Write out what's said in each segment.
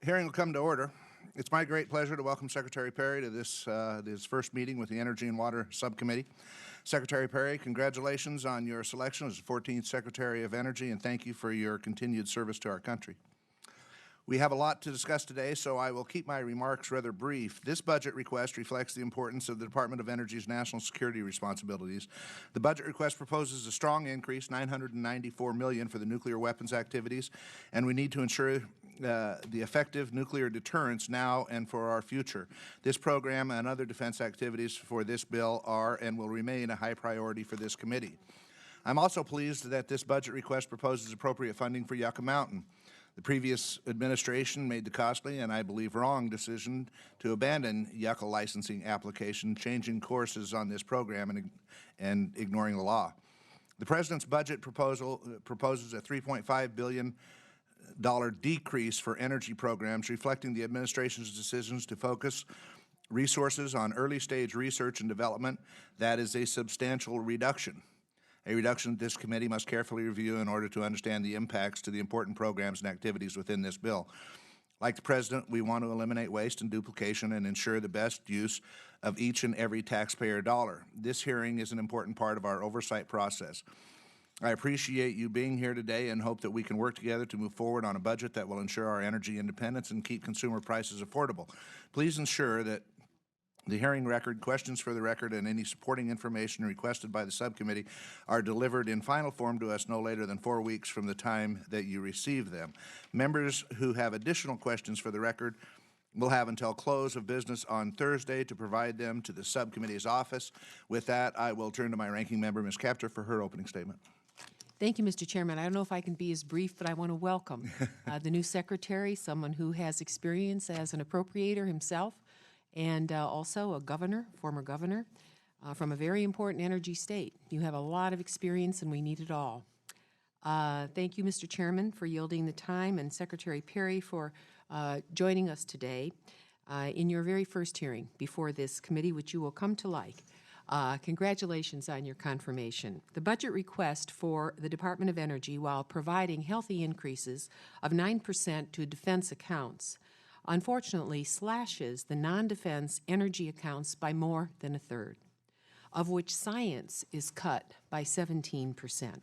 Hearing will come to order. It's my great pleasure to welcome Secretary Perry to this first meeting with the Energy and Water Subcommittee. Secretary Perry, congratulations on your selection as the 14th Secretary of Energy, and thank you for your continued service to our country. We have a lot to discuss today, so I will keep my remarks rather brief. This budget request reflects the importance of the Department of Energy's national security responsibilities. The budget request proposes a strong increase, $994 million, for the nuclear weapons activities, and we need to ensure the effective nuclear deterrence now and for our future. This program and other defense activities for this bill are and will remain a high priority for this committee. I'm also pleased that this budget request proposes appropriate funding for Yuka Mountain. The previous administration made the costly and I believe wrong decision to abandon Yuka licensing application, changing courses on this program and ignoring the law. The President's budget proposal proposes a $3.5 billion decrease for energy programs, reflecting the administration's decisions to focus resources on early-stage research and development. That is a substantial reduction. A reduction this committee must carefully review in order to understand the impacts to the important programs and activities within this bill. Like the President, we want to eliminate waste and duplication and ensure the best use of each and every taxpayer dollar. This hearing is an important part of our oversight process. I appreciate you being here today and hope that we can work together to move forward on a budget that will ensure our energy independence and keep consumer prices affordable. Please ensure that the hearing record, questions for the record, and any supporting information requested by the subcommittee are delivered in final form to us no later than 4 weeks from the time that you receive them. Members who have additional questions for the record will have until close of business on Thursday to provide them to the subcommittee's office. With that, I will turn to my ranking member, Ms. Kaptur, for her opening statement. Thank you, Mr. Chairman. I don't know if I can be as brief, but I want to welcome the new secretary, someone who has experience as an appropriator himself, and also a governor, former governor, from a very important energy state. You have a lot of experience, and we need it all. Thank you, Mr. Chairman, for yielding the time, and Secretary Perry for joining us today in your very first hearing before this committee, which you will come to like. Congratulations on your confirmation. The budget request for the Department of Energy, while providing healthy increases of 9% to defense accounts, unfortunately slashes the non-defense energy accounts by more than a third, of which science is cut by 17%.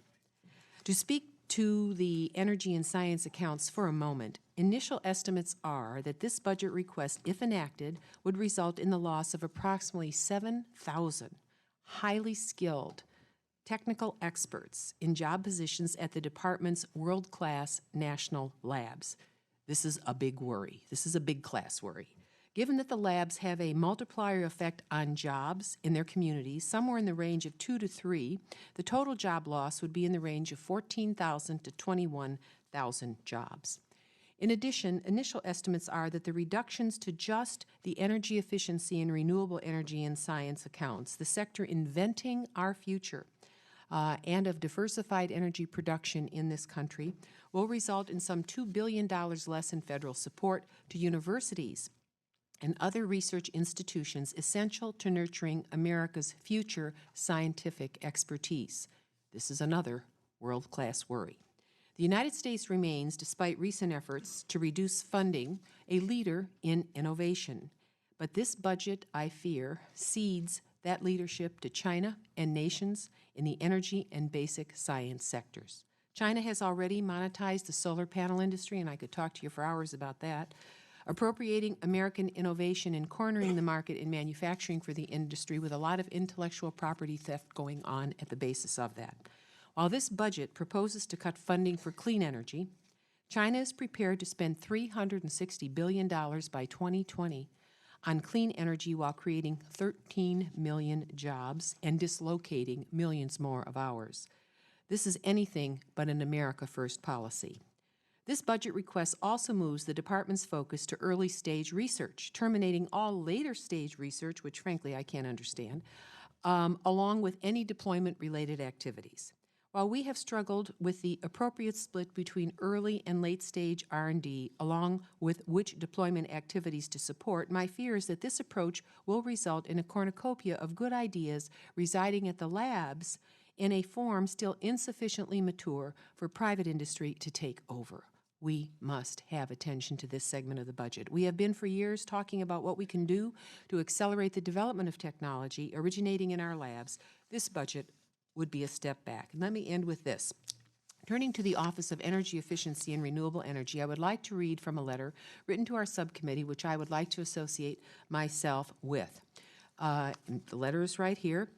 To speak to the energy and science accounts for a moment, initial estimates are that this budget request, if enacted, would result in the loss of approximately 7,000 highly skilled technical experts in job positions at the department's world-class national labs. This is a big worry. This is a big class worry. Given that the labs have a multiplier effect on jobs in their communities, somewhere in the range of 2 to 3, the total job loss would be in the range of 14,000 to 21,000 jobs. In addition, initial estimates are that the reductions to just the energy efficiency and renewable energy and science accounts, the sector inventing our future, and of diversified energy production in this country, will result in some $2 billion less in federal support to universities and other research institutions essential to nurturing America's future scientific expertise. This is another world-class worry. The United States remains, despite recent efforts to reduce funding, a leader in innovation. But this budget, I fear, cedes that leadership to China and nations in the energy and basic science sectors. China has already monetized the solar panel industry, and I could talk to you for hours about that, appropriating American innovation and cornering the market in manufacturing for the industry with a lot of intellectual property theft going on at the basis of that. While this budget proposes to cut funding for clean energy, China is prepared to spend $360 billion by 2020 on clean energy while creating 13 million jobs and dislocating millions more of ours. This is anything but an America First policy. This budget request also moves the department's focus to early-stage research, terminating all later-stage research, which frankly I can't understand, along with any deployment-related activities. While we have struggled with the appropriate split between early and late-stage R&D, along with which deployment activities to support, my fear is that this approach will result in a cornucopia of good ideas residing at the labs in a form still insufficiently mature for private industry to take over. we must have attention to this segment of the budget. We have been for years talking about what we can do to accelerate the development of technology originating in our labs. This budget would be a step back. And let me end with this. Turning to the Office of Energy Efficiency and Renewable Energy, I would like to read from a letter written to our subcommittee, which I would like to associate myself with. The letter is right here.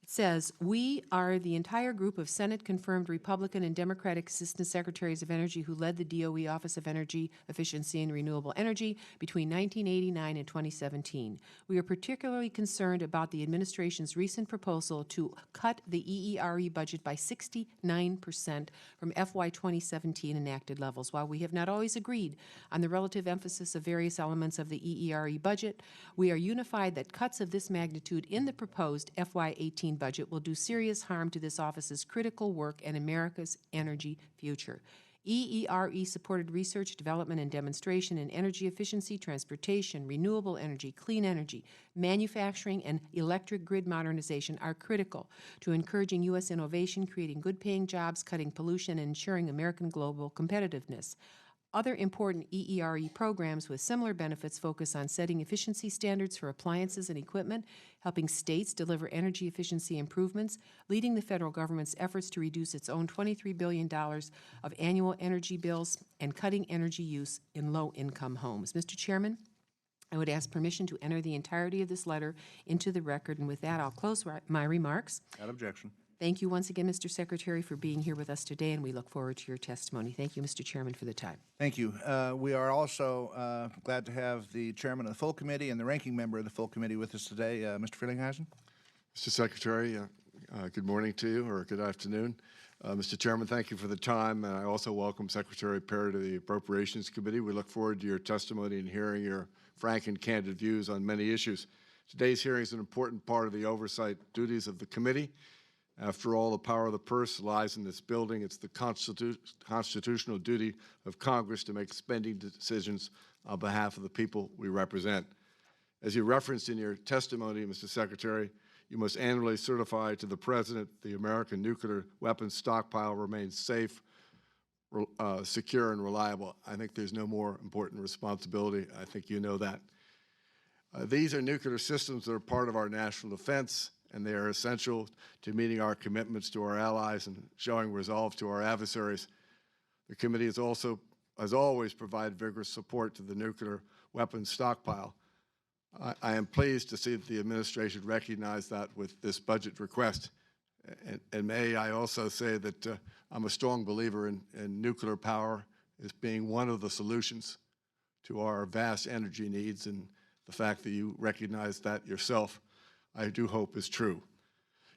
It says, "We are the entire group of Senate-confirmed Republican and Democratic Assistant Secretaries of Energy who led the DOE Office of Energy Efficiency and Renewable Energy between 1989 and 2017. We are particularly concerned about the administration's recent proposal to cut the EERE budget by 69% from FY 2017 enacted levels. While we have not always agreed on the relative emphasis of various elements of the EERE budget, we are unified that cuts of this magnitude in the proposed FY 18 budget will do serious harm to this office's critical work and America's energy future. EERE-supported research, development, and demonstration in energy efficiency, transportation, renewable energy, clean energy, manufacturing, and electric grid modernization are critical to encouraging U.S. innovation, creating good-paying jobs, cutting pollution, and ensuring American global competitiveness. Other important EERE programs with similar benefits focus on setting efficiency standards for appliances and equipment, helping states deliver energy efficiency improvements, leading the federal government's efforts to reduce its own $23 billion of annual energy bills, and cutting energy use in low-income homes." Mr. Chairman, I would ask permission to enter the entirety of this letter into the record, and with that, I'll close my remarks. Without objection. Thank you once again, Mr. Secretary, for being here with us today, and we look forward to your testimony. Thank you, Mr. Chairman, for the time. Thank you. We are also glad to have the chairman of the full committee and the ranking member of the full committee with us today, Mr. Frelinghuysen. Mr. Secretary, good morning to you, or good afternoon. Mr. Chairman, thank you for the time, and I also welcome Secretary Perry to the Appropriations Committee. We look forward to your testimony and hearing your frank and candid views on many issues. Today's hearing is an important part of the oversight duties of the committee. After all, the power of the purse lies in this building. It's the constitutional duty of Congress to make spending decisions on behalf of the people we represent. As you referenced in your testimony, Mr. Secretary, you must annually certify to the President the American nuclear weapons stockpile remains safe, secure, and reliable. I think there's no more important responsibility. I think you know that. These are nuclear systems that are part of our national defense, and they are essential to meeting our commitments to our allies and showing resolve to our adversaries. The committee has also, as always, provided vigorous support to the nuclear weapons stockpile. I am pleased to see that the administration recognized that with this budget request. And may I also say that I'm a strong believer in nuclear power as being one of the solutions to our vast energy needs, and the fact that you recognize that yourself, I do hope is true.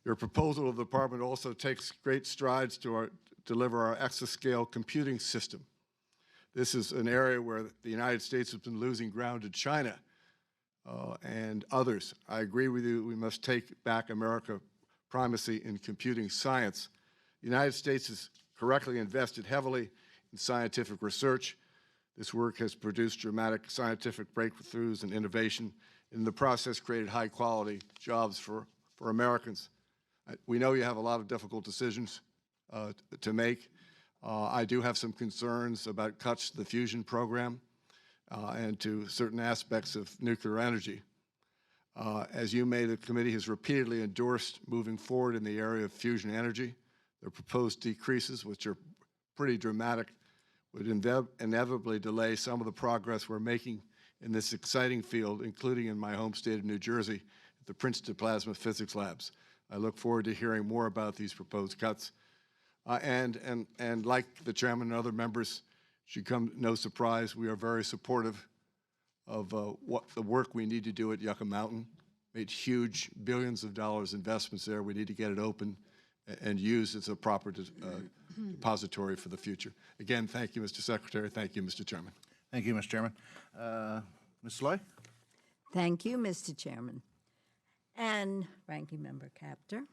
Your proposal of the department also takes great strides to deliver our exascale computing system. This is an area where the United States has been losing ground to China and others. I agree with you, we must take back America's primacy in computing science. The United States has correctly invested heavily in scientific research. This work has produced dramatic scientific breakthroughs and innovation, and in the process created high-quality jobs for Americans. We know you have a lot of difficult decisions to make. I do have some concerns about cuts to the fusion program and to certain aspects of nuclear energy. As you may, the committee has repeatedly endorsed moving forward in the area of fusion energy. The proposed decreases, which are pretty dramatic, would inevitably delay some of the progress we're making in this exciting field, including in my home state of New Jersey at the Princeton Plasma Physics Labs. I look forward to hearing more about these proposed cuts. And like the chairman and other members, should come no surprise, we are very supportive of what the work we need to do at Yuka Mountain. Made huge billions of dollars investments there. We need to get it open and used as a proper depository for the future. Again, thank you, Mr. Secretary. Thank you, Mr. Chairman. Thank you, Mr. Chairman. Ms. Sloy? Thank you, Mr. Chairman, and Ranking Member Capter,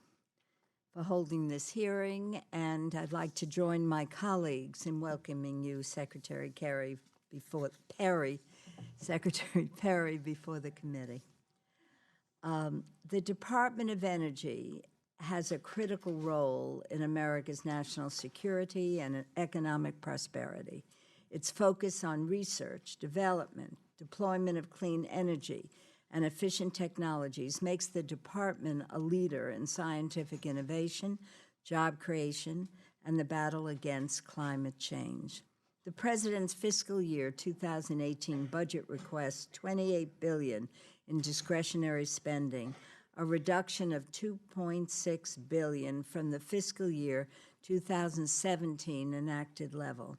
for holding this hearing, and I'd like to join my colleagues in welcoming you, Secretary Perry, before the committee. The Department of Energy has a critical role in America's national security and economic prosperity. Its focus on research, development, deployment of clean energy, and efficient technologies makes the department a leader in scientific innovation, job creation, and the battle against climate change. The President's fiscal year 2018 budget requests $28 billion in discretionary spending, a reduction of $2.6 billion from the fiscal year 2017 enacted level.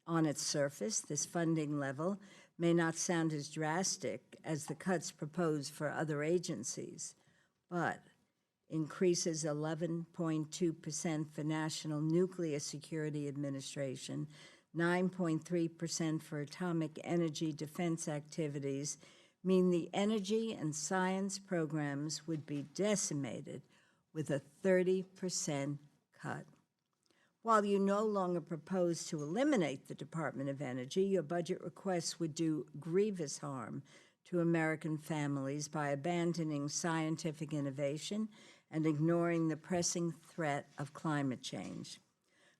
On its surface, this funding level may not sound as drastic as the cuts proposed for other agencies, but increases 11.2% for National Nuclear Security Administration, 9.3% for atomic energy defense activities, mean the energy and science programs would be decimated with a 30% cut. While you no longer propose to eliminate the Department of Energy, your budget requests would do grievous harm to American families by abandoning scientific innovation and ignoring the pressing threat of climate change.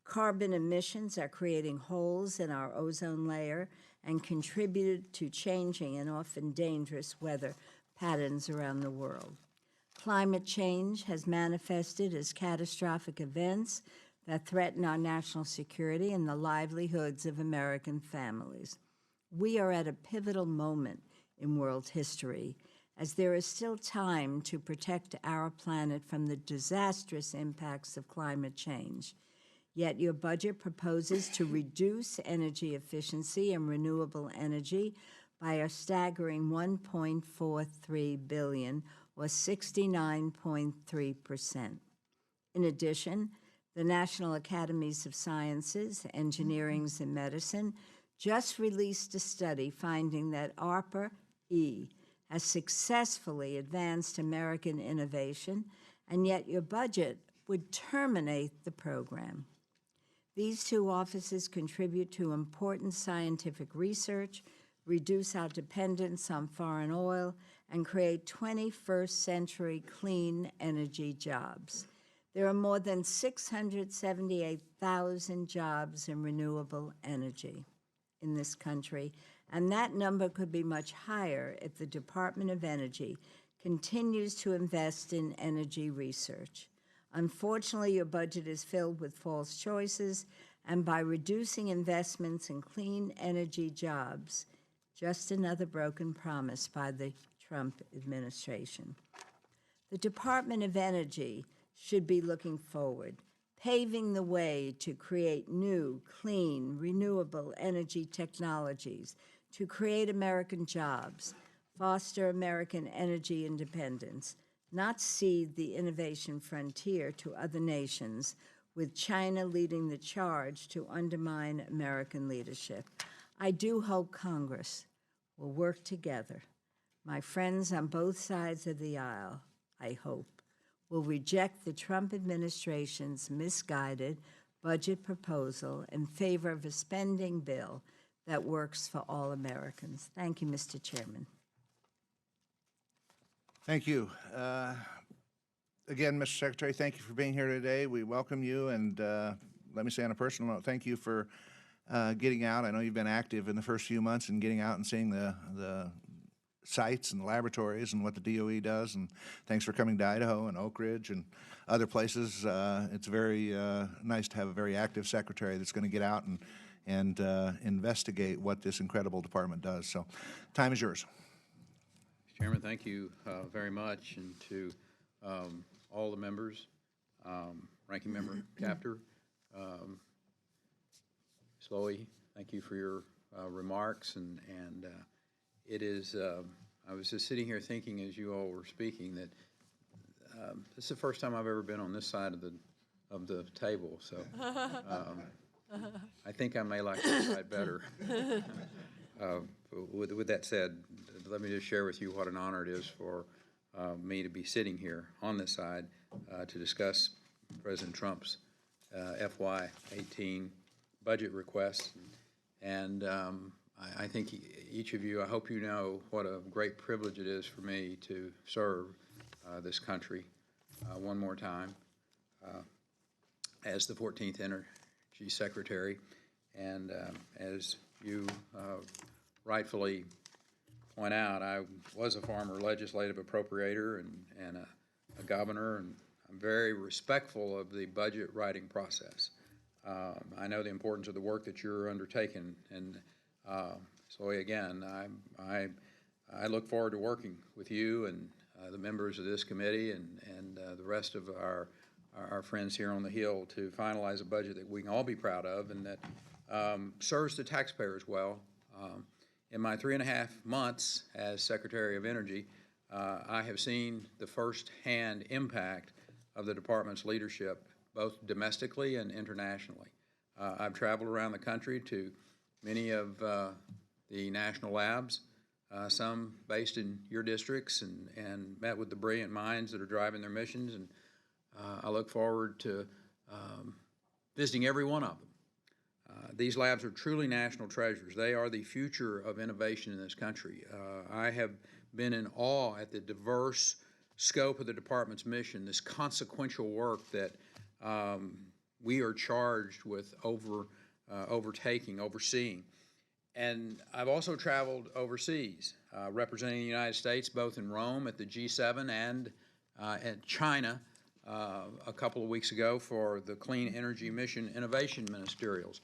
Carbon emissions are creating holes in our ozone layer and contributed to changing and often dangerous weather patterns around the world. Climate change has manifested as catastrophic events that threaten our national security and the livelihoods of American families. We are at a pivotal moment in world history, as there is still time to protect our planet from the disastrous impacts of climate change. Yet your budget proposes to reduce energy efficiency and renewable energy by a staggering $1.43 billion, or 69.3%. In addition, the National Academies of Sciences, Engineering, and Medicine just released a study finding that ARPA-E has successfully advanced American innovation, and yet your budget would terminate the program. These two offices contribute to important scientific research, reduce our dependence on foreign oil, and create 21st century clean energy jobs. There are more than 678,000 jobs in renewable energy in this country, and that number could be much higher if the Department of Energy continues to invest in energy research. Unfortunately, your budget is filled with false choices, and by reducing investments in clean energy jobs, just another broken promise by the Trump administration. The Department of Energy should be looking forward, paving the way to create new, clean, renewable energy technologies, to create American jobs, foster American energy independence, not cede the innovation frontier to other nations, with China leading the charge to undermine American leadership. I do hope Congress will work together. My friends on both sides of the aisle, I hope, will reject the Trump administration's misguided budget proposal in favor of a spending bill that works for all Americans. Thank you, Mr. Chairman. Thank you. Again, Mr. Secretary, thank you for being here today. We welcome you, and let me say on a personal note, thank you for getting out. I know you've been active in the first few months in getting out and seeing the sites and the laboratories and what the DOE does, and thanks for coming to Idaho and Oak Ridge and other places. It's very nice to have a very active secretary that's going to get out and investigate what this incredible department does. So, time is yours. Chairman, thank you very much, and to all the members, Ranking Member Capter, Slowey, thank you for your remarks, and it is, I was just sitting here thinking as you all were speaking that this is the first time I've ever been on this side of the table, so I think I may like this side better. With that said, let me just share with you what an honor it is for me to be sitting here on this side to discuss President Trump's FY18 budget requests. And I think each of you, I hope you know what a great privilege it is for me to serve this country one more time as the 14th Energy Secretary. And as you rightfully point out, I was a former legislative appropriator and a governor, and I'm very respectful of the budget writing process. I know the importance of the work that you're undertaking, and so again, I look forward to working with you and the members of this committee and the rest of our friends here on the Hill to finalize a budget that we can all be proud of and that serves the taxpayers well. In my 3.5 months as Secretary of Energy, I have seen the firsthand impact of the department's leadership, both domestically and internationally. I've traveled around the country to many of the national labs, some based in your districts, and met with the brilliant minds that are driving their missions, and I look forward to visiting every one of them. These labs are truly national treasures. They are the future of innovation in this country. I have been in awe at the diverse scope of the department's mission, this consequential work that we are charged with overseeing. And I've also traveled overseas, representing the United States, both in Rome at the G7 and at China a couple of weeks ago for the Clean Energy Mission Innovation Ministerials.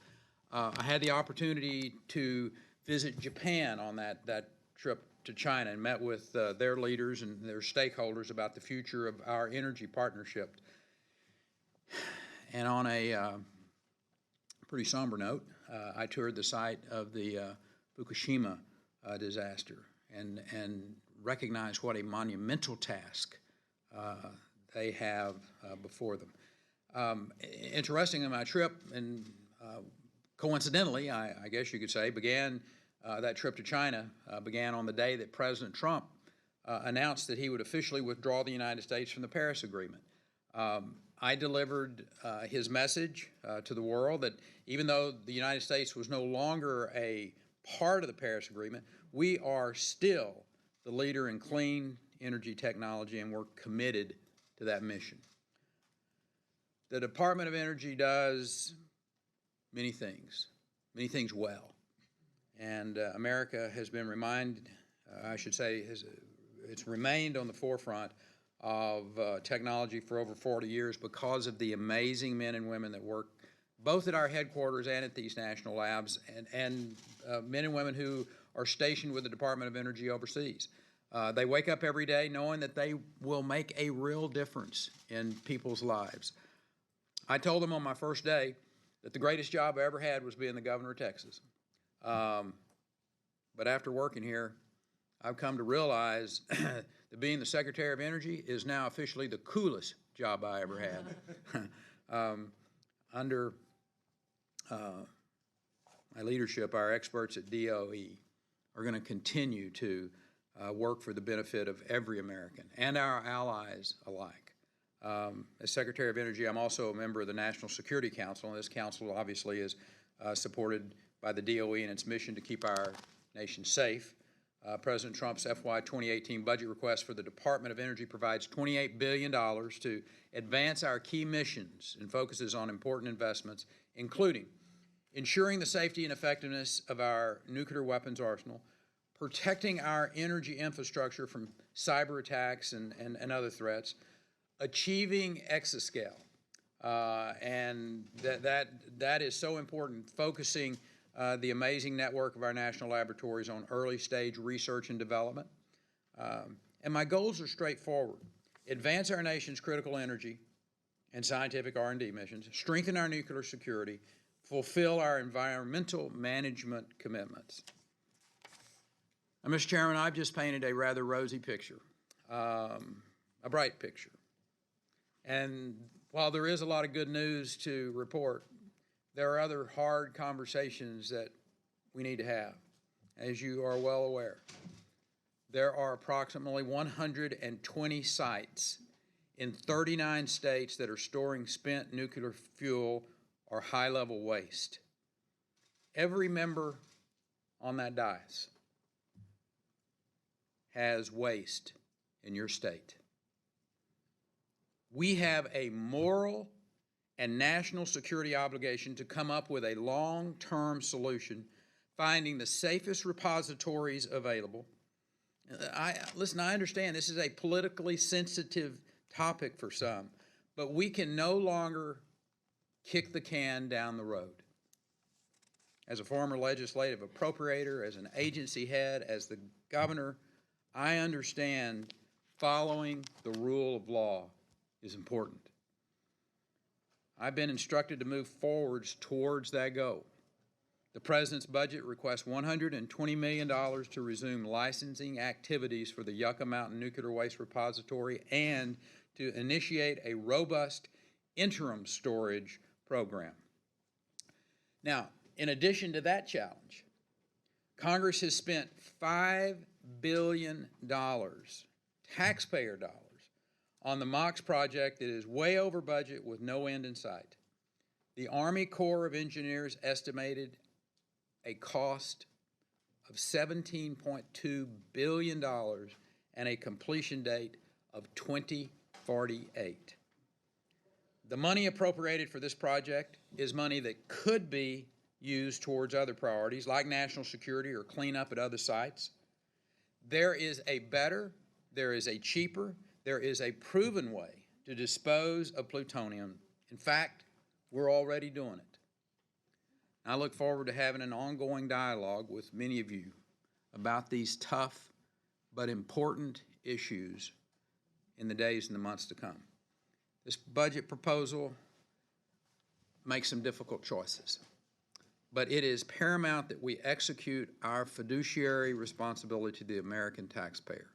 I had the opportunity to visit Japan on that trip to China and met with their leaders and their stakeholders about the future of our energy partnership. And on a pretty somber note, I toured the site of the Fukushima disaster and recognized what a monumental task they have before them. Interesting in my trip, and coincidentally, I guess you could say, that trip to China began on the day that President Trump announced that he would officially withdraw the United States from the Paris Agreement. I delivered his message to the world that even though the United States was no longer a part of the Paris Agreement, we are still the leader in clean energy technology, and we're committed to that mission. The Department of Energy does many things well. And America has been reminded, it's remained on the forefront of technology for over 40 years because of the amazing men and women that work both at our headquarters and at these national labs, and men and women who are stationed with the Department of Energy overseas. They wake up every day knowing that they will make a real difference in people's lives. I told them on my first day that the greatest job I ever had was being the governor of Texas. But after working here, I've come to realize that being the Secretary of Energy is now officially the coolest job I ever had. Under my leadership, our experts at DOE are going to continue to work for the benefit of every American and our allies alike. As Secretary of Energy, I'm also a member of the National Security Council, and this council obviously is supported by the DOE in its mission to keep our nation safe. President Trump's FY 2018 budget request for the Department of Energy provides $28 billion to advance our key missions and focuses on important investments, including ensuring the safety and effectiveness of our nuclear weapons arsenal, protecting our energy infrastructure from cyber attacks and other threats, achieving exascale, and that is so important, focusing the amazing network of our national laboratories on early stage research and development. And my goals are straightforward: advance our nation's critical energy and scientific R&D missions, strengthen our nuclear security, fulfill our environmental management commitments. Now, Mr. Chairman, I've just painted a rather rosy picture, a bright picture. And while there is a lot of good news to report, there are other hard conversations that we need to have, as you are well aware. There are approximately 120 sites in 39 states that are storing spent nuclear fuel or high-level waste. Every member on that dais has waste in your state. We have a moral and national security obligation to come up with a long-term solution finding the safest repositories available. Listen, I understand this is a politically sensitive topic for some, but we can no longer kick the can down the road. As a former legislative appropriator, as an agency head, as the governor, I understand following the rule of law is important. I've been instructed to move forwards towards that goal. The President's budget requests $120 million to resume licensing activities for the Yuka Mountain Nuclear Waste Repository and to initiate a robust interim storage program. Now, in addition to that challenge, Congress has spent $5 billion, taxpayer dollars, on the MOX project that is way over budget with no end in sight. The Army Corps of Engineers estimated a cost of $17.2 billion and a completion date of 2048. The money appropriated for this project is money that could be used towards other priorities like national security or cleanup at other sites. There is a better, there is a cheaper, there is a proven way to dispose of plutonium. In fact, we're already doing it. I look forward to having an ongoing dialogue with many of you about these tough but important issues in the days and the months to come. This budget proposal makes some difficult choices, but it is paramount that we execute our fiduciary responsibility to the American taxpayer.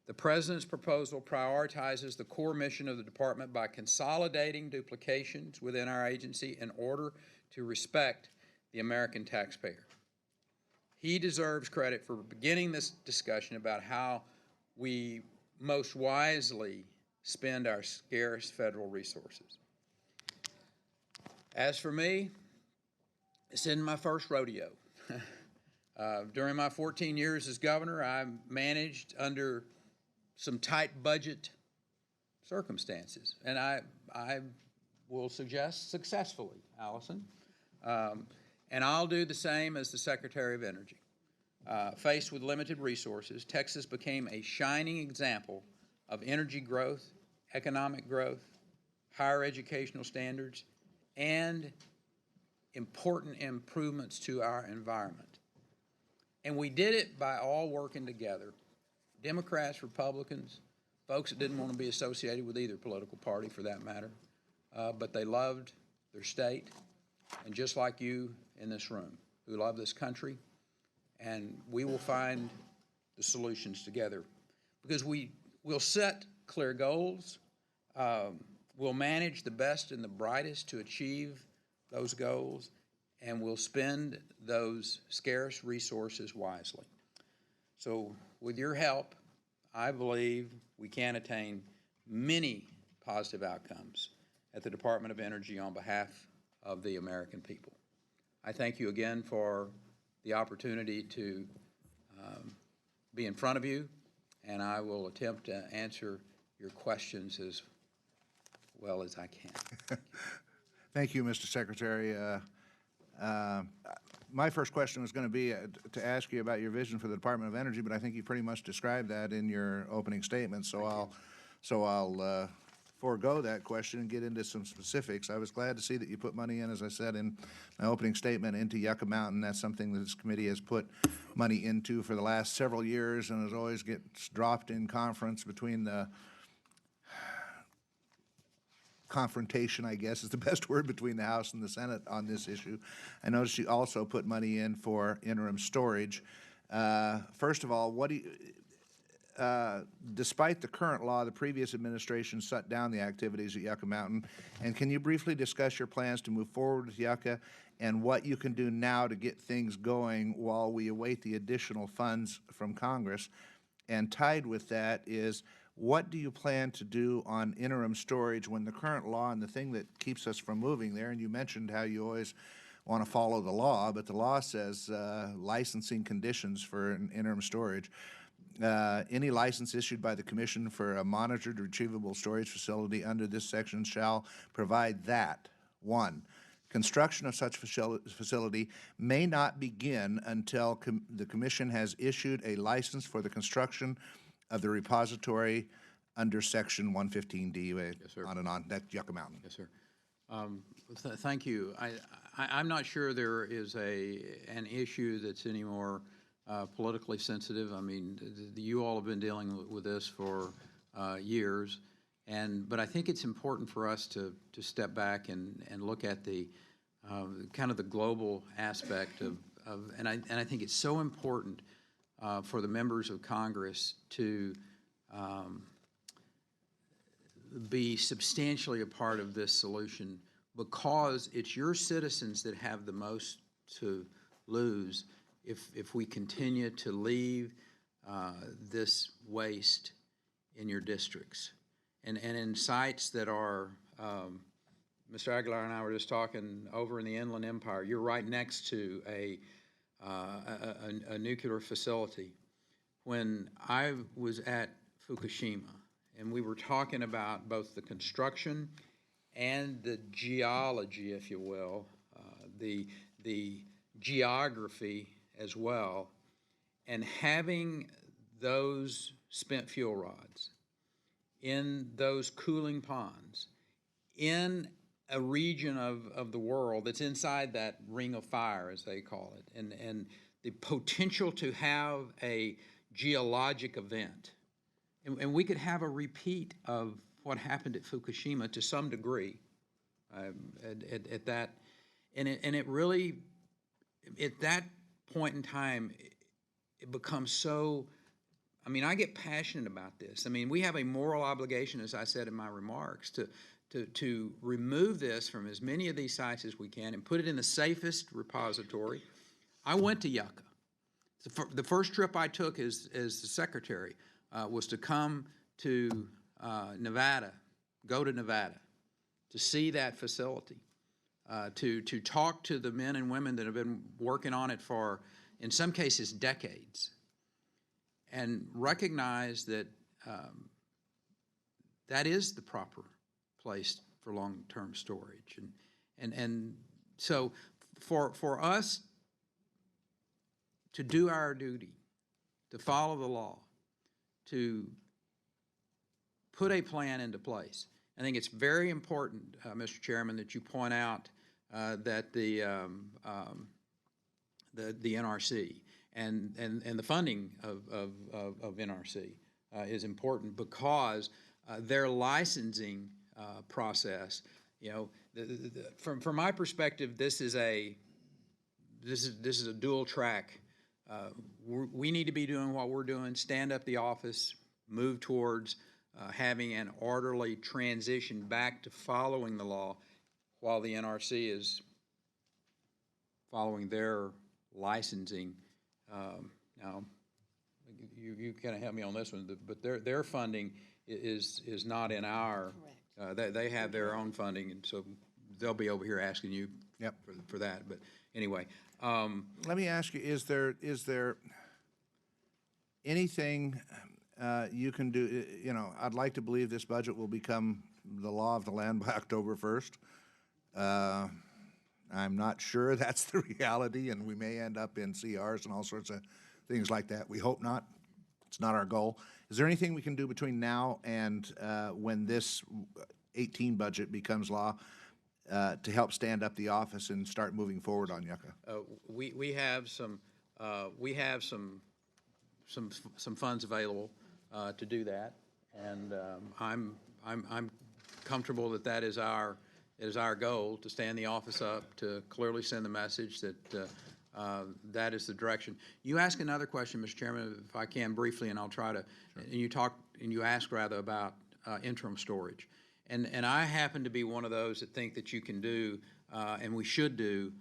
The President's proposal prioritizes the core mission of the Department by consolidating duplications within our agency in order to respect the American taxpayer. He deserves credit for beginning this discussion about how we most wisely spend our scarce federal resources. As for me, this isn't my first rodeo. During my 14 years as governor, I managed under some tight budget circumstances, and I will suggest successfully, Allison. And I'll do the same as the Secretary of Energy. Faced with limited resources, Texas became a shining example of energy growth, economic growth, higher educational standards, and important improvements to our environment. And we did it by all working together. Democrats, Republicans, folks that didn't want to be associated with either political party for that matter, but they loved their state, and just like you in this room, who love this country, and we will find the solutions together because we'll set clear goals, we'll manage the best and the brightest to achieve those goals, and we'll spend those scarce resources wisely. So with your help, I believe we can attain many positive outcomes at the Department of Energy on behalf of the American people. I thank you again for the opportunity to be in front of you, and I will attempt to answer your questions as well as I can. Thank you, Mr. Secretary. My first question was going to be to ask you about your vision for the Department of Energy, but I think you pretty much described that in your opening statement, so I'll forego that question and get into some specifics. I was glad to see that you put money in, as I said in my opening statement, into Yuka Mountain. That's something that this committee has put money into for the last several years, and as always gets dropped in conference between the confrontation, I guess is the best word, between the House and the Senate on this issue. I noticed you also put money in for interim storage. First of all, what do you, despite the current law, the previous administration shut down the activities at Yuka Mountain, and can you briefly discuss your plans to move forward with Yuka and what you can do now to get things going while we await the additional funds from Congress? And tied with that is, what do you plan to do on interim storage when the current law, and the thing that keeps us from moving there, and you mentioned how you always want to follow the law, but the law says licensing conditions for an interim storage. Any license issued by the Commission for a monitored retrievable storage facility under this section shall provide that, 1, Construction of such facility may not begin until the Commission has issued a license for the construction of the repository under Section 115D. Yes, sir. On and on. That's Yucca Mountain. Yes, sir. Thank you. I'm not sure there is an issue that's any more politically sensitive. I mean, you all have been dealing with this for years, but I think it's important for us to step back and look at the kind of the global aspect and I think it's so important for the members of Congress to be substantially a part of this solution, because it's your citizens that have the most to lose if we continue to leave this waste in your districts and in sites that are, Mr. Aguilar and I were just talking over in the Inland Empire. You're right next to a nuclear facility. When I was at Fukushima, and we were talking about both the construction and the geology, if you will, the geography as well, and having those spent fuel rods in those cooling ponds in a region of the world that's inside that ring of fire, as they call it, and the potential to have a geologic event. And we could have a repeat of what happened at Fukushima to some degree at that. And it really, at that point in time, it becomes so, I mean, I get passionate about this. I mean, we have a moral obligation, as I said in my remarks, to remove this from as many of these sites as we can and put it in the safest repository. I went to Yucca. The first trip I took as the secretary was to come to Nevada, go to Nevada, to see that facility, to talk to the men and women that have been working on it for, in some cases, decades, and recognize that that is the proper place for long-term storage. And so for us to do our duty, to follow the law, to put a plan into place, I think it's very important, Mr. Chairman, that you point out that the NRC and the funding of NRC is important, because their licensing process, you know, from my perspective, this is a dual track. We need to be doing what we're doing, stand up the office, move towards having an orderly transition back to following the law, while the NRC is following their licensing. Now, you kind of help me on this one, but their funding is not in our. They have their own funding, and so they'll be over here asking you for that. But anyway, let me ask you: Is there anything you can do? You know, I'd like to believe this budget will become the law of the land by October 1st. I'm not sure that's the reality, and we may end up in CRs and all sorts of things like that. We hope not. It's not our goal. Is there anything we can do between now and when this 18 budget becomes law to help stand up the office and start moving forward on Yucca? We have some funds available to do that, and I'm comfortable that is our goal, to stand the office up, to clearly send the message that that is the direction. You ask another question, Mr. Chairman, if I can briefly, and I'll try to. Sure. And you ask rather about interim storage, and I happen to be one of those that think that you can do, and we should do,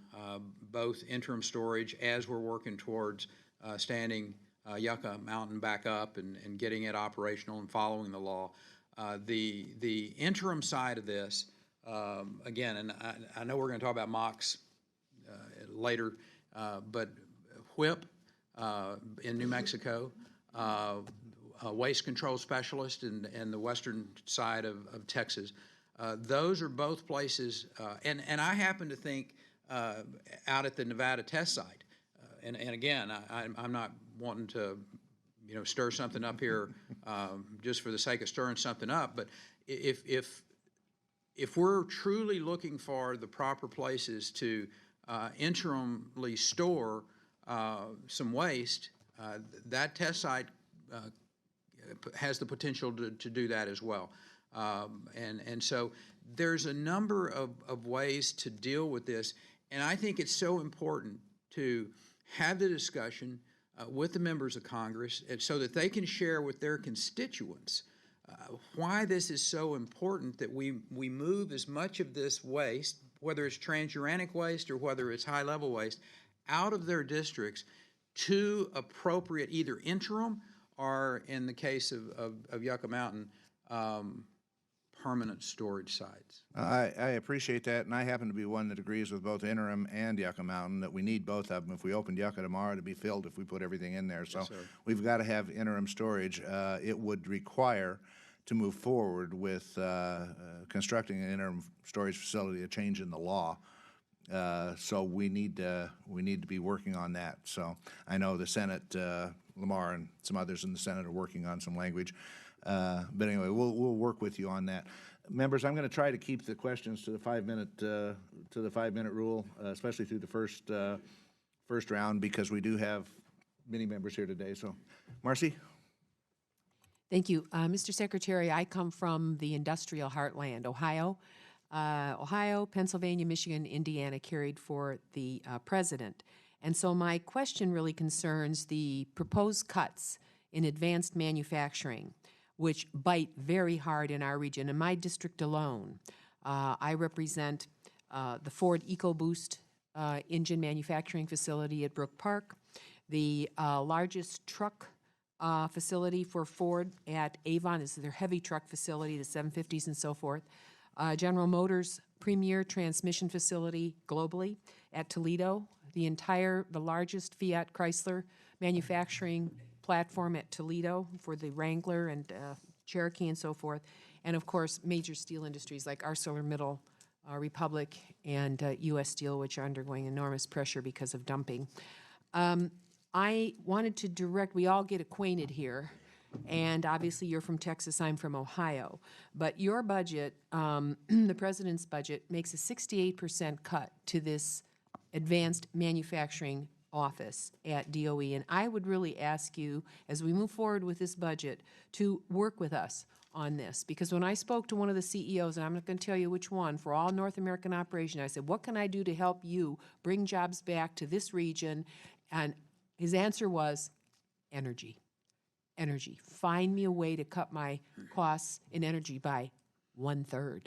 both interim storage as we're working towards standing Yucca Mountain back up and getting it operational and following the law. The interim side of this, again, and I know we're going to talk about MOX later, but WHIP in New Mexico, a waste control specialist in the western side of Texas, those are both places, and I happen to think out at the Nevada test site, and again, I'm not wanting to, stir something up here just for the sake of stirring something up, but if we're truly looking for the proper places to interimly store some waste, that test site has the potential to do that as well. And so there's a number of ways to deal with this, and I think it's so important to have the discussion with the members of Congress so that they can share with their constituents why this is so important that we move as much of this waste, whether it's transuranic waste or whether it's high-level waste, out of their districts to appropriate either interim or, in the case of Yucca Mountain, permanent storage sites. I appreciate that, and I happen to be one that agrees with both interim and Yucca Mountain that we need both of them. If we opened Yucca tomorrow, to be filled if we put everything in there. So we've got to have interim storage. It would require to move forward with constructing an interim storage facility, a change in the law. So we need to be working on that. So I know the Senate, Lamar and some others in the Senate are working on some language. But anyway, we'll work with you on that. Members, I'm going to try to keep the questions to the 5-minute rule, especially through the first round, because we do have many members here today. So, Marcy. Thank you. Mr. Secretary, I come from the industrial heartland, Ohio. Ohio, Pennsylvania, Michigan, Indiana carried for the president. And so my question really concerns the proposed cuts in advanced manufacturing, which bite very hard in our region. In my district alone, I represent the Ford EcoBoost engine manufacturing facility at Brook Park, the largest truck facility for Ford at Avon is their heavy truck facility, the 750s and so forth. General Motors' premier transmission facility globally at Toledo, the largest Fiat Chrysler manufacturing platform at Toledo for the Wrangler and Cherokee and so forth, and of course major steel industries like ArcelorMittal, Republic, and U.S. Steel, which are undergoing enormous pressure because of dumping. I wanted to direct, we all get acquainted here, and obviously you're from Texas, I'm from Ohio, but your budget, the president's budget, makes a 68% cut to this advanced manufacturing office at DOE, and I would really ask you, as we move forward with this budget, to work with us on this, because when I spoke to one of the CEOs, and I'm not going to tell you which one, for all North American operation, I said, what can I do to help you bring jobs back to this region? And his answer was energy. Energy. Find me a way to cut my costs in energy by 1/3.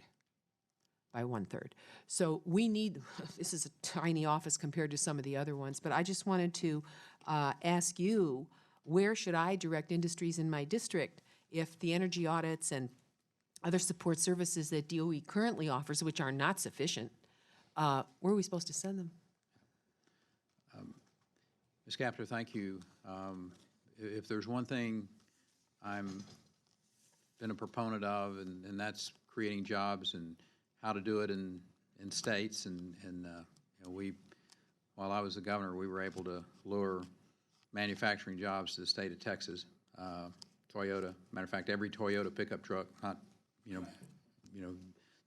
By 1/3. So we need, this is a tiny office compared to some of the other ones, but I just wanted to ask you, where should I direct industries in my district if the energy audits and other support services that DOE currently offers, which are not sufficient, where are we supposed to send them? Ms. Captor, thank you. If there's one thing I'm been a proponent of, and that's creating jobs and how to do it in states, and while I was the governor, we were able to lure manufacturing jobs to the state of Texas. Toyota, matter of fact, every Toyota pickup truck,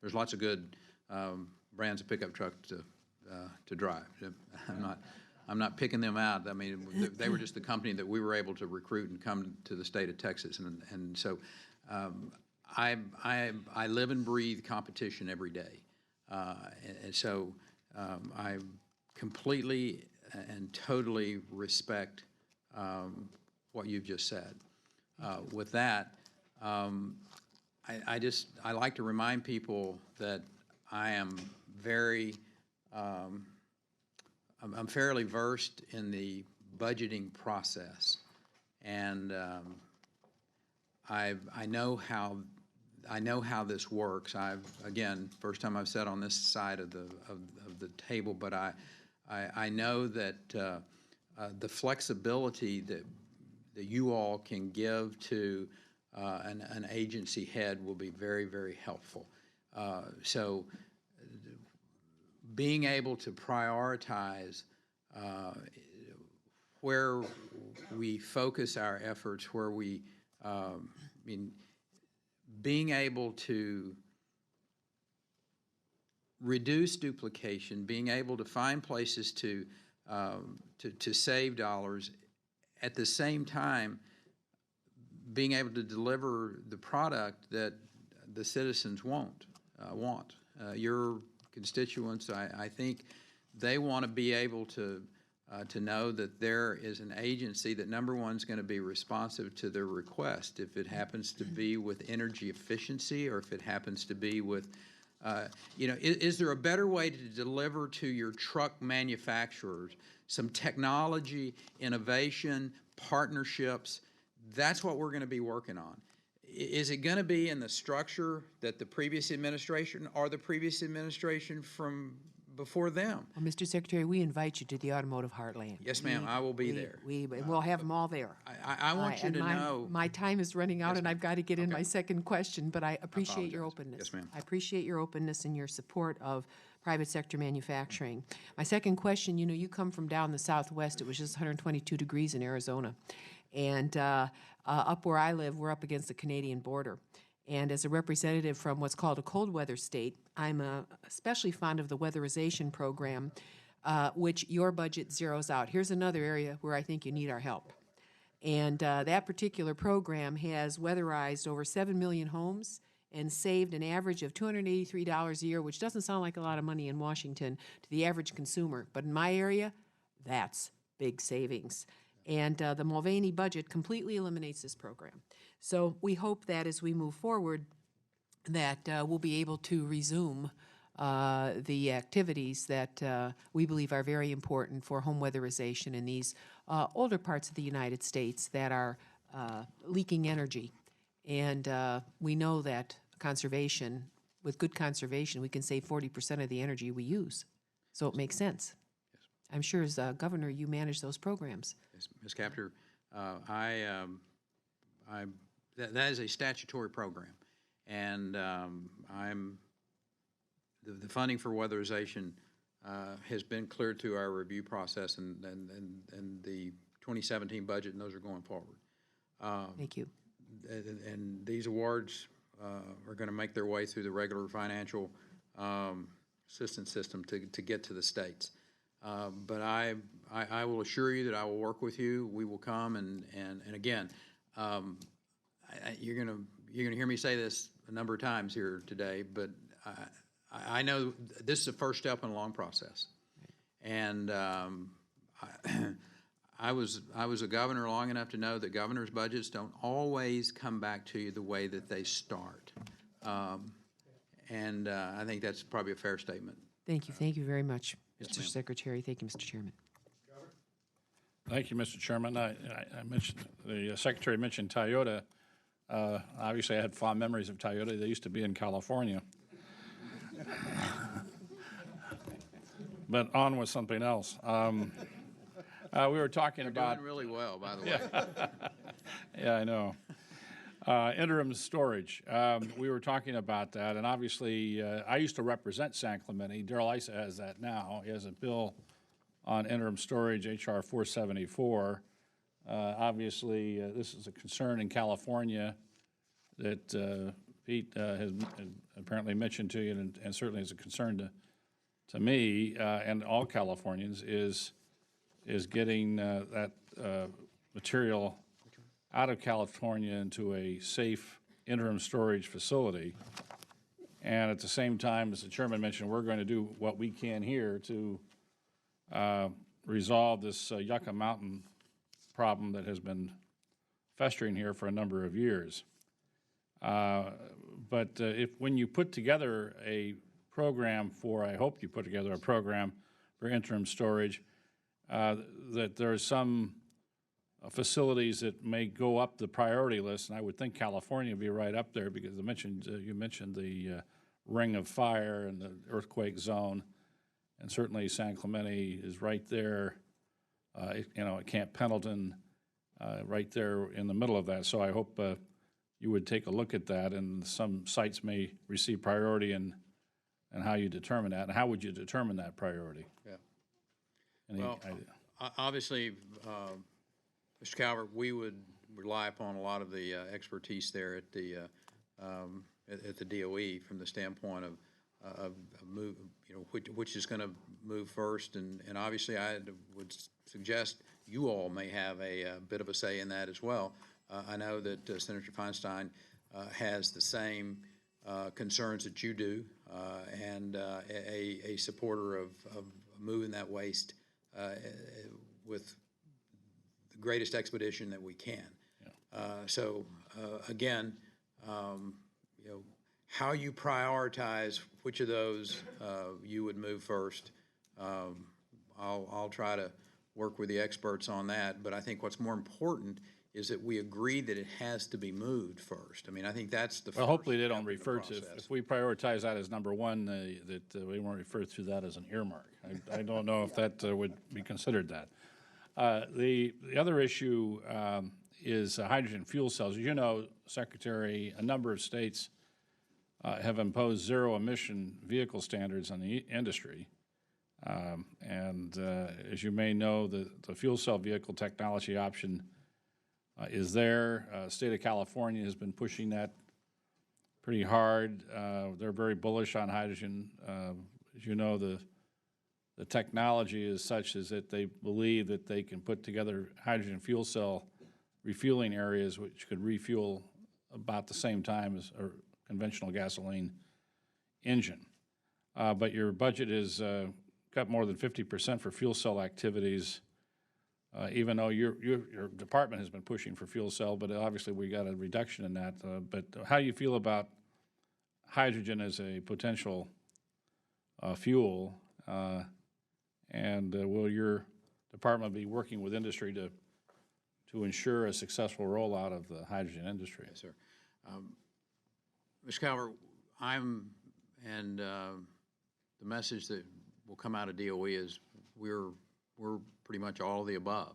there's lots of good brands of pickup truck to drive. I'm not picking them out. I mean, they were just the company that we were able to recruit and come to the state of Texas, and so I live and breathe competition every day, and so I completely and totally respect what you've just said. With that, I like to remind people that I am very I'm fairly versed in the budgeting process, and I know how this works. Again, first time I've sat on this side of the table, but I know that the flexibility that you all can give to an agency head will be very, very helpful. So being able to prioritize where we focus our efforts, where we, being able to reduce duplication, being able to find places to save dollars, at the same time being able to deliver the product that the citizens want. Your constituents, I think, they want to be able to know that there is an agency that, number one, is going to be responsive to their request. If it happens to be with energy efficiency, or if it happens to be with, is there a better way to deliver to your truck manufacturers some technology, innovation, partnerships? That's what we're going to be working on. Is it going to be in the structure that the previous administration or the previous administration from before them? Well, Mr. Secretary, we invite you to the Automotive Heartland. Yes, ma'am, I will be there. We'll have them all there. I want you to know. My time is running out, Yes, and I've got to get in my second question, but I appreciate your apologize. openness. Yes, ma'am. I appreciate your openness and your support of private sector manufacturing. My second question, you come from down the Southwest. It was just 122 degrees in Arizona. And up where I live, we're up against the Canadian border. And as a representative from what's called a cold weather state, I'm especially fond of the weatherization program, which your budget zeroes out. Here's another area where I think you need our help. And that particular program has weatherized over 7 million homes and saved an average of $283 a year, which doesn't sound like a lot of money in Washington to the average consumer. But in my area, that's big savings. And the Mulvaney budget completely eliminates this program. So we hope that as we move forward, that we'll be able to resume the activities that we believe are very important for home weatherization in these older parts of the United States that are leaking energy. And we know that conservation, with good conservation, we can save 40% of the energy we use. So it makes sense. I'm sure as governor, you manage those programs. Yes, Ms. Captor, that is a statutory program, and the funding for weatherization has been cleared through our review process and the 2017 budget, and those are going forward. Thank you. And these awards are going to make their way through the regular financial assistance system to get to the states. But I will assure you that I will work with you. We will come and again, you're gonna hear me say this a number of times here today, but I know this is the first step in a long process. And I was a governor long enough to know that governors' budgets don't always come back to you the way that they start. And I think that's probably a fair statement. Thank you. Thank you very much, Yes, Mr. ma'am. Secretary. Thank you, Mr. Chairman. Thank you, Mr. Chairman. I mentioned, the Secretary mentioned Toyota. Obviously, I had fond memories of Toyota. They used to be in California. But on with something else. We were talking about... Doing really well, by the way. Yeah, I know. Interim storage. We were talking about that, and obviously, I used to represent San Clemente. Darrell Issa has that now. He has a bill on interim storage, H.R. 474. Obviously, this is a concern in California that Pete has apparently mentioned to you, and certainly is a concern to me and all Californians, is getting that material out of California into a safe interim storage facility. And at the same time, as the chairman mentioned, we're going to do what we can here to resolve this Yucca Mountain problem that has been festering here for a number of years. But when you put together a program I hope you put together a program for interim storage, that there are some facilities that may go up the priority list, and I would think California would be right up there because you mentioned the ring of fire and the earthquake zone, and certainly San Clemente is right there, at Camp Pendleton, right there in the middle of that. So I hope you would take a look at that, and some sites may receive priority, and how you determine that, and how would you determine that priority? Yeah. Any Well, idea? obviously, Mr. Calvert, we would rely upon a lot of the expertise there at the DOE from the standpoint of move, which is going to move first, and obviously I would suggest you all may have a bit of a say in that as well. I know that Senator Feinstein has the same concerns that you do, and a supporter of moving that waste with the greatest expedition that we can. So again, how you prioritize which of those you would move first, I'll try to work with the experts on that. But I think what's more important is that we agree that it has to be moved first. I mean, I think that's the Well, first hopefully they step don't in the refer to, process. if we prioritize that as number one, that we won't refer to that as an earmark. I don't know if that would be considered that. The other issue is hydrogen fuel cells. As you know, Secretary, a number of states have imposed zero-emission vehicle standards on the industry. And as you may know, the fuel cell vehicle technology option is there. State of California has been pushing that pretty hard. They're very bullish on hydrogen. As you know, the technology is such as that they believe that they can put together hydrogen fuel cell refueling areas which could refuel about the same time as a conventional gasoline engine. But your budget is cut more than 50% for fuel cell activities, even though your department has been pushing for fuel cell, but obviously we got a reduction in that. But how do you feel about hydrogen as a potential fuel? And will your department be working with industry to ensure a successful rollout of the hydrogen industry? Yes, sir. Mr. Calvert, and the message that will come out of DOE is we're pretty much all of the above.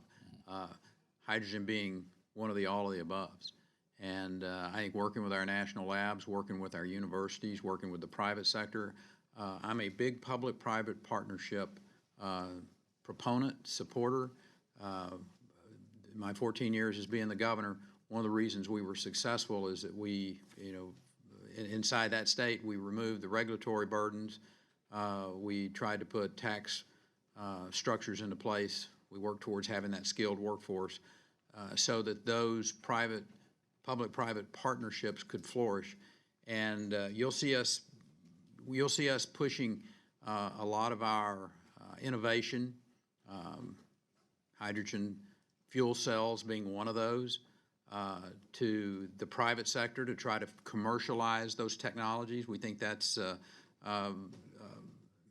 Hydrogen being one of the all of the aboves. And I think working with our national labs, working with our universities, working with the private sector, I'm a big public-private partnership proponent, supporter. My 14 years as being the governor, one of the reasons we were successful is that we, inside that state, we removed the regulatory burdens. We tried to put tax structures into place. We worked towards having that skilled workforce so that those public-private partnerships could flourish. And you'll see us pushing a lot of our innovation, hydrogen fuel cells being one of those, to the private sector to try to commercialize those technologies. We think that's,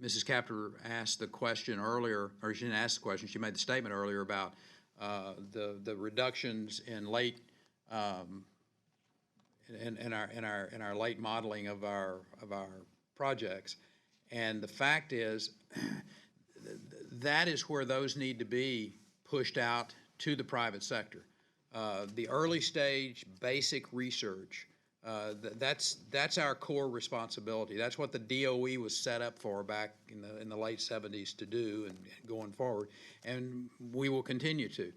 Mrs. Capter asked the question earlier, or she didn't ask the question, she made the statement earlier about the reductions in late, in our late modeling of our projects. And the fact is, that is where those need to be pushed out to the private sector. The early stage basic research, that's our core responsibility. That's what the DOE was set up for back in the late 70s to do and going forward, and we will continue to.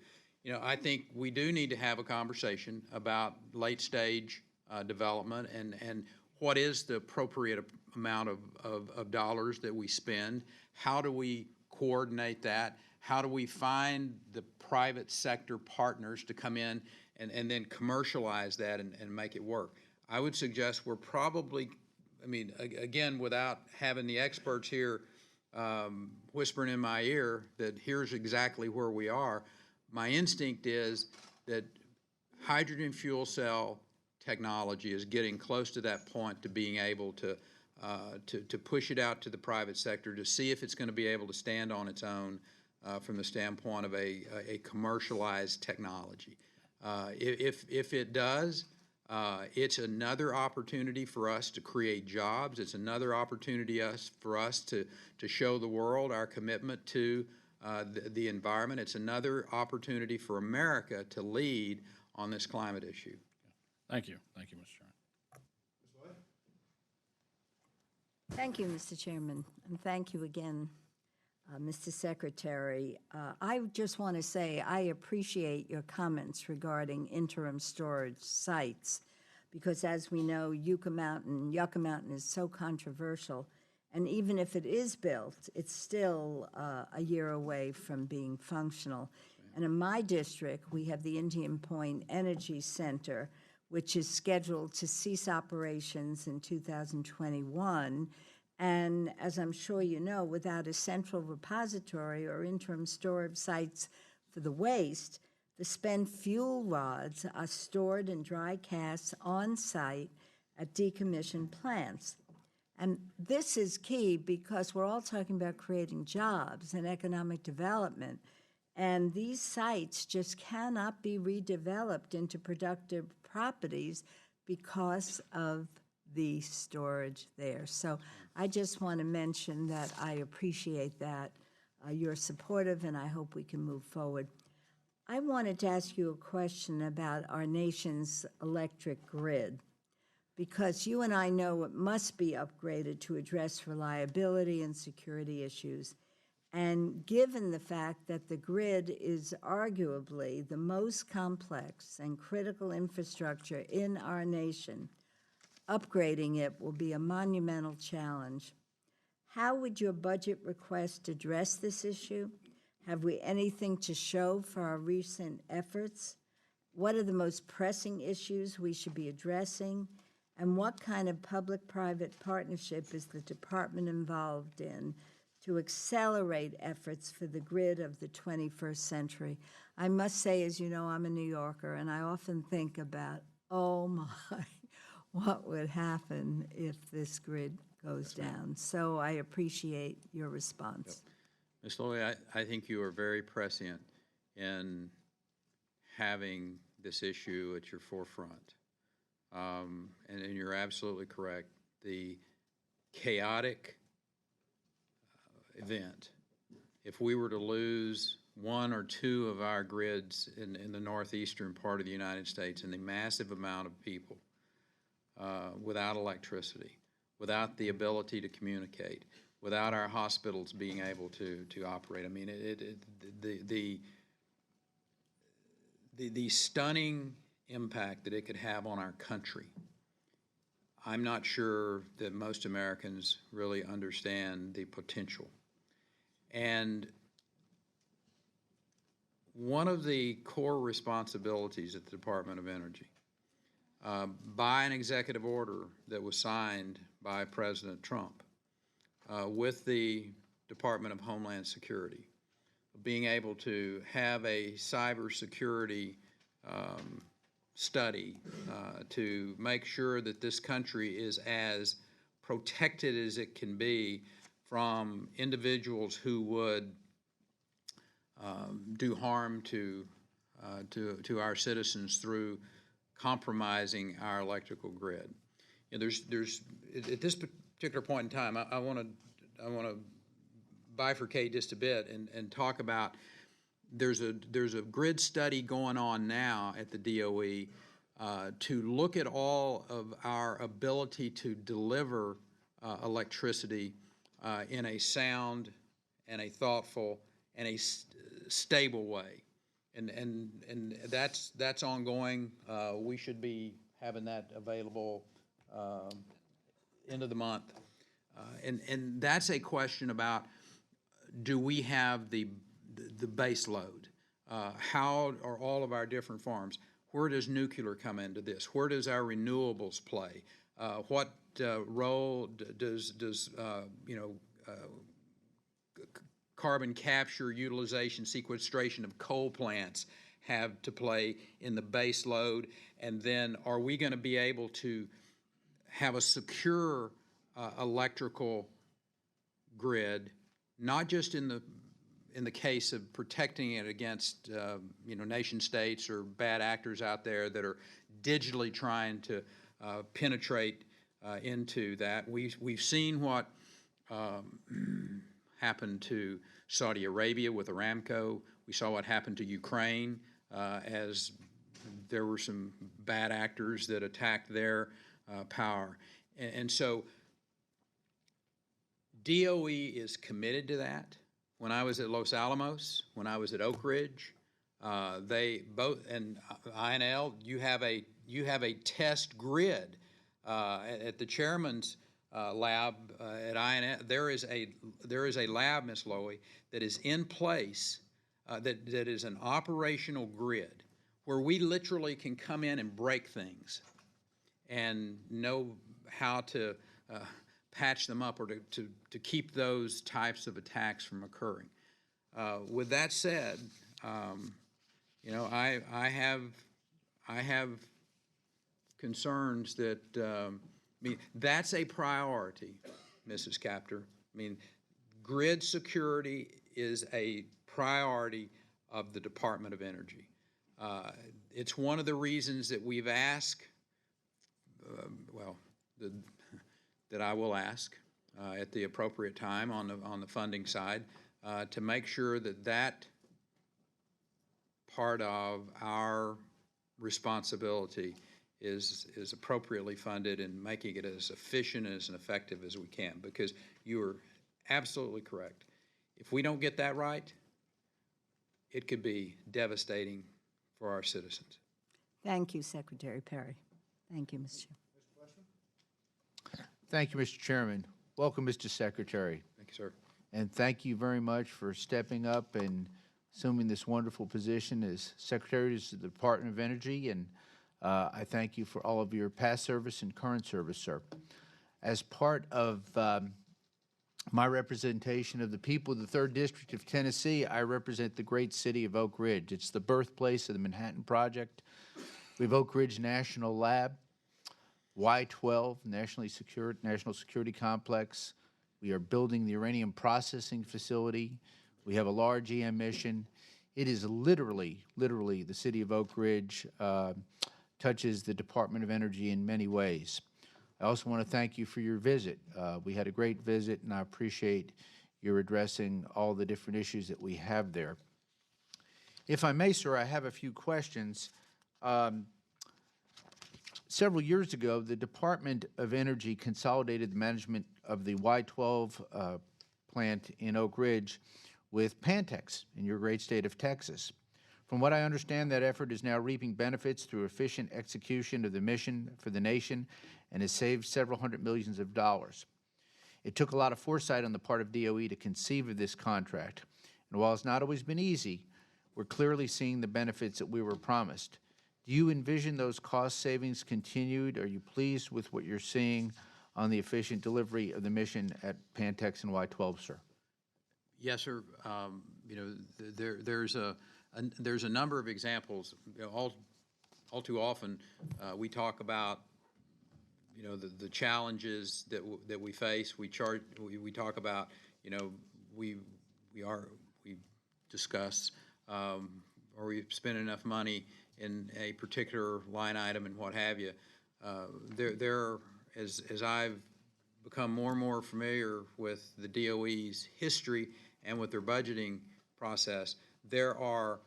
I think we do need to have a conversation about late stage development and what is the appropriate amount of dollars that we spend. How do we coordinate that? How do we find the private sector partners to come in and then commercialize that and make it work? I would suggest we're probably, again, without having the experts here whispering in my ear that here's exactly where we are, my instinct is that hydrogen fuel cell technology is getting close to that point to being able to push it out to the private sector to see if it's going to be able to stand on its own from the standpoint of a commercialized technology. If it does, it's another opportunity for us to create jobs. It's another opportunity for us to show the world our commitment to the environment. It's another opportunity for America to lead on this climate issue. Thank you. Thank you, Mr. Chairman. Thank you, Mr. Chairman, and thank you again, Mr. Secretary. I just want to say I appreciate your comments regarding interim storage sites, because as we know, Yuka Mountain is so controversial, and even if it is built, it's still a year away from being functional. And in my district, we have the Indian Point Energy Center, which is scheduled to cease operations in 2021. And as I'm sure you know, without a central repository or interim storage sites for the waste, the spent fuel rods are stored in dry casks on site at decommissioned plants. And this is key because we're all talking about creating jobs and economic development. And these sites just cannot be redeveloped into productive properties because of the storage there. So I just want to mention that I appreciate that. You're supportive, and I hope we can move forward. I wanted to ask you a question about our nation's electric grid, because you and I know it must be upgraded to address reliability and security issues. And given the fact that the grid is arguably the most complex and critical infrastructure in our nation, upgrading it will be a monumental challenge. How would your budget request address this issue? Have we anything to show for our recent efforts? What are the most pressing issues we should be addressing? And what kind of public-private partnership is the department involved in to accelerate efforts for the grid of the 21st century? I must say, as you know, I'm a New Yorker, and I often think about, oh my, what would happen if this grid goes down? So I appreciate your response. Ms. Loy, I think you are very prescient in having this issue at your forefront. And you're absolutely correct. The chaotic event, if we were to lose one or two of our grids in the northeastern part of the United States, and the massive amount of people without electricity, without the ability to communicate, without our hospitals being able to operate. I mean, the stunning impact that it could have on our country, I'm not sure that most Americans really understand the potential. And one of the core responsibilities at the Department of Energy, by an executive order that was signed by President Trump, with the Department of Homeland Security, being able to have a cybersecurity study to make sure that this country is as protected as it can be from individuals who would do harm to our citizens through compromising our electrical grid. You know, there's at this particular point in time, I want to bifurcate just a bit and talk about. There's a grid study going on now at the DOE to look at all of our ability to deliver electricity in a sound and a thoughtful and a stable way, and that's ongoing. We should be having that available end of the month, and that's a question about, do we have the base load? How are all of our different farms? Where does nuclear come into this? Where does our renewables play? What role does carbon capture, utilization, sequestration of coal plants have to play in the base load? And then are we going to be able to have a secure electrical grid, not just in the case of protecting it against nation states or bad actors out there that are digitally trying to penetrate into that. We've seen what happened to Saudi Arabia with Aramco. We saw what happened to Ukraine as there were some bad actors that attacked their power. And so DOE is committed to that. When I was at Los Alamos, when I was at Oak Ridge, they both, and INL, you have a test grid at the chairman's lab at INL. There is a lab, Ms. Lowy, that is in place that is an operational grid where we literally can come in and break things and know how to patch them up or to keep those types of attacks from occurring. With that said, you know, I have concerns that I mean, that's a priority, Mrs. Capter. I mean, grid security is a priority of the Department of Energy. It's one of the reasons that we've asked, that I will ask at the appropriate time on the funding side to make sure that that part of our responsibility is appropriately funded and making it as efficient and as effective as we can, because you are absolutely correct. If we don't get that right, it could be devastating for our citizens. Thank you, Secretary Perry. Thank you, Mr. Chairman. Thank you, Mr. Chairman. Welcome, Mr. Secretary. Thank you, sir. And thank you very much for stepping up and assuming this wonderful position as Secretary of the Department of Energy. And I thank you for all of your past service and current service, sir. As part of my representation of the people of the 3rd District of Tennessee, I represent the great city of Oak Ridge. It's the birthplace of the Manhattan Project. We have Oak Ridge National Lab, Y-12, National Security Complex. We are building the uranium processing facility. We have a large EM mission. It is literally the city of Oak Ridge touches the Department of Energy in many ways. I also want to thank you for your visit. We had a great visit, and I appreciate your addressing all the different issues that we have there. If I may, sir, I have a few questions. Several years ago, the Department of Energy consolidated the management of the Y-12 plant in Oak Ridge with Pantex in your great state of Texas. From what I understand, that effort is now reaping benefits through efficient execution of the mission for the nation and has saved several hundred millions of dollars. It took a lot of foresight on the part of DOE to conceive of this contract, and while it's not always been easy, we're clearly seeing the benefits that we were promised. Do you envision those cost savings continued? Are you pleased with what you're seeing on the efficient delivery of the mission at Pantex and Y-12, sir? Yes, sir. You know, there's a number of examples. You know, all too often, we talk about, you know, the challenges that we face. We talk about, you know, we discuss or we spend enough money in a particular line item and what have you. As I've become more and more familiar with the DOE's history and with their budgeting process, there are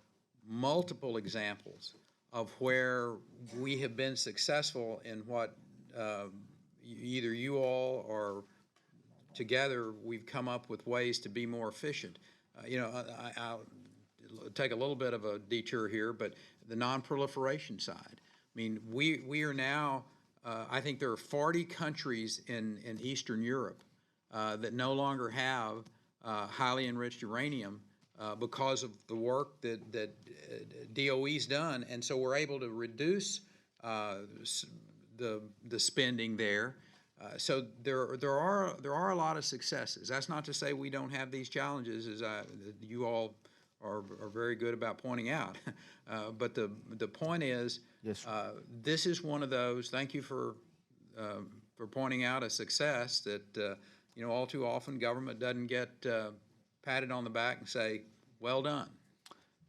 multiple examples of where we have been successful in what either you all or together we've come up with ways to be more efficient. You know, I'll take a little bit of a detour here, but the non-proliferation side. I mean, we are now, I think there are 40 countries in Eastern Europe that no longer have highly enriched uranium because of the work that DOE's done, and so we're able to reduce the spending there. So there are a lot of successes. That's not to say we don't have these challenges, as you all are very good about pointing out. But the point is, yes, this is one of those. Thank you for pointing out a success that you know, all too often government doesn't get patted on the back and say, "Well done."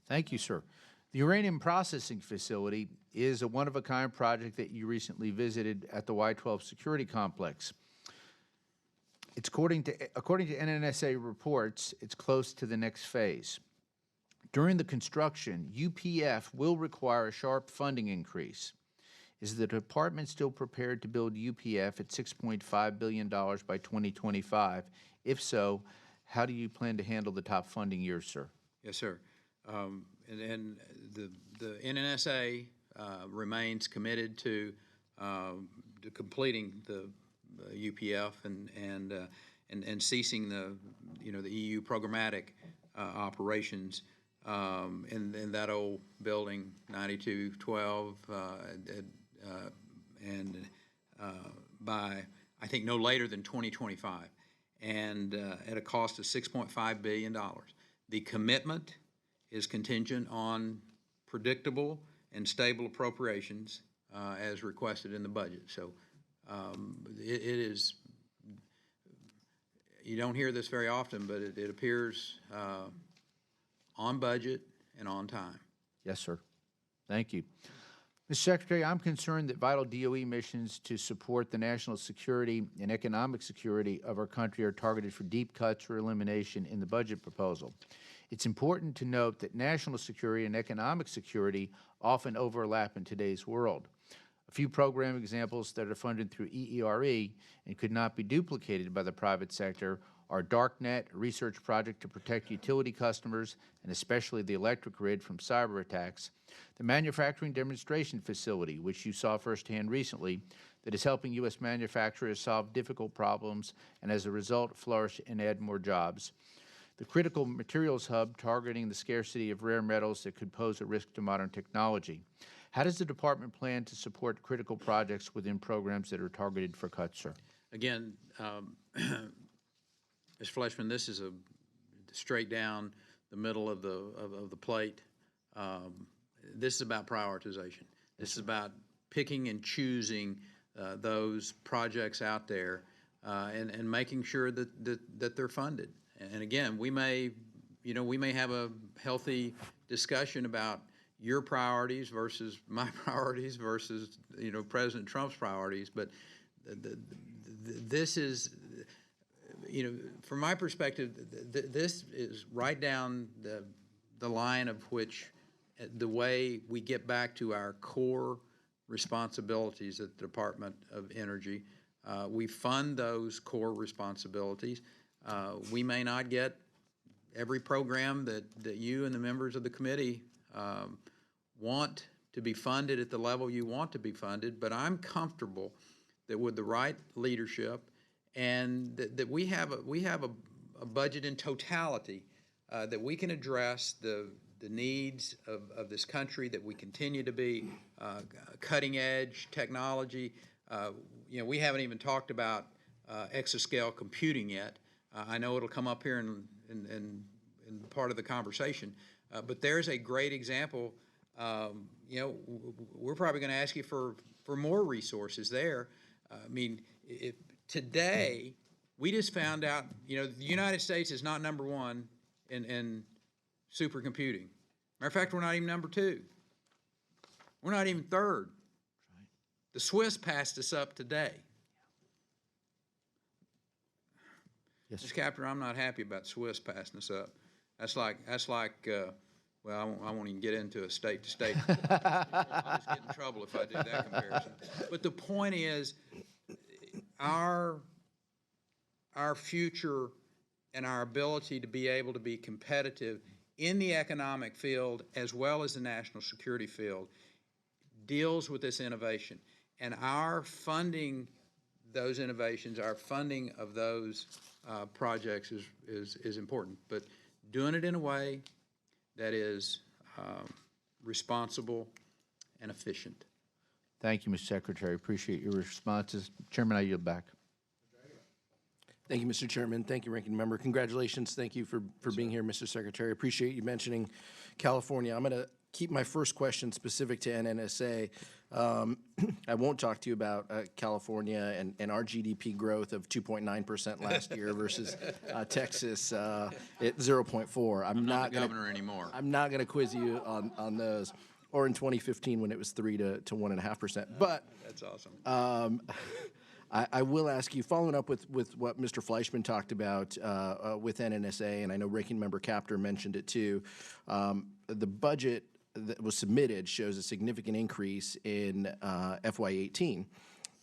Thank you, sir. The uranium processing facility is a one-of-a-kind project that you recently visited at the Y-12 security complex. It's according to NNSA reports, it's close to the next phase. During the construction, UPF will require a sharp funding increase. Is the department still prepared to build UPF at $6.5 billion by 2025? If so, how do you plan to handle the top funding years, sir? Yes, sir. And the NNSA remains committed to completing the UPF and ceasing the EU programmatic operations in that old building 9212 by I think no later than 2025, and at a cost of $6.5 billion. The commitment is contingent on predictable and stable appropriations as requested in the budget. So it is, you don't hear this very often, but it appears on budget and on time. Yes, sir. Thank you. Mr. Secretary, I'm concerned that vital DOE missions to support the national security and economic security of our country are targeted for deep cuts or elimination in the budget proposal. It's important to note that national security and economic security often overlap in today's world. A few program examples that are funded through EERE and could not be duplicated by the private sector are DarkNet, a research project to protect utility customers and especially the electric grid from cyber attacks, the Manufacturing Demonstration Facility, which you saw firsthand recently, that is helping U.S. manufacturers solve difficult problems and as a result flourish and add more jobs, the Critical Materials Hub targeting the scarcity of rare metals that could pose a risk to modern technology. How does the department plan to support critical projects within programs that are targeted for cuts, sir? Again, Mr. Fleshman, this is a straight down the middle of the plate. This is about prioritization. This is about picking and choosing those projects out there and making sure that they're funded. And again, we may have a healthy discussion about your priorities versus my priorities versus President Trump's priorities, but this is, from my perspective, this is right down the line of which the way we get back to our core responsibilities at the Department of Energy. We fund those core responsibilities. We may not get every program that you and the members of the committee want to be funded at the level you want to be funded, but I'm comfortable that with the right leadership and that we have a budget in totality that we can address the needs of this country, that we continue to be cutting edge technology. We haven't even talked about exascale computing yet. I know it'll come up here in part of the conversation, but there's a great example. We're probably going to ask you for more resources there. I mean, today we just found out, the United States is not number one in supercomputing. Matter of fact, we're not even number two. We're not even third. The Swiss passed us up today. Yes, Mr. Captain, I'm not happy about Swiss passing us up. That's like well, I won't even get into a state-to-state. I'll just get in trouble if I do that comparison. But the point is, our future and our ability to be able to be competitive in the economic field as well as the national security field deals with this innovation. And our funding those innovations, our funding of those projects is important. But doing it in a way that is responsible and efficient. Thank you, Mr. Secretary. Appreciate your responses. Chairman, I yield back. Thank you, Mr. Chairman. Thank you, Ranking Member. Congratulations. Thank you for being here, Mr. Secretary. Appreciate you mentioning California. I'm going to keep my first question specific to NNSA. I won't talk to you about California and our GDP growth of 2.9% last year versus Texas at 0.4. I'm not the governor anymore. I'm not going to quiz you on those. Or in 2015 when it was 3 to 1.5%. But that's awesome. I will ask you, following up with what Mr. Fleischman talked about with NNSA, and I know Ranking Member Capter mentioned it too, the budget that was submitted shows a significant increase in FY18.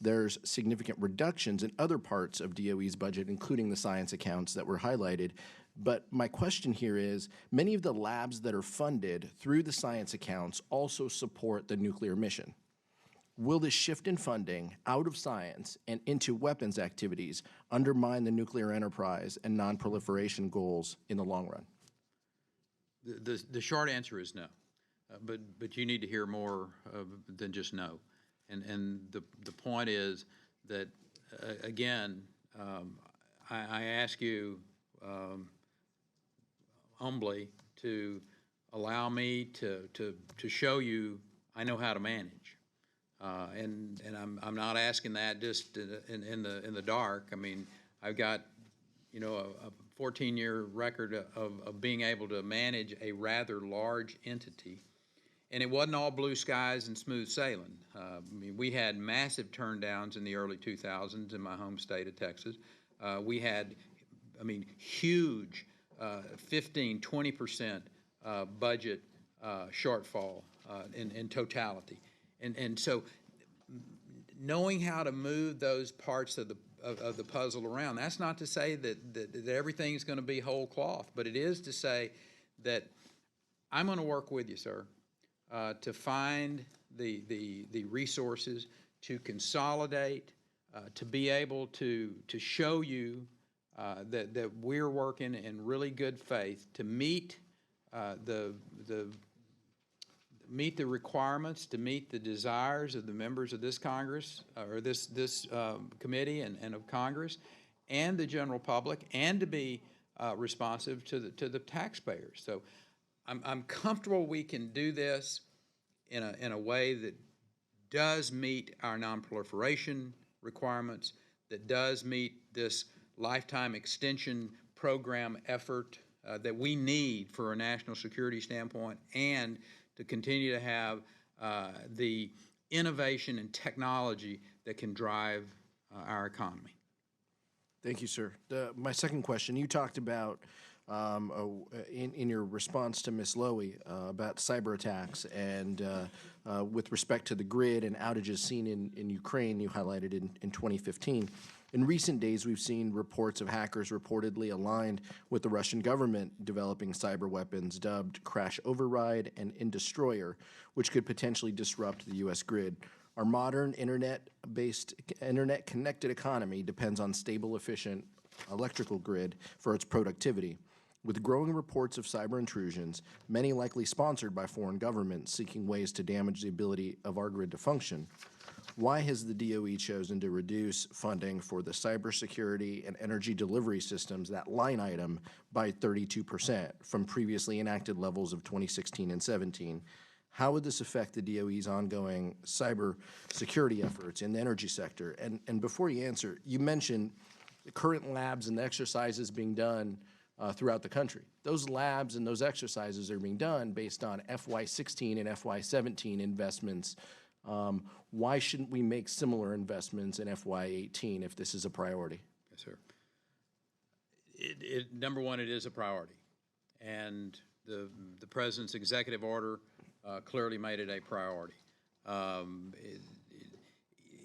There's significant reductions in other parts of DOE's budget, including the science accounts that were highlighted. But my question here is, many of the labs that are funded through the science accounts also support the nuclear mission. Will this shift in funding out of science and into weapons activities undermine the nuclear enterprise and non-proliferation goals in the long run? The short answer is no, but you need to hear more than just no. And the point is that, again, I ask you humbly to allow me to show you I know how to manage. And I'm not asking that just in the dark. I mean, I've got, you know, a 14-year record of being able to manage a rather large entity, and it wasn't all blue skies and smooth sailing. I mean, we had massive turndowns in the early 2000s in my home state of Texas. We had, I mean, huge 15, 20% budget shortfall in totality. And so knowing how to move those parts of the puzzle around, that's not to say that everything's going to be whole cloth, but it is to say that I'm going to work with you, sir, to find the resources, to consolidate, to be able to show you that we're working in really good faith to meet meet the requirements, to meet the desires of the members of this Congress, or this committee and of Congress, and the general public, and to be responsive to the taxpayers. So I'm comfortable we can do this in a way that does meet our nonproliferation requirements, that does meet this lifetime extension program effort that we need for a national security standpoint, and to continue to have the innovation and technology that can drive our economy. Thank you, sir. My second question, you talked about, in your response to Ms. Lowy, about cyber attacks, and with respect to the grid and outages seen in Ukraine, you highlighted in 2015. In recent days, we've seen reports of hackers reportedly aligned with the Russian government developing cyber weapons dubbed Crash Override and Indestroyer, which could potentially disrupt the U.S. grid. Our modern internet-connected economy depends on stable, efficient electrical grid for its productivity. With growing reports of cyber intrusions, many likely sponsored by foreign governments seeking ways to damage the ability of our grid to function, why has the DOE chosen to reduce funding for the cybersecurity and energy delivery systems, that line item, by 32% from previously enacted levels of 2016 and 17? How would this affect the DOE's ongoing cyber security efforts in the energy sector? And before you answer, you mentioned the current labs and the exercises being done throughout the country. Those labs and those exercises are being done based on FY16 and FY17 investments. Why shouldn't we make similar investments in FY18 if this is a priority? Yes, sir. Number one, it is a priority, and the President's executive order clearly made it a priority.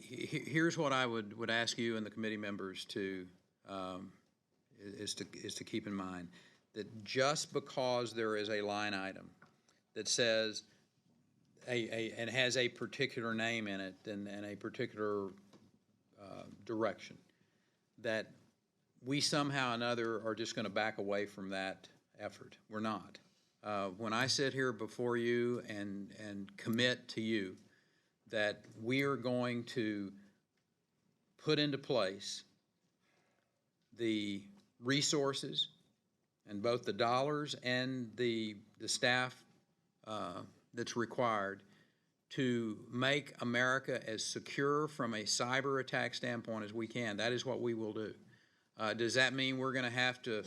Here's what I would ask you and the committee members to keep in mind, that just because there is a line item that says and has a particular name in it and a particular direction, that we somehow or another are just going to back away from that effort. We're not. When I sit here before you and commit to you that we are going to put into place the resources and both the dollars and the staff that's required to make America as secure from a cyber attack standpoint as we can, that is what we will do. Does that mean we're going to have to,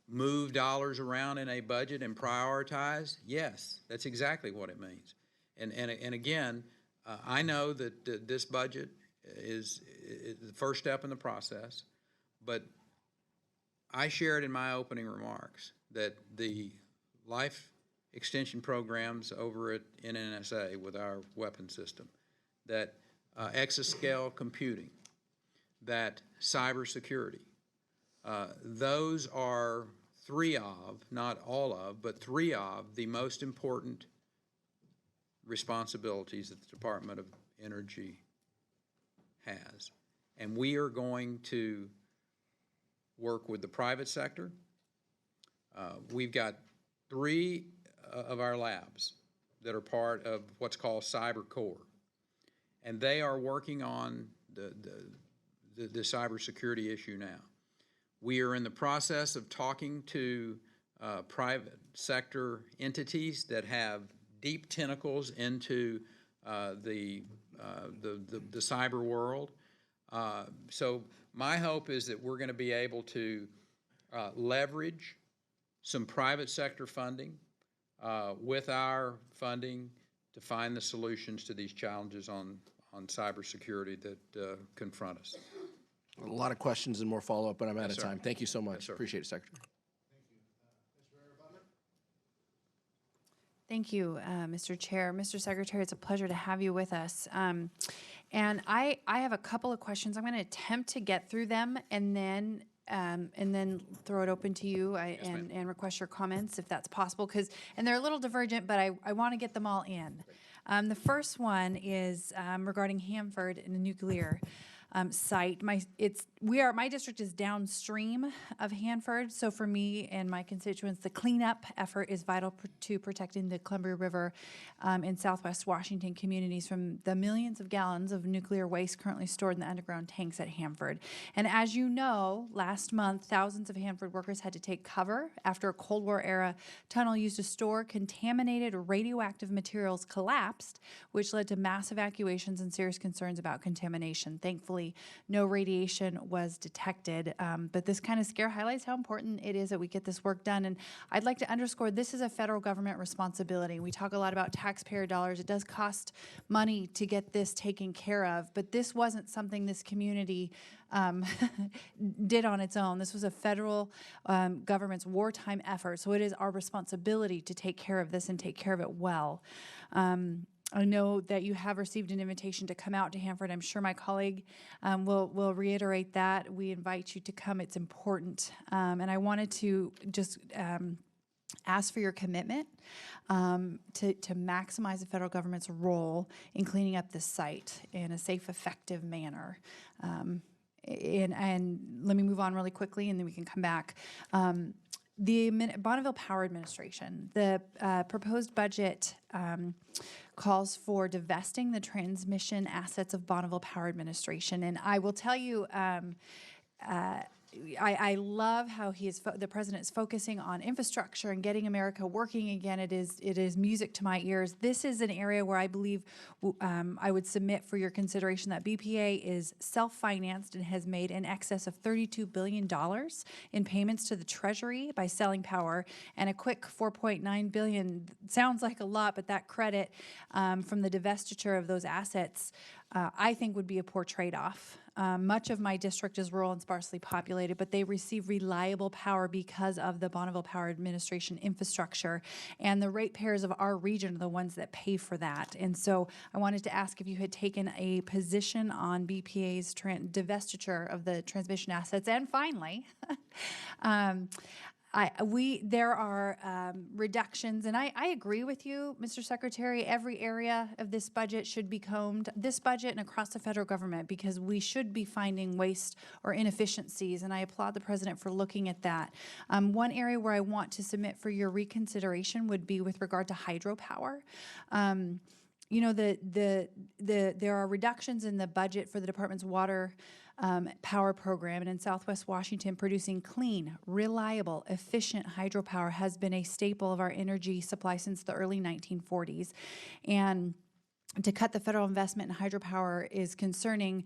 move dollars around in a budget and prioritize? Yes, that's exactly what it means. And again, I know that this budget is the first step in the process, but I shared in my opening remarks that the life extension programs over at NNSA with our weapon system, that exascale computing, that cybersecurity, those are three of, not all of, but three of the most important responsibilities that the Department of Energy has. And we are going to work with the private sector. We've got three of our labs that are part of what's called Cyber Core, and they are working on the cybersecurity issue now. We are in the process of talking to private sector entities that have deep tentacles into the cyber world. So my hope is that we're going to be able to leverage some private sector funding with our funding to find the solutions to these challenges on cybersecurity that confront us. A lot of questions and more follow-up, but I'm out of sir. time. Thank you so much. sir. Appreciate it, Secretary. Thank you, Mr. Chair. Mr. Secretary, it's a pleasure to have you with us. And I have a couple of questions. I'm going to attempt to get through them and then throw it open to you and request your comments if that's possible. And they're a little divergent, but I want to get them all in. The first one is regarding Hanford and the nuclear site. My district is downstream of Hanford, so for me and my constituents, the cleanup effort is vital to protecting the Columbia River in Southwest Washington communities from the millions of gallons of nuclear waste currently stored in the underground tanks at Hanford. And as you know, last month, thousands of Hanford workers had to take cover after a Cold War era tunnel used to store contaminated radioactive materials collapsed, which led to mass evacuations and serious concerns about contamination. Thankfully, no radiation was detected, but this kind of scare highlights how important it is that we get this work done. And I'd like to underscore this is a federal government responsibility. We talk a lot about taxpayer dollars. It does cost money to get this taken care of, but this wasn't something this community did on its own. This was a federal government's wartime effort, so it is our responsibility to take care of this and take care of it well. I know that you have received an invitation to come out to Hanford. I'm sure my colleague will reiterate that. We invite you to come. It's important. And I wanted to just ask for your commitment to maximize the federal government's role in cleaning up this site in a safe, effective manner. And let me move on really quickly, and then we can come back. The Bonneville Power Administration, the proposed budget calls for divesting the transmission assets of Bonneville Power Administration. And I will tell you, I love how the president is focusing on infrastructure and getting America working again. It is music to my ears. This is an area where I believe I would submit for your consideration that BPA is self-financed and has made in excess of $32 billion in payments to the Treasury by selling power, and a quick $4.9 billion sounds like a lot, but that credit from the divestiture of those assets I think would be a poor trade-off. Much of my district is rural and sparsely populated, but they receive reliable power because of the Bonneville Power Administration infrastructure, and the ratepayers of our region are the ones that pay for that. And so I wanted to ask if you had taken a position on BPA's divestiture of the transmission assets. And finally, there are reductions, and I agree with you, Mr. Secretary. Every area of this budget should be combed, this budget and across the federal government, because we should be finding waste or inefficiencies, and I applaud the president for looking at that. One area where I want to submit for your reconsideration would be with regard to hydropower. You know, there are reductions in the budget for the department's water power program, and in Southwest Washington, producing clean, reliable, efficient hydropower has been a staple of our energy supply since the early 1940s. And to cut the federal investment in hydropower is concerning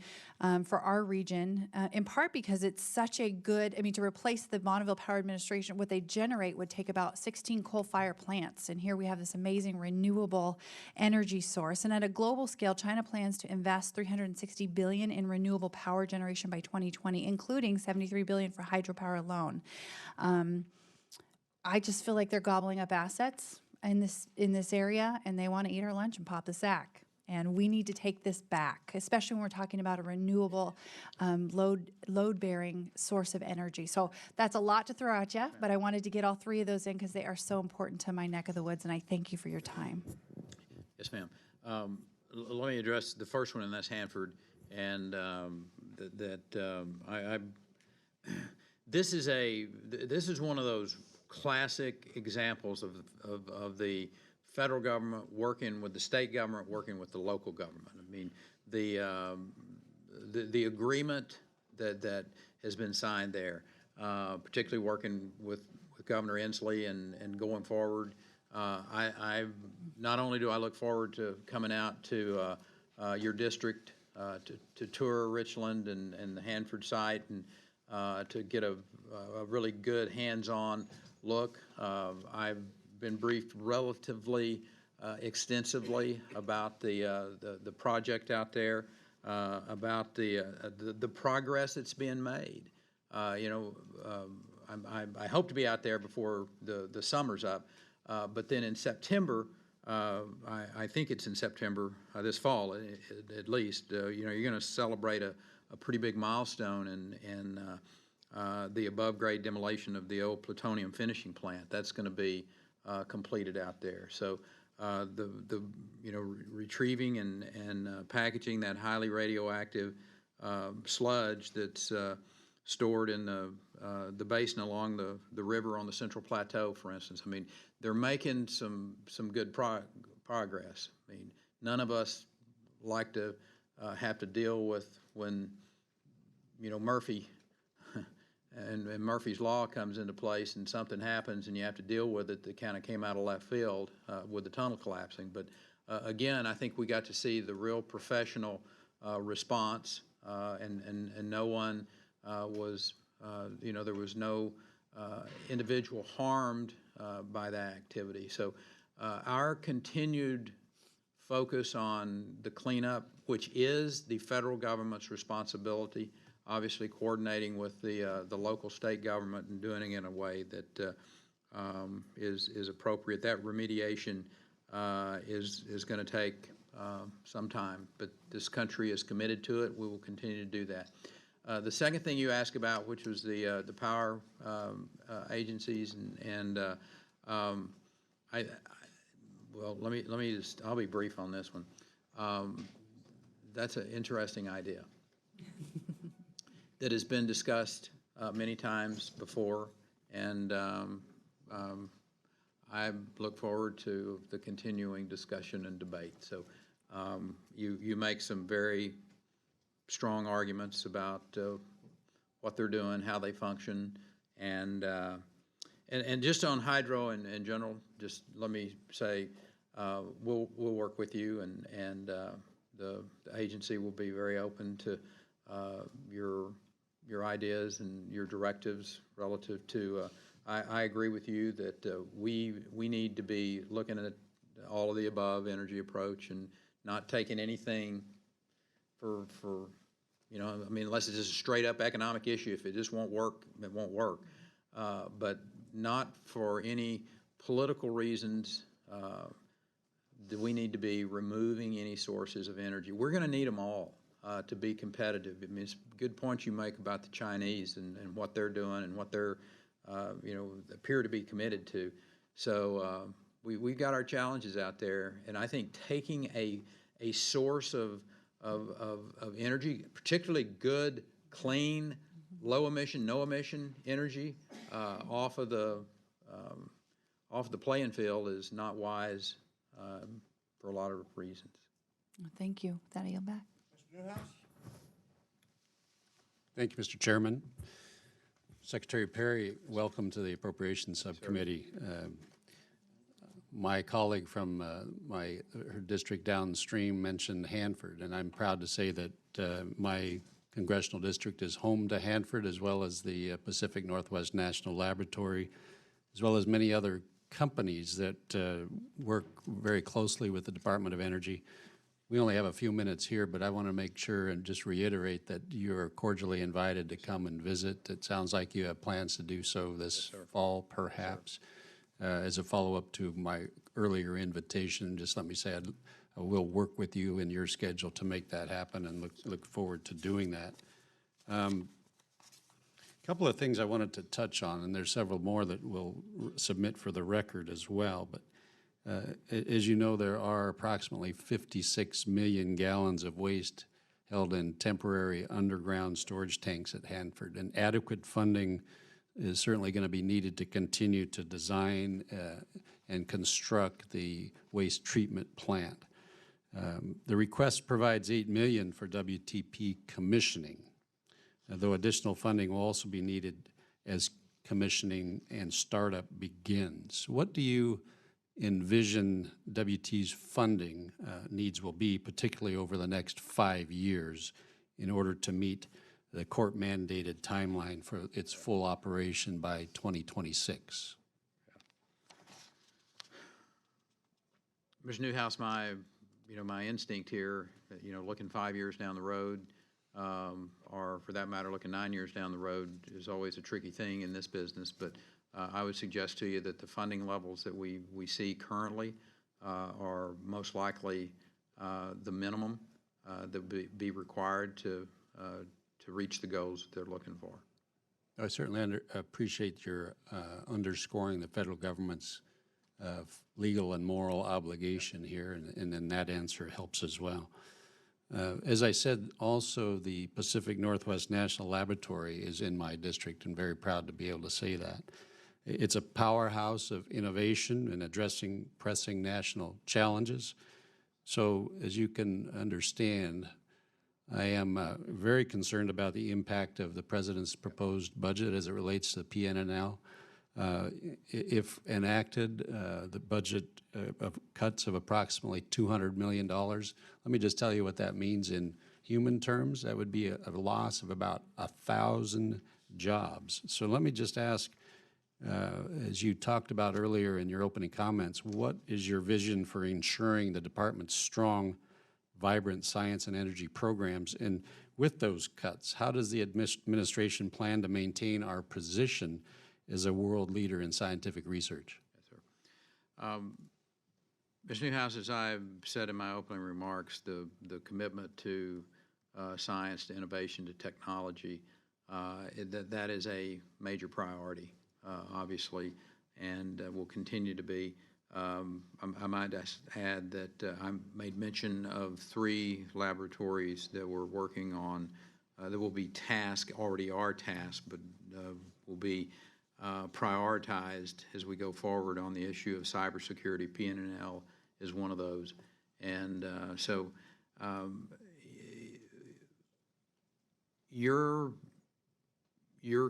for our region, in part because it's such a good, I mean, to replace the Bonneville Power Administration, what they generate would take about 16 coal-fired plants. And here we have this amazing renewable energy source. And at a global scale, China plans to invest $360 billion in renewable power generation by 2020, including $73 billion for hydropower alone. I just feel like they're gobbling up assets in this area, and they want to eat our lunch and pop the sack. And we need to take this back, especially when we're talking about a renewable load-bearing source of energy. So that's a lot to throw at you, but I wanted to get all three of those in because they are so important to my neck of the woods, and I thank you for your time. Yes, ma'am. Let me address the first one, and that's Hanford. And this is one of those classic examples of the federal government working with the state government, working with the local government. I mean, the agreement that has been signed there, particularly working with Governor Inslee and going forward. I not only do I look forward to coming out to your district to tour Richland and the Hanford site and to get a really good hands-on look. I've been briefed relatively extensively about the project out there, about the progress that's being made. I hope to be out there before the summer's up, but then in September, I think it's in September this fall at least. You're going to celebrate a pretty big milestone in the above-grade demolition of the old plutonium finishing plant. That's going to be completed out there. So retrieving and packaging that highly radioactive sludge that's stored in the basin along the river on the Central Plateau, for instance. I mean, they're making some good progress. I mean, none of us like to have to deal with when Murphy and Murphy's Law comes into place and something happens and you have to deal with it that kind of came out of left field with the tunnel collapsing. But again, I think we got to see the real professional response and no one was, there was no individual harmed by that activity. So our continued focus on the cleanup, which is the federal government's responsibility, obviously coordinating with the local state government and doing it in a way that is appropriate. That remediation is going to take some time, but this country is committed to it. We will continue to do that. The second thing you asked about, which was the power agencies, well, let me just, I'll be brief on this one. That's an interesting idea that has been discussed many times before, and I look forward to the continuing discussion and debate. So you make some very strong arguments about what they're doing, how they function, and just on hydro in general, just let me say we'll work with you, and the agency will be very open to your ideas and your directives relative to. I agree with you that we need to be looking at all of the above energy approach and not taking anything for I mean, unless it's just a straight up economic issue. If it just won't work, it won't work. But not for any political reasons do we need to be removing any sources of energy. We're going to need them all to be competitive. I mean, it's a good point you make about the Chinese and what they're doing and what they're, appear to be committed to. So we've got our challenges out there, and I think taking a source of energy, particularly good, clean, low emission, no emission energy off of the playing field is not wise for a lot of reasons. Thank you. With that, I yield back. Mr. Newhouse? Thank you, Mr. Chairman. Secretary Perry, welcome to the Appropriations Subcommittee. my colleague from her district downstream mentioned Hanford, and I'm proud to say that my congressional district is home to Hanford, as well as the Pacific Northwest National Laboratory, as well as many other companies that work very closely with the Department of Energy. We only have a few minutes here, but I want to make sure and just reiterate that you're cordially invited to come and visit. It sounds like you have plans to do so this fall, perhaps. As a follow-up to my earlier invitation, just let me say I will work with you in your schedule to make that happen, and look forward to doing that. A couple of things I wanted to touch on, and there's several more that we'll submit for the record as well, but as you know, there are approximately 56 million gallons of waste held in temporary underground storage tanks at Hanford, and adequate funding is certainly going to be needed to continue to design and construct the waste treatment plant. The request provides $8 million for WTP commissioning, though additional funding will also be needed as commissioning and startup begins. What do you envision WT's funding needs will be, particularly over the next 5 years, in order to meet the court-mandated timeline for its full operation by 2026? Ms. Newhouse, my instinct here, looking 5 years down the road, or for that matter, looking 9 years down the road, is always a tricky thing in this business. But I would suggest to you that the funding levels that we see currently are most likely the minimum that would be required to reach the goals that they're looking for. I certainly appreciate your underscoring the federal government's legal and moral obligation here, and then that answer helps as well. As I said, also the Pacific Northwest National Laboratory is in my district, and very proud to be able to say that. It's a powerhouse of innovation in addressing pressing national challenges. So as you can understand, I am very concerned about the impact of the President's proposed budget as it relates to the PNNL. If enacted, the budget of cuts of approximately $200 million. Let me just tell you what that means in human terms. That would be a loss of about 1,000 jobs. So let me just ask, as you talked about earlier in your opening comments, what is your vision for ensuring the department's strong, vibrant science and energy programs? And with those cuts, how does the administration plan to maintain our position as a world leader in scientific research? Yes, sir. Ms. Newhouse, as I've said in my opening remarks, the commitment to science, to innovation, to technology, that is a major priority, obviously, and will continue to be. I might add that I made mention of 3 laboratories that we're working on that will be tasked, already are tasked, but will be prioritized as we go forward on the issue of cybersecurity. PNNL is one of those. And so your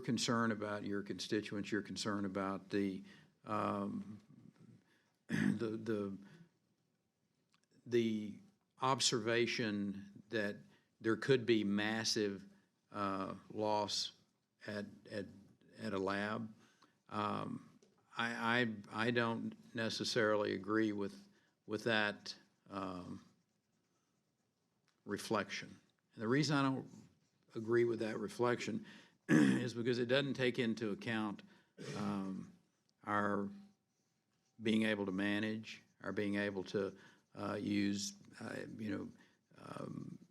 concern about your constituents, your concern about the observation that there could be massive loss at a lab, I don't necessarily agree with that reflection. And the reason I don't agree with that reflection is because it doesn't take into account our being able to manage, our being able to use,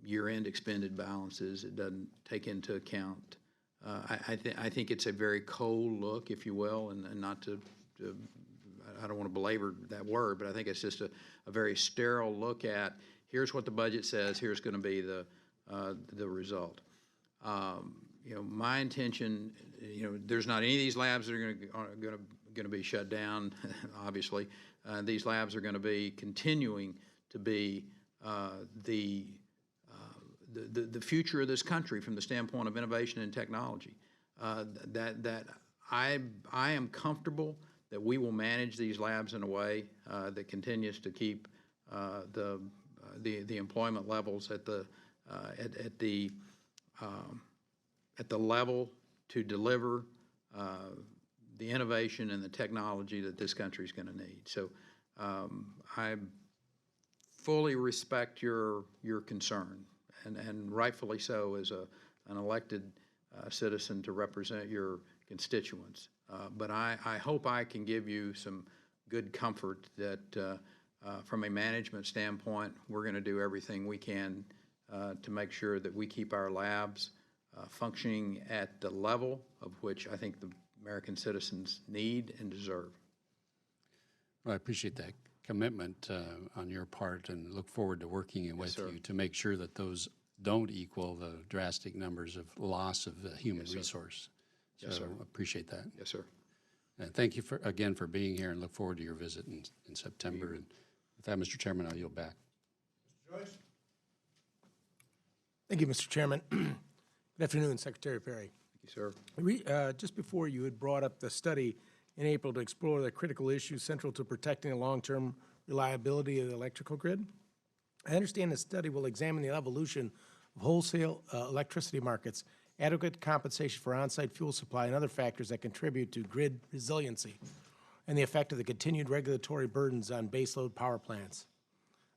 year-end expended balances. It doesn't take into account. I think it's a very cold look, if you will, and not to I don't want to belabor that word, but I think it's just a very sterile look at here's what the budget says, here's going to be the result. My intention, there's not any of these labs that are going to be shut down. Obviously, these labs are going to be continuing to be the future of this country from the standpoint of innovation and technology. That I am comfortable that we will manage these labs in a way that continues to keep the employment levels at the level to deliver the innovation and the technology that this country is going to need. So I fully respect your concern, and rightfully so as an elected citizen to represent your constituents. But I hope I can give you some good comfort that from a management standpoint, we're going to do everything we can to make sure that we keep our labs functioning at the level of which I think the American citizens need and deserve. Well, I appreciate that commitment on your part and look forward to working with you to make sure that those don't equal the drastic numbers of loss of the human resource. So I appreciate that. Yes, sir. And thank you again for being here, and look forward to your visit in September. And with that, Mr. Chairman, I'll yield back. Mr. Joyce? Thank you, Mr. Chairman. Good afternoon, Secretary Perry. Thank you, sir. Just before you had brought up the study in April to explore the critical issues central to protecting the long-term reliability of the electrical grid. I understand the study will examine the evolution of wholesale electricity markets, adequate compensation for on-site fuel supply, and other factors that contribute to grid resiliency, and the effect of the continued regulatory burdens on baseload power plants.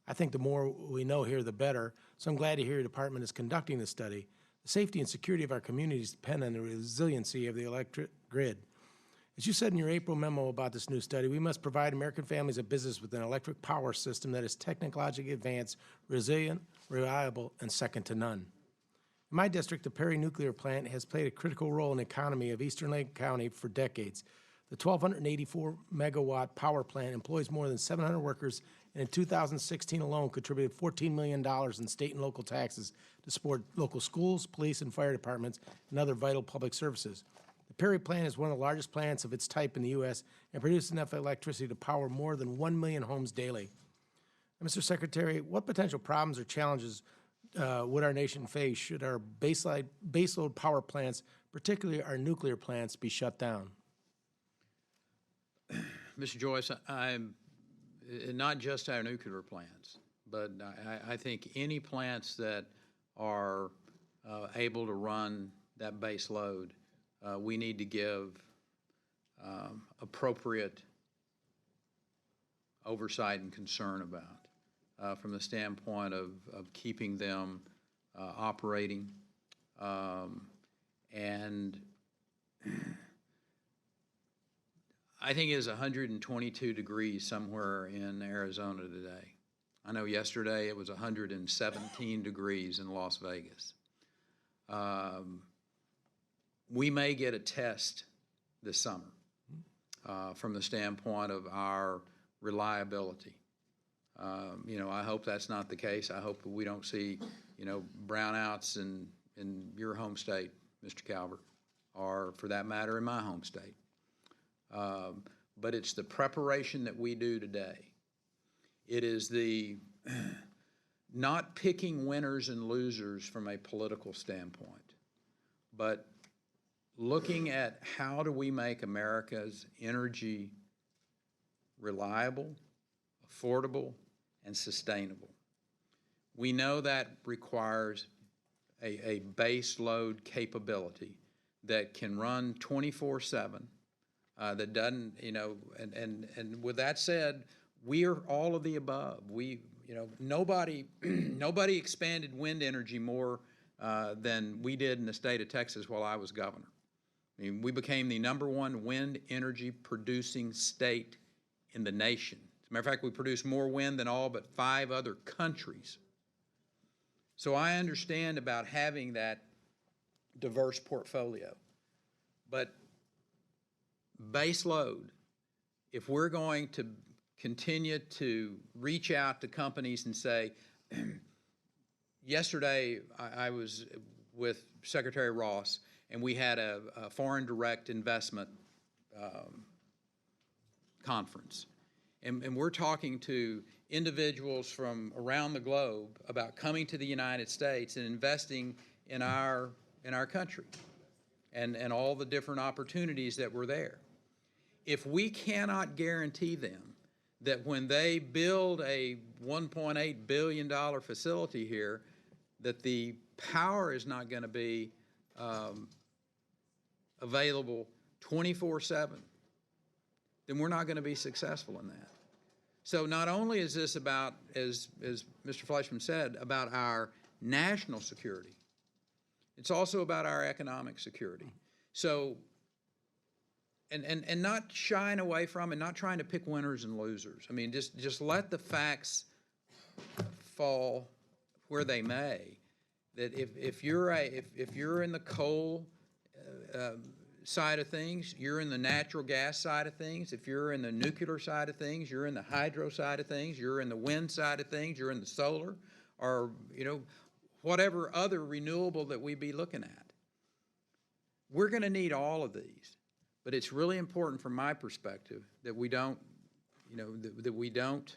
I think the more we know here, the better, so I'm glad to hear your department is conducting the study. The safety and security of our communities depend on the resiliency of the electric grid. As you said in your April memo about this new study, we must provide American families and business with an electric power system that is technologically advanced, resilient, reliable, and second to none. In my district, the Perry Nuclear Plant has played a critical role in the economy of Eastern Lake County for decades. The 1,284 megawatt power plant employs more than 700 workers, and in 2016 alone contributed $14 million in state and local taxes to support local schools, police, and fire departments, and other vital public services. The Perry plant is one of the largest plants of its type in the U.S. and produces enough electricity to power more than 1 million homes daily. And Mr. Secretary, what potential problems or challenges would our nation face should our baseload power plants, particularly our nuclear plants, be shut down? Mr. Joyce, I'm not just our nuclear plants, but I think any plants that are able to run that base load, we need to give appropriate oversight and concern about from the standpoint of keeping them operating. And I think it is 122 degrees somewhere in Arizona today. I know yesterday it was 117 degrees in Las Vegas. We may get a test this summer from the standpoint of our reliability. I hope that's not the case. I hope that we don't see, brownouts in your home state, Mr. Calvert, or for that matter in my home state. But it's the preparation that we do today. It is the not picking winners and losers from a political standpoint, but looking at how do we make America's energy reliable, affordable, and sustainable. We know that requires a base load capability that can run 24/7, that doesn't, and with that said, we are all of the above. Nobody expanded wind energy more than we did in the state of Texas while I was governor. I mean, we became the #1 wind energy producing state in the nation. As a matter of fact, we produce more wind than all but 5 other countries. So I understand about having that diverse portfolio. But base load, if we're going to continue to reach out to companies and say, yesterday I was with Secretary Ross and we had a foreign direct investment conference. And we're talking to individuals from around the globe about coming to the United States and investing in our country and all the different opportunities that were there. if we cannot guarantee them that when they build a $1.8 billion facility here, that the power is not going to be available 24/7, then we're not going to be successful in that. So not only is this about, as Mr. Fleischman said, about our national security, it's also about our economic security. So, and not shying away from and not trying to pick winners and losers. I mean, just let the facts fall where they may. That if you're in the coal side of things, you're in the natural gas side of things. If you're in the nuclear side of things, you're in the hydro side of things. You're in the wind side of things. You're in the solar, or whatever other renewable that we be looking at. We're going to need all of these, but it's really important from my perspective that we don't, that we don't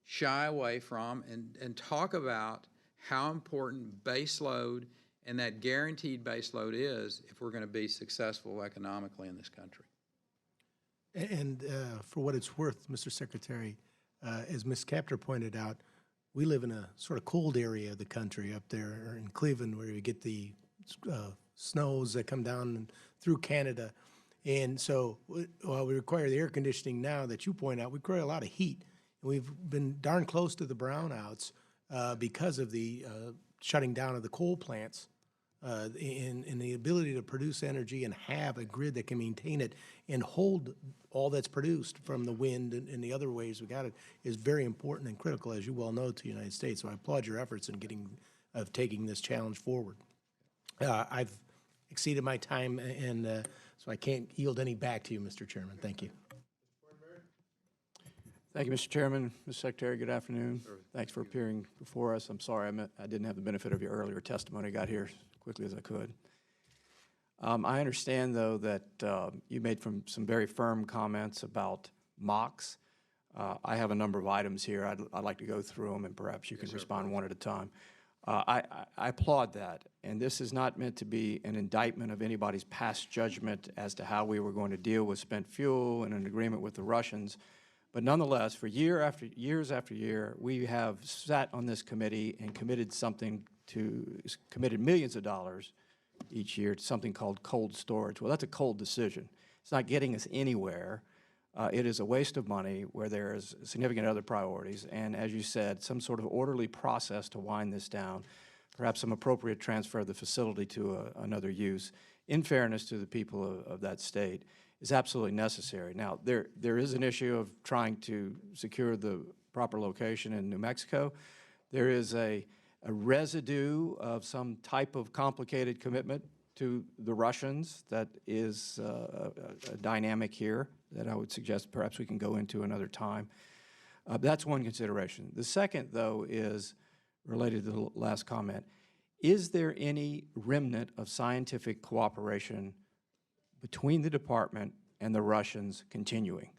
shy away from and talk about how important base load and that guaranteed base load is if we're going to be successful economically in this country. And for what it's worth, Mr. Secretary, as Ms. Capter pointed out, we live in a sort of cold area of the country up there in Cleveland, where you get the snows that come down through Canada. And so while we require the air conditioning now that you point out, we require a lot of heat. And we've been darn close to the brownouts because of the shutting down of the coal plants. And the ability to produce energy and have a grid that can maintain it and hold all that's produced from the wind and the other ways we got it is very important and critical, as you well know, to the United States. So I applaud your efforts in taking this challenge forward. I've exceeded my time, and so I can't yield any back to you, Mr. Chairman. Thank you. Thank you, Mr. Chairman. Mr. Secretary, good afternoon. Thanks for appearing before us. I'm sorry I didn't have the benefit of your earlier testimony. I got here as quickly as I could. I understand, though, that you made some very firm comments about mocks. I have a number of items here. I'd like to go through them, and perhaps you can respond one at a time. I applaud that, and this is not meant to be an indictment of anybody's past judgment as to how we were going to deal with spent fuel and an agreement with the Russians. But nonetheless, for years after year, we have sat on this committee and committed millions of dollars each year to something called cold storage. Well, that's a cold decision. It's not getting us anywhere. It is a waste of money where there is significant other priorities. And as you said, some sort of orderly process to wind this down, perhaps some appropriate transfer of the facility to another use, in fairness to the people of that state, is absolutely necessary. Now, there is an issue of trying to secure the proper location in New Mexico. There is a residue of some type of complicated commitment to the Russians that is a dynamic here that I would suggest perhaps we can go into another time. That's one consideration. The second, though, is related to the last comment. Is there any remnant of scientific cooperation between the department and the Russians continuing?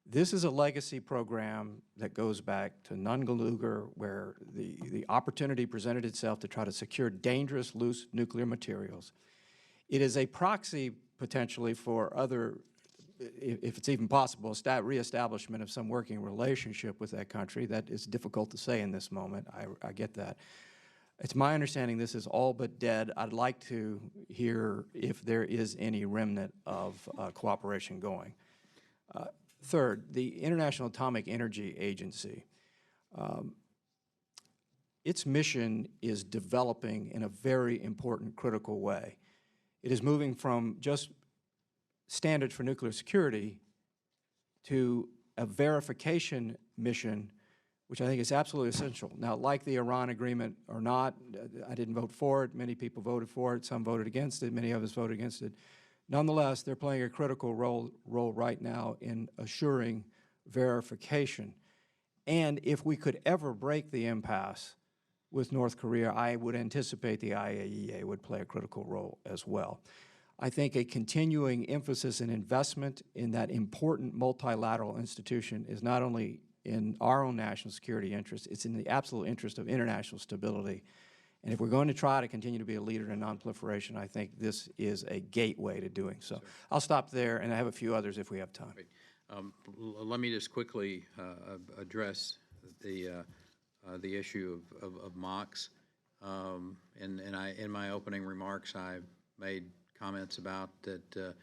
This is a legacy program that goes back to Nungalugar, where the opportunity presented itself to try to secure dangerous loose nuclear materials. It is a proxy potentially for other, if it's even possible, reestablishment of some working relationship with that country. That is difficult to say in this moment. I get that. It's my understanding this is all but dead. I'd like to hear if there is any remnant of cooperation going. Third, the International Atomic Energy Agency. Its mission is developing in a very important, critical way. It is moving from just standards for nuclear security to a verification mission, which I think is absolutely essential. Now, like the Iran agreement or not, I didn't vote for it. Many people voted for it. Some voted against it. Many of us voted against it. Nonetheless, they're playing a critical role right now in assuring verification. And if we could ever break the impasse with North Korea, I would anticipate the IAEA would play a critical role as well. I think a continuing emphasis and investment in that important multilateral institution is not only in our own national security interest, it's in the absolute interest of international stability And if we're going to try to continue to be a leader in nonproliferation, I think this is a gateway to doing so. I'll stop there, and I have a few others if we have time. Let me just quickly address the issue of MOX. And in my opening remarks, I made comments about that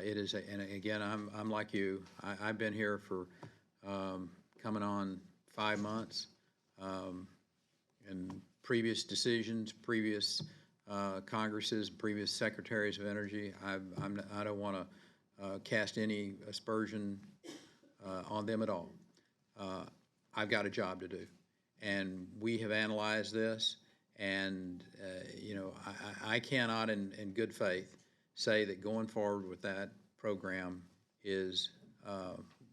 it is, and again, I'm like you. I've been here for coming on 5 months, and previous decisions, previous Congresses, previous secretaries of energy. I don't want to cast any aspersion on them at all. I've got a job to do, and we have analyzed this. And you know, I cannot, in good faith, say that going forward with that program is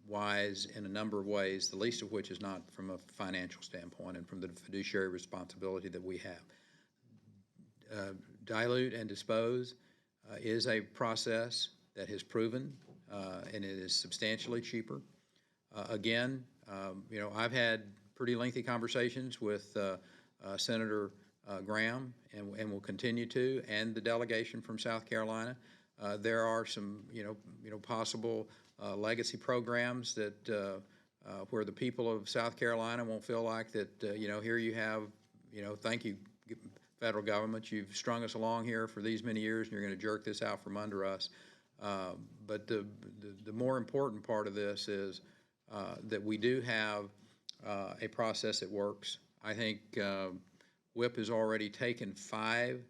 wise in a number of ways, the least of which is not from a financial standpoint and from the fiduciary responsibility that we have. Dilute and dispose is a process that has proven, and it is substantially cheaper. Again, you know, I've had pretty lengthy conversations with Senator Graham, and will continue to, and the delegation from South Carolina. There are some, possible legacy programs that where the people of South Carolina won't feel like that. Here you have, thank you, federal government. You've strung us along here for these many years, and you're going to jerk this out from under us. But the more important part of this is that we do have a process that works. I think WIP has already taken 5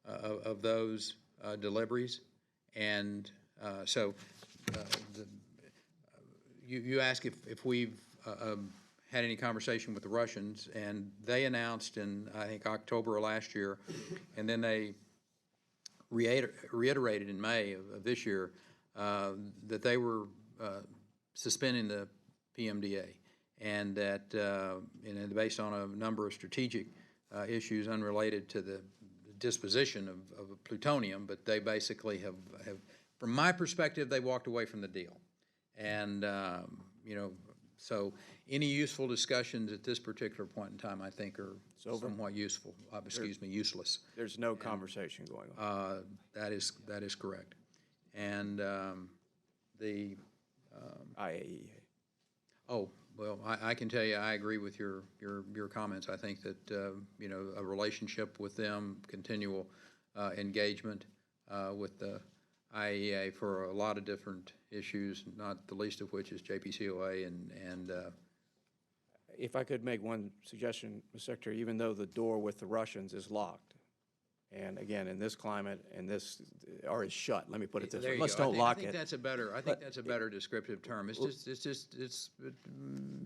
of those deliveries, and so you ask if we've had any conversation with the Russians, and they announced in, I think, October of last year, and then they reiterated in May of this year that they were suspending the PMDA, and that based on a number of strategic issues unrelated to the disposition of plutonium, but they basically have, from my perspective, they walked away from the deal. And, so any useful discussions at this particular point in time, I think, are somewhat useful, useless. There's no conversation going on. That is correct. And the IAEA. Oh, well, I can tell you I agree with your comments. I think that, a relationship with them, continual engagement with the IAEA for a lot of different issues, not the least of which is JPCOA and If I could make one suggestion, Mr. Secretary, even though the door with the Russians is locked, and again, in this climate, or is shut, let me put it this way. Let's don't lock it. I think that's a better descriptive term.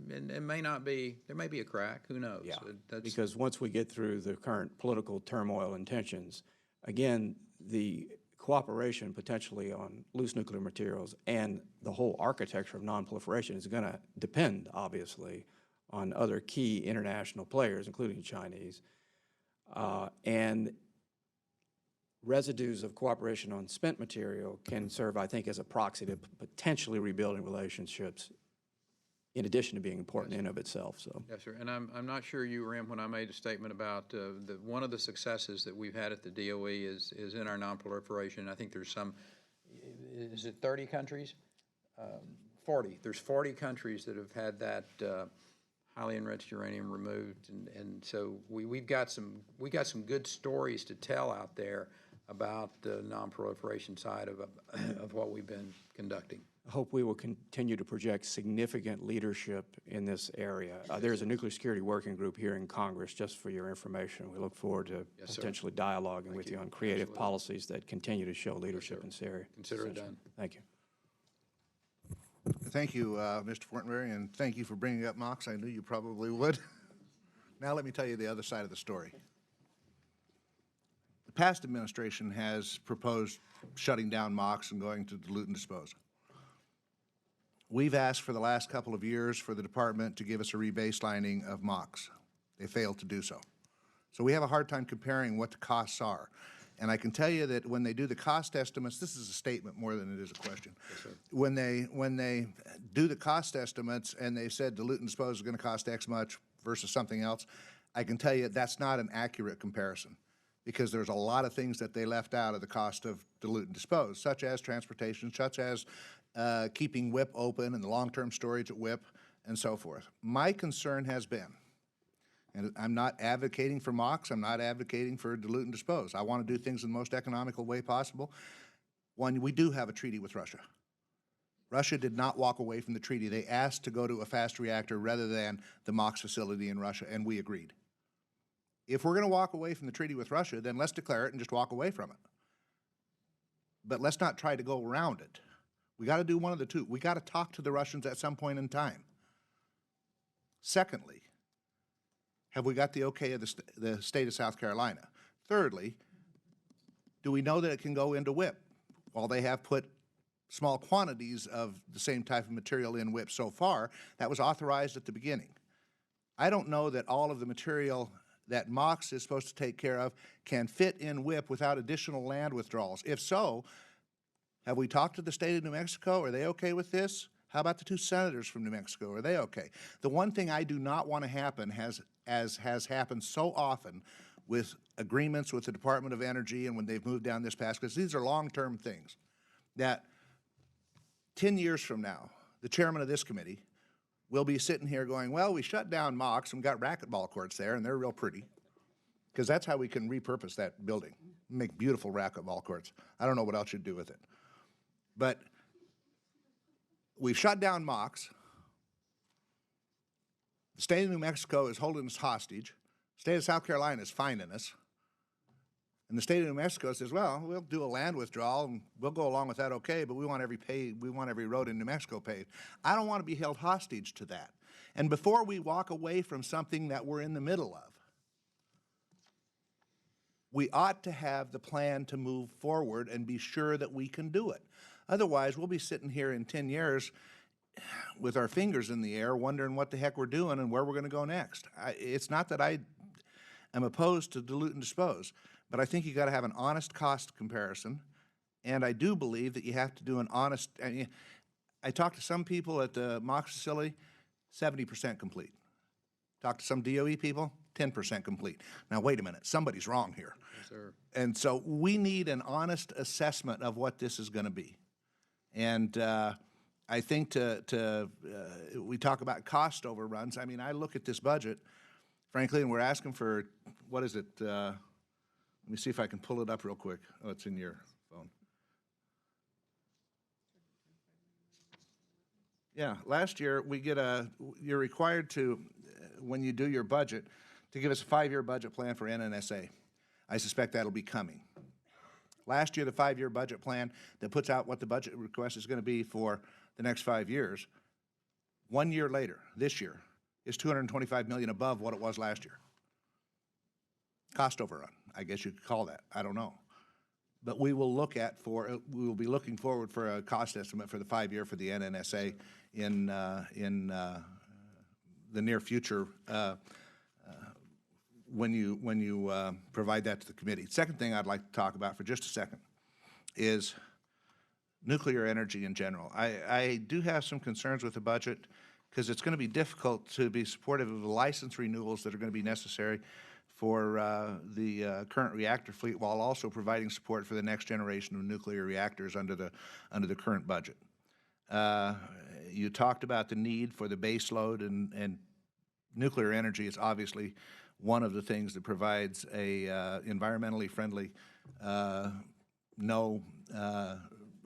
It may not be, there may be a crack, who knows? Yeah, because once we get through the current political turmoil and tensions, again, the cooperation potentially on loose nuclear materials and the whole architecture of nonproliferation is going to depend, obviously, on other key international players, including Chinese. And residues of cooperation on spent material can serve, I think, as a proxy to potentially rebuilding relationships, in addition to being important in and of itself. So. Yes, sir. And I'm not sure you were in when I made a statement about one of the successes that we've had at the DOE is in our nonproliferation. I think there's some, is it 30 countries? 40. There's 40 countries that have had that highly enriched uranium removed, and so we've got some good stories to tell out there about the nonproliferation side of what we've been conducting. I hope we will continue to project significant leadership in this area. There's a nuclear security working group here in Congress, just for your information. We look forward to potentially dialoguing with you on creative policies that continue to show leadership in this area. Consider it done. Thank you. Thank you, Mr. Fortenberry, and thank you for bringing up MOX. I knew you probably would. Now let me tell you the other side of the story. The past administration has proposed shutting down MOX and going to dilute and dispose. We've asked for the last couple of years for the department to give us a rebaselining of MOX. They failed to do so. So we have a hard time comparing what the costs are. And I can tell you that when they do the cost estimates, this is a statement more than it is a question. Yes, sir. When they do the cost estimates and they said dilute and dispose is going to cost X much versus something else, I can tell you that's not an accurate comparison, because there's a lot of things that they left out of the cost of dilute and dispose, such as transportation, such as keeping WIP open and the long-term storage at WIP and so forth. My concern has been, and I'm not advocating for MOX, I'm not advocating for dilute and dispose. I want to do things in the most economical way possible. One, we do have a treaty with Russia. Russia did not walk away from the treaty. They asked to go to a fast reactor rather than the MOX facility in Russia, and we agreed. If we're going to walk away from the treaty with Russia, then let's declare it and just walk away from it. But let's not try to go around it. We got to do one of the two. We got to talk to the Russians at some point in time. Secondly, have we got the okay of the state of South Carolina? Thirdly, do we know that it can go into WIP? While they have put small quantities of the same type of material in WIP so far, that was authorized at the beginning. I don't know that all of the material that MOX is supposed to take care of can fit in WIP without additional land withdrawals. If so, have we talked to the state of New Mexico? Are they okay with this? How about the two senators from New Mexico? Are they okay? The one thing I do not want to happen, as has happened so often with agreements with the Department of Energy and when they've moved down this path, because these are long-term things, that 10 years from now, the chairman of this committee will be sitting here going, well, we shut down MOX and got racquetball courts there, and they're real pretty, because that's how we can repurpose that building, make beautiful racquetball courts. I don't know what else you'd do with it. But we've shut down MOX. The state of New Mexico is holding us hostage. The state of South Carolina is fining us. And the state of New Mexico says, well, we'll do a land withdrawal and we'll go along with that, okay, but we want every road in New Mexico paved. I don't want to be held hostage to that. And before we walk away from something that we're in the middle of, we ought to have the plan to move forward and be sure that we can do it. Otherwise, we'll be sitting here in 10 years with our fingers in the air wondering what the heck we're doing and where we're going to go next. It's not that I am opposed to dilute and dispose, but I think you got to have an honest cost comparison, and I do believe that you have to do an honest. I talked to some people at the MOX facility, 70% complete. Talked to some DOE people, 10% complete. Now wait a minute, somebody's wrong here. Yes, sir. And so we need an honest assessment of what this is going to be, and I think we talk about cost overruns. I mean, I look at this budget, frankly, and we're asking for, what is it? Let me see if I can pull it up real quick. Oh, it's in your phone. Yeah, last year you're required to, when you do your budget, to give us a 5-year budget plan for NNSA. I suspect that'll be coming. Last year, the 5-year budget plan that puts out what the budget request is going to be for the next 5 years, 1 year later, this year, is $225 million above what it was last year. Cost overrun, I guess you could call that. I don't know. But we will we will be looking forward for a cost estimate for the 5-year for the NNSA in the near future when you provide that to the committee. Second thing I'd like to talk about for just a second is nuclear energy in general. I do have some concerns with the budget because it's going to be difficult to be supportive of the license renewals that are going to be necessary for the current reactor fleet, while also providing support for the next generation of nuclear reactors under the current budget. You talked about the need for the base load, and nuclear energy is obviously one of the things that provides a environmentally friendly, no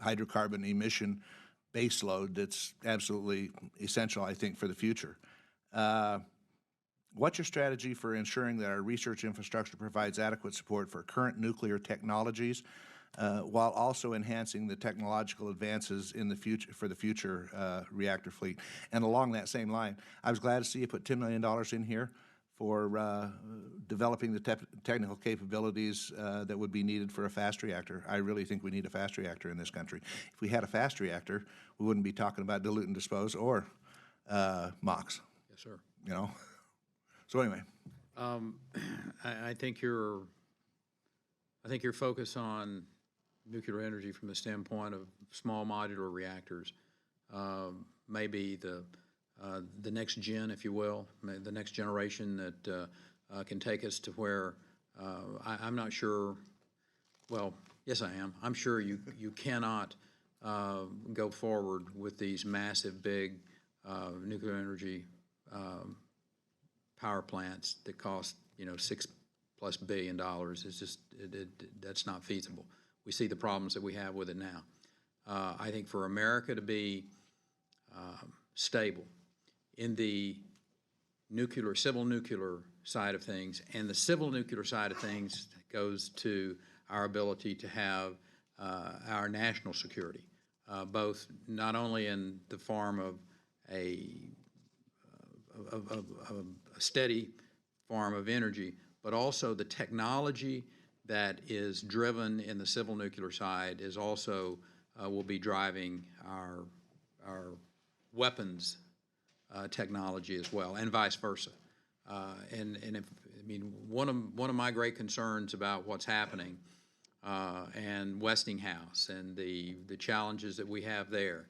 hydrocarbon emission base load that's absolutely essential, I think, for the future. What's your strategy for ensuring that our research infrastructure provides adequate support for current nuclear technologies while also enhancing the technological advances in the future for the future reactor fleet? And along that same line, I was glad to see you put $10 million in here for developing the technical capabilities that would be needed for a fast reactor. I really think we need a fast reactor in this country. If we had a fast reactor, we wouldn't be talking about dilute and dispose or MOX. Yes, sir. You know. So anyway, I think your focus on nuclear energy from the standpoint of small modular reactors may be the next gen, if you will, the next generation that can take us to where I'm not sure. Well, yes, I am. I'm sure you cannot go forward with these massive, big nuclear energy power plants that cost $6+ billion. It's just that's not feasible. We see the problems that we have with it now. I think for America to be stable in the civil nuclear side of things, and the civil nuclear side of things goes to our ability to have our national security, both not only in the form of a steady form of energy, but also the technology that is driven in the civil nuclear side is also will be driving our weapons technology as well, and vice versa. One of my great concerns about what's happening and Westinghouse and the challenges that we have there,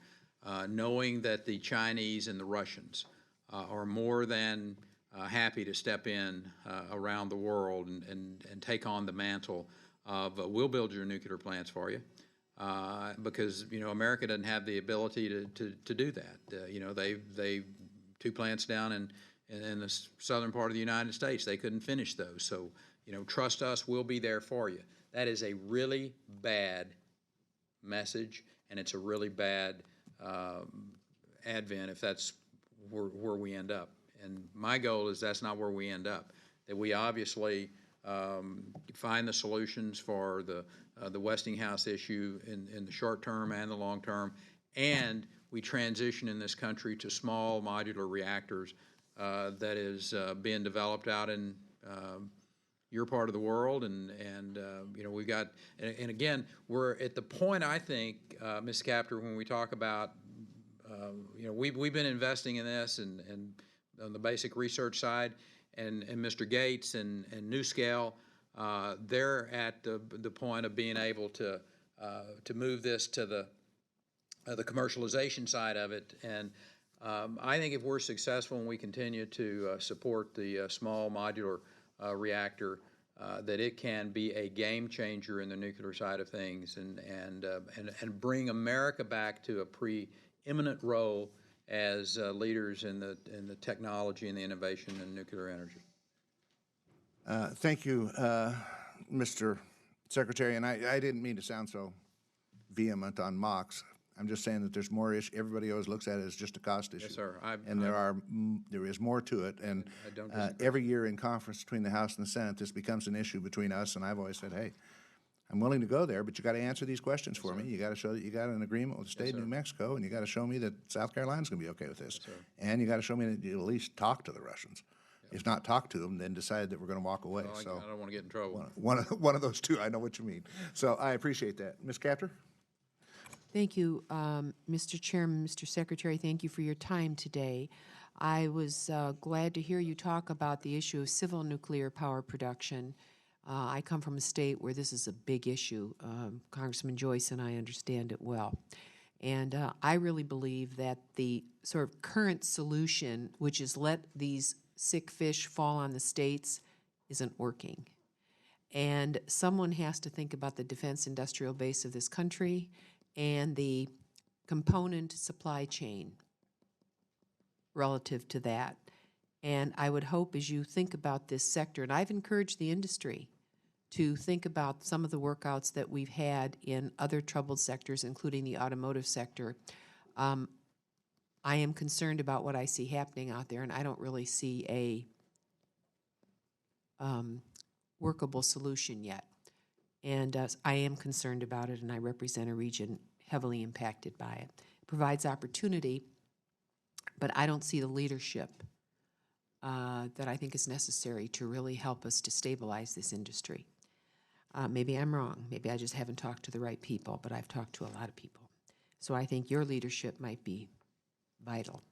knowing that the Chinese and the Russians are more than happy to step in around the world and take on the mantle of we'll build your nuclear plants for you. Because America doesn't have the ability to do that. They 2 plants down in the southern part of the United States. They couldn't finish those. So trust us, we'll be there for you. That is a really bad message, and it's a really bad advent if that's where we end up. And my goal is that's not where we end up. That we obviously find the solutions for the Westinghouse issue in the short term and the long term, and we transition in this country to small modular reactors that is being developed out in your part of the world, and we've got, and again, we're at the point, I think, Ms. Captor, when we talk about, we've been investing in this and on the basic research side, and Mr. Gates and NuScale, they're at the point of being able to move this to the commercialization side of it. And I think if we're successful and we continue to support the small modular reactor, that it can be a game changer in the nuclear side of things and bring America back to a preeminent role as leaders in the technology and the innovation in nuclear energy. Thank you, Mr. Secretary, and I didn't mean to sound so vehement on MOX. I'm just saying that there's more issue. Everybody always looks at it as just a cost issue. Yes, sir. And there is more to it. And I don't disagree. every year in conference between the House and the Senate, this becomes an issue between us. And I've always said, hey, I'm willing to go there, but you got to answer these questions for me. You got to show that you got an agreement with the state of New Mexico, and you got to show me that South Carolina's going to be okay with this. And you got to show me that you at least talk to the Russians. If not talk to them, then decide that we're going to walk away. Well, so I don't want to get in trouble. one of those two. I know what you mean. So I appreciate that, Ms. Captor. Thank you, Mr. Chairman, Mr. Secretary. Thank you for your time today. I was glad to hear you talk about the issue of civil nuclear power production. I come from a state where this is a big issue. Congressman Joyce and I understand it well. And I really believe that the sort of current solution, which is let these sick fish fall on the states, isn't working. And someone has to think about the defense industrial base of this country and the component supply chain relative to that. And I would hope as you think about this sector, and I've encouraged the industry to think about some of the workouts that we've had in other troubled sectors, including the automotive sector. I am concerned about what I see happening out there, and I don't really see a workable solution yet. And I am concerned about it, and I represent a region heavily impacted by it. It provides opportunity, but I don't see the leadership that I think is necessary to really help us to stabilize this industry. Maybe I'm wrong. Maybe I just haven't talked to the right people, but I've talked to a lot of people. So I think your leadership might be vital.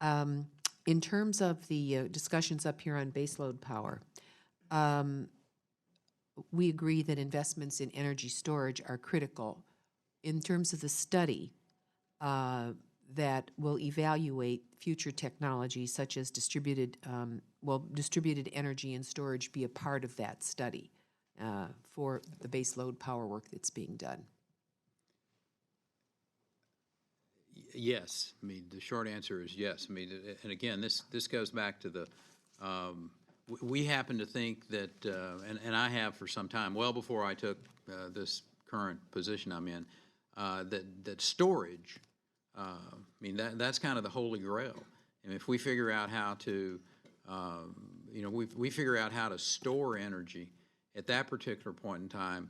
In terms of the discussions up here on baseload power, we agree that investments in energy storage are critical. In terms of the study, that will evaluate future technologies such as distributed energy and storage be a part of that study for the base load power work that's being done? Yes. I mean, the short answer is yes. I mean, and again, this goes back to the, we happen to think that, and I have for some time, well before I took this current position I'm in, that storage, I mean, that's kind of the holy grail. And if we figure out how to, we figure out how to store energy at that particular point in time,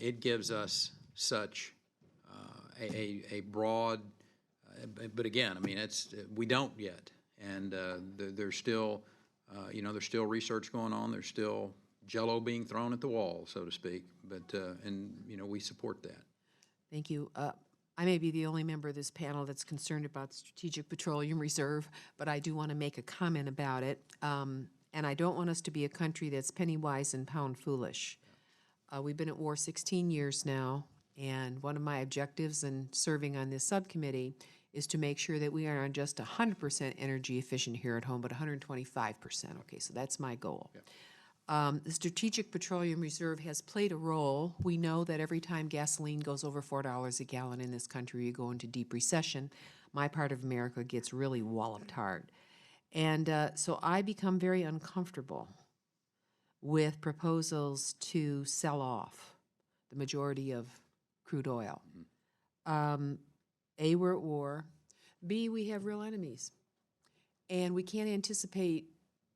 it gives us such a broad, but again, I mean, we don't yet, and there's still, there's still research going on. There's still Jell-O being thrown at the wall, so to speak. But we support that. Thank you. I may be the only member of this panel that's concerned about the Strategic Petroleum Reserve, but I do want to make a comment about it. And I don't want us to be a country that's penny wise and pound foolish. We've been at war 16 years now, and one of my objectives in serving on this subcommittee is to make sure that we are not just 100% energy efficient here at home, but 125%. Okay, so that's my goal. Yeah. The Strategic Petroleum Reserve has played a role. We know that every time gasoline goes over $4 a gallon in this country, you go into deep recession. My part of America gets really walloped hard. And so I become very uncomfortable with proposals to sell off the majority of crude oil. A, we're at war. B, we have real enemies. And we can't anticipate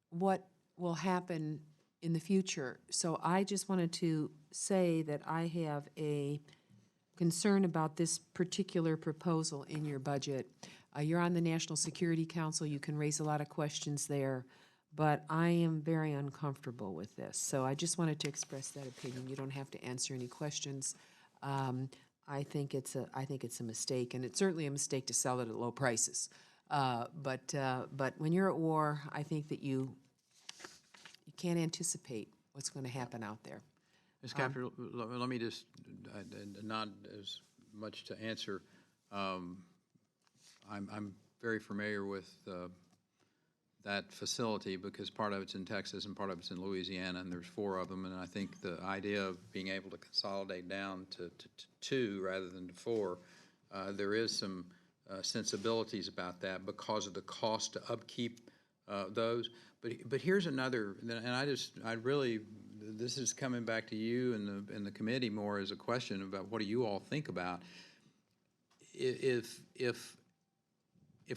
what will happen in the future. So I just wanted to say that I have a concern about this particular proposal in your budget. You're on the National Security Council. You can raise a lot of questions there, but I am very uncomfortable with this. So I just wanted to express that opinion. You don't have to answer any questions. I think it's a mistake, and it's certainly a mistake to sell it at low prices. But when you're at war, I think that you can't anticipate what's going to happen out there. Ms. Capter, let me just, not as much to answer. I'm very familiar with that facility because part of it's in Texas and part of it's in Louisiana, and there's 4 of them. And I think the idea of being able to consolidate down to 2 rather than to 4, there is some sensibilities about that because of the cost to upkeep those. But here's another, and I really, this is coming back to you and the committee more as a question about what do you all think about. If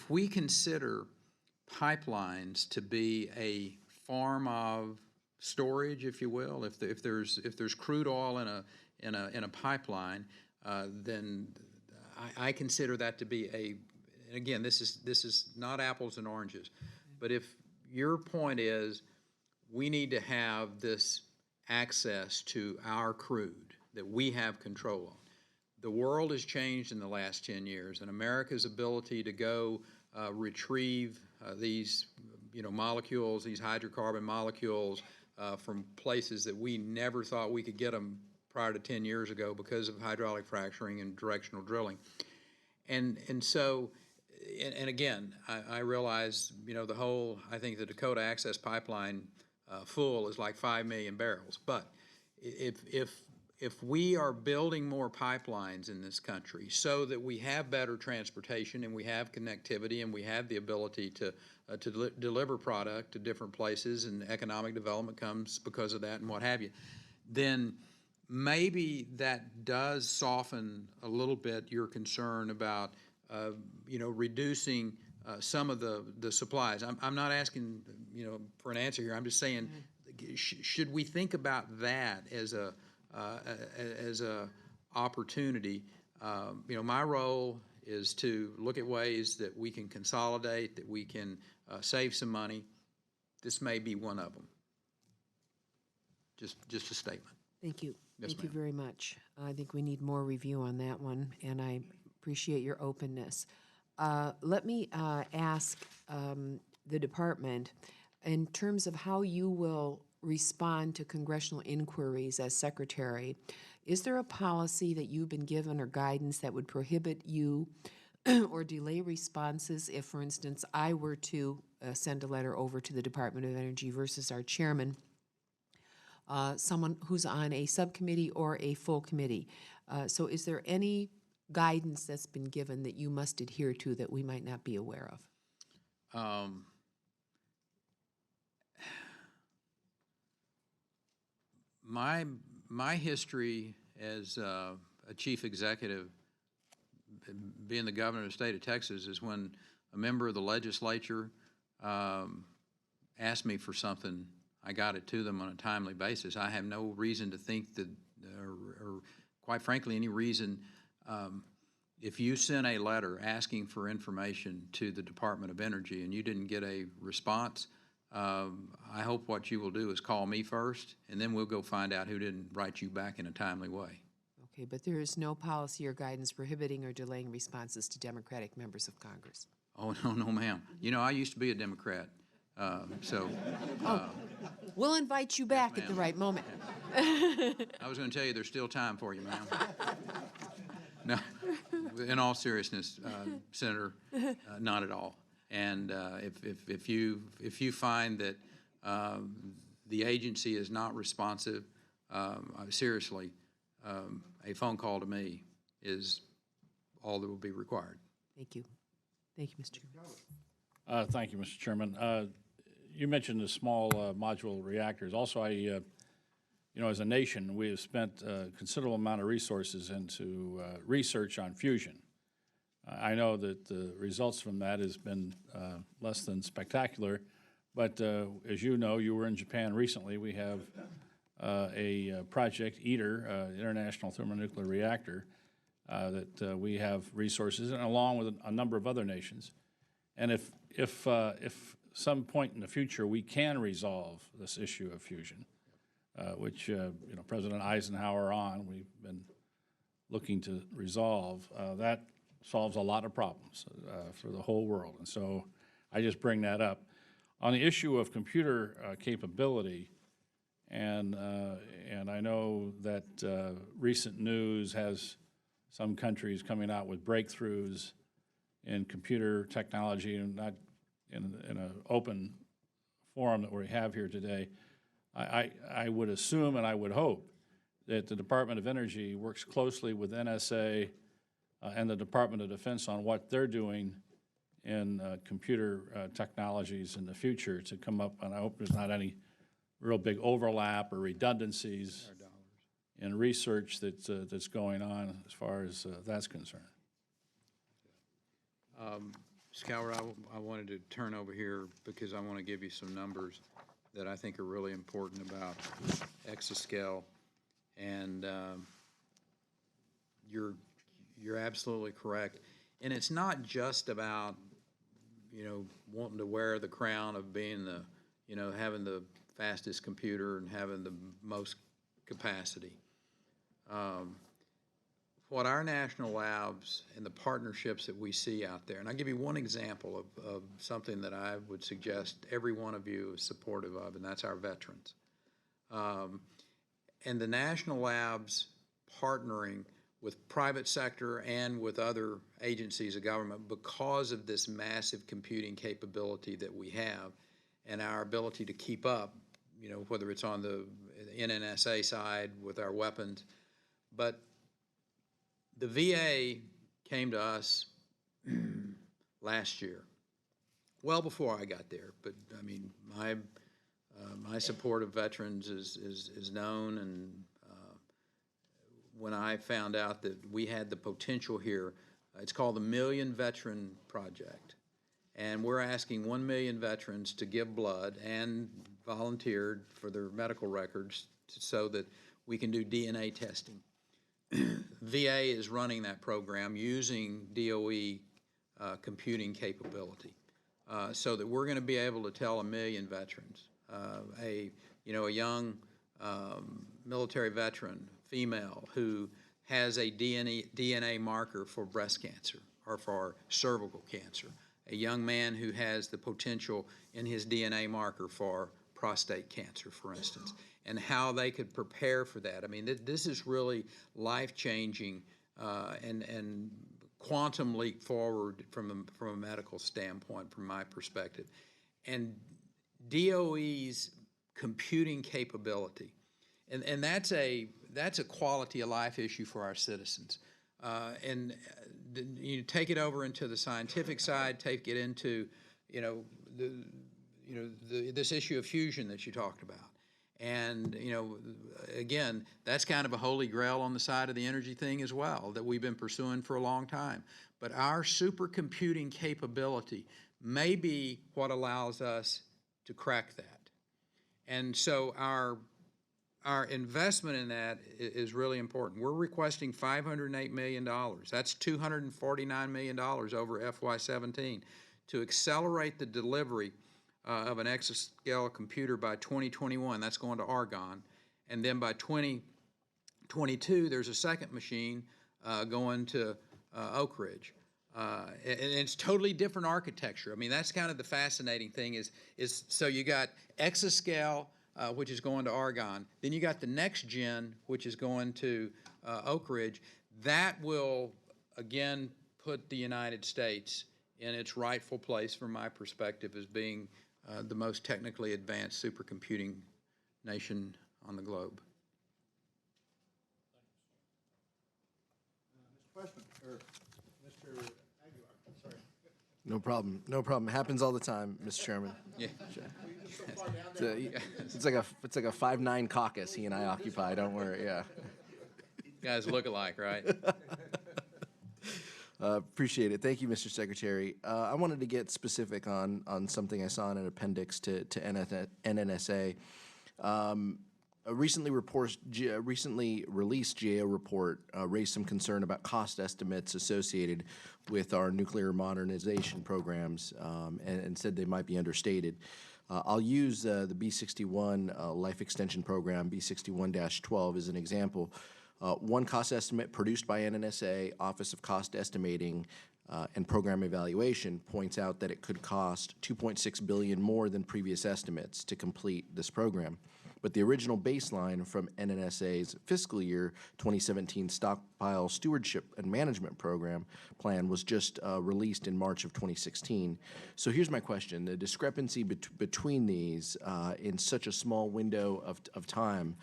we consider pipelines to be a form of storage, if you will, if there's crude oil in a pipeline, then I consider that to be and again, this is not apples and oranges, but if your point is we need to have this access to our crude that we have control on. The world has changed in the last 10 years, and America's ability to go retrieve these molecules, these hydrocarbon molecules from places that we never thought we could get them prior to 10 years ago because of hydraulic fracturing and directional drilling. And so, and again, I realize, the whole, I think the Dakota Access Pipeline full is like 5 million barrels. But if we are building more pipelines in this country so that we have better transportation and we have connectivity and we have the ability to deliver product to different places and economic development comes because of that and what have you, then maybe that does soften a little bit your concern about reducing some of the supplies. I'm not asking for an answer here. I'm just saying, should we think about that as a opportunity? My role is to look at ways that we can consolidate, that we can save some money. This may be one of them. Just a statement. Thank you. Yes, Thank you ma'am. very much. I think we need more review on that one, and I appreciate your openness. Let me ask the department, in terms of how you will respond to congressional inquiries as secretary, is there a policy that you've been given or guidance that would prohibit you or delay responses if, for instance, I were to send a letter over to the Department of Energy versus our chairman, someone who's on a subcommittee or a full committee. So is there any guidance that's been given that you must adhere to that we might not be aware of? My history as a chief executive, being the governor of the state of Texas, is when a member of the legislature asked me for something, I got it to them on a timely basis. I have no reason to think that, or quite frankly, any reason, if you sent a letter asking for information to the Department of Energy and you didn't get a response, I hope what you will do is call me first, and then we'll go find out who didn't write you back in a timely way. Okay, but there is no policy or guidance prohibiting or delaying responses to Democratic members of Congress. Oh, no, ma'am. You know, I used to be a Democrat, We'll invite you back at the right moment. I was going to tell you there's still time for you, ma'am. No, in all seriousness, Senator, not at all. And if you find that the agency is not responsive, seriously, a phone call to me is all that will be required. Thank you. Thank you, Mr. Chairman. Thank you, Mr. Chairman. You mentioned the small modular reactors. Also, you know, as a nation, we have spent a considerable amount of resources into research on fusion. I know that the results from that has been less than spectacular, but as you know, you were in Japan recently. We have a project, ITER, International Thermonuclear Reactor, that we have resources in, along with a number of other nations. And if some point in the future we can resolve this issue of fusion, which you know, President Eisenhower we've been looking to resolve, that solves a lot of problems for the whole world. And so I just bring that up. On the issue of computer capability, and I know that recent news has some countries coming out with breakthroughs in computer technology, and not in an open forum that we have here today. I would assume and I would hope that the Department of Energy works closely with NSA and the Department of Defense on what they're doing in computer technologies in the future to come up, and I hope there's not any real big overlap or redundancies in research that's going on as far as that's concerned. Scourer, I wanted to turn over here because I want to give you some numbers that I think are really important about exascale, and you're absolutely correct. And it's not just about, you know, wanting to wear the crown of being the, you know, having the fastest computer and having the most capacity. What our national labs and the partnerships that we see out there, and I'll give you one example of something that I would suggest every one of you is supportive of, and that's our veterans. And the national labs partnering with private sector and with other agencies of government because of this massive computing capability that we have and our ability to keep up, you know, whether it's on the NNSA side with our weapons. But the VA came to us last year, well before I got there. But I mean, my support of veterans is known, and when I found out that we had the potential here, it's called the Million Veteran Project, and we're asking 1 million veterans to give blood and volunteered for their medical records so that we can do DNA testing. VA is running that program using DOE computing capability, so that we're going to be able to tell 1 million veterans, a young military veteran, female, who has a DNA marker for breast cancer or for cervical cancer, a young man who has the potential in his DNA marker for prostate cancer, for instance, and how they could prepare for that. I mean, this is really life-changing, and quantum leap forward from a medical standpoint, from my perspective. And DOE's computing capability, and that's a quality of life issue for our citizens. And you take it over into the scientific side, take it into this issue of fusion that you talked about. And, again, that's kind of a holy grail on the side of the energy thing as well that we've been pursuing for a long time. But our supercomputing capability may be what allows us to crack that. And so our investment in that is really important. We're requesting $508 million. That's $249 million over FY17 to accelerate the delivery of an exascale computer by 2021. That's going to Argonne. And then by 2022, there's a second machine going to Oak Ridge. And it's totally different architecture. I mean, that's kind of the fascinating thing is so you got exascale, which is going to Argonne. Then you got the next gen, which is going to Oak Ridge. That will, again, put the United States in its rightful place, from my perspective, as being the most technically advanced supercomputing nation on the globe. Mr. Westman, or Mr. Aguilar, sorry. No problem. No problem. Happens all the time, Mr. Chairman. Yeah. It's like a 5-9 caucus he and I occupy. Don't worry. Yeah. You guys look alike, right? Appreciate it. Thank you, Mr. Secretary. I wanted to get specific on something I saw in an appendix to NNSA. A recently released GAO report raised some concern about cost estimates associated with our nuclear modernization programs and said they might be understated. I'll use the B61 Life Extension Program, B61-12, as an example. One cost estimate produced by NNSA, Office of Cost Estimating and Program Evaluation, points out that it could cost $2.6 billion more than previous estimates to complete this program. But the original baseline from NNSA's fiscal year 2017 Stockpile Stewardship and Management Program plan was just released in March of 2016. So here's my question. The discrepancy between these in such a small window of time,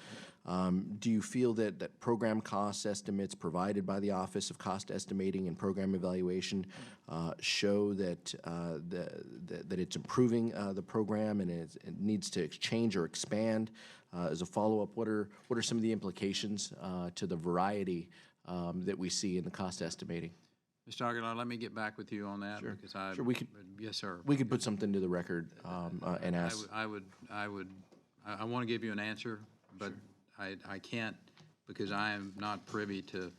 do you feel that program cost estimates provided by the Office of Cost Estimating and Program Evaluation show that it's improving the program and it needs to change or expand? As a follow-up, what are some of the implications to the variety that we see in the cost estimating? Mr. Aguilar, let me get back with you on that. Sure. Because Sure, we could. Yes, sir. We could put something to the record and ask. I want to give you an answer, but I can't because I am not privy to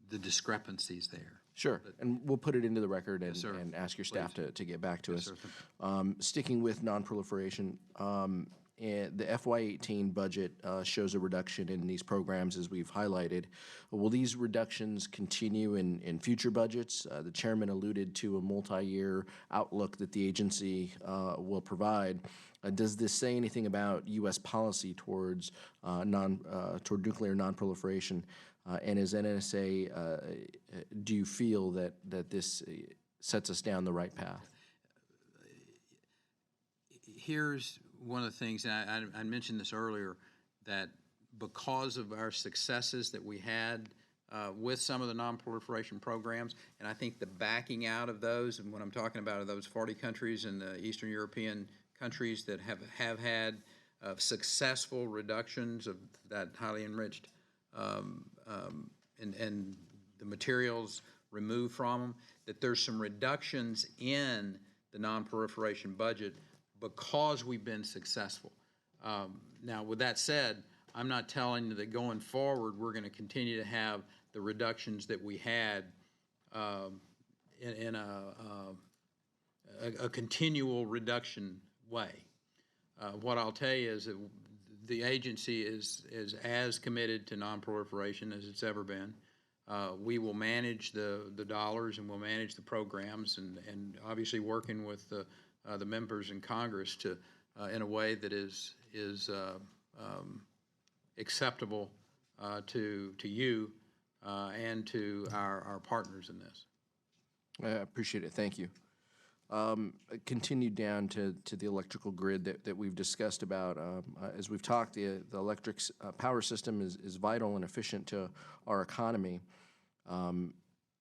the discrepancies there. Sure, and we'll put it into the record and, Yes, sir. and ask your staff to get back to Yes, us. sir. Sticking with non-proliferation, the FY18 budget shows a reduction in these programs, as we've highlighted. Will these reductions continue in future budgets? The chairman alluded to a multi-year outlook that the agency will provide. Does this say anything about U.S. policy towards toward nuclear non-proliferation? And as NNSA, do you feel that this sets us down the right path? Here's one of the things, and I mentioned this earlier, that because of our successes that we had with some of the non-proliferation programs, and I think the backing out of those, and what I'm talking about are those 40 countries and the Eastern European countries that have had successful reductions of that highly enriched and the materials removed from them, that there's some reductions in the non-proliferation budget because we've been successful. Now, with that said, I'm not telling you that going forward we're going to continue to have the reductions that we had in a continual reduction way. What I'll tell you is that the agency is as committed to non-proliferation as it's ever been. We will manage the dollars and we'll manage the programs and obviously working with the members in Congress to in a way that is acceptable to you and to our partners in this. I appreciate it. Thank you. Continue down to the electrical grid that we've discussed about. As we've talked, the electric power system is vital and efficient to our economy and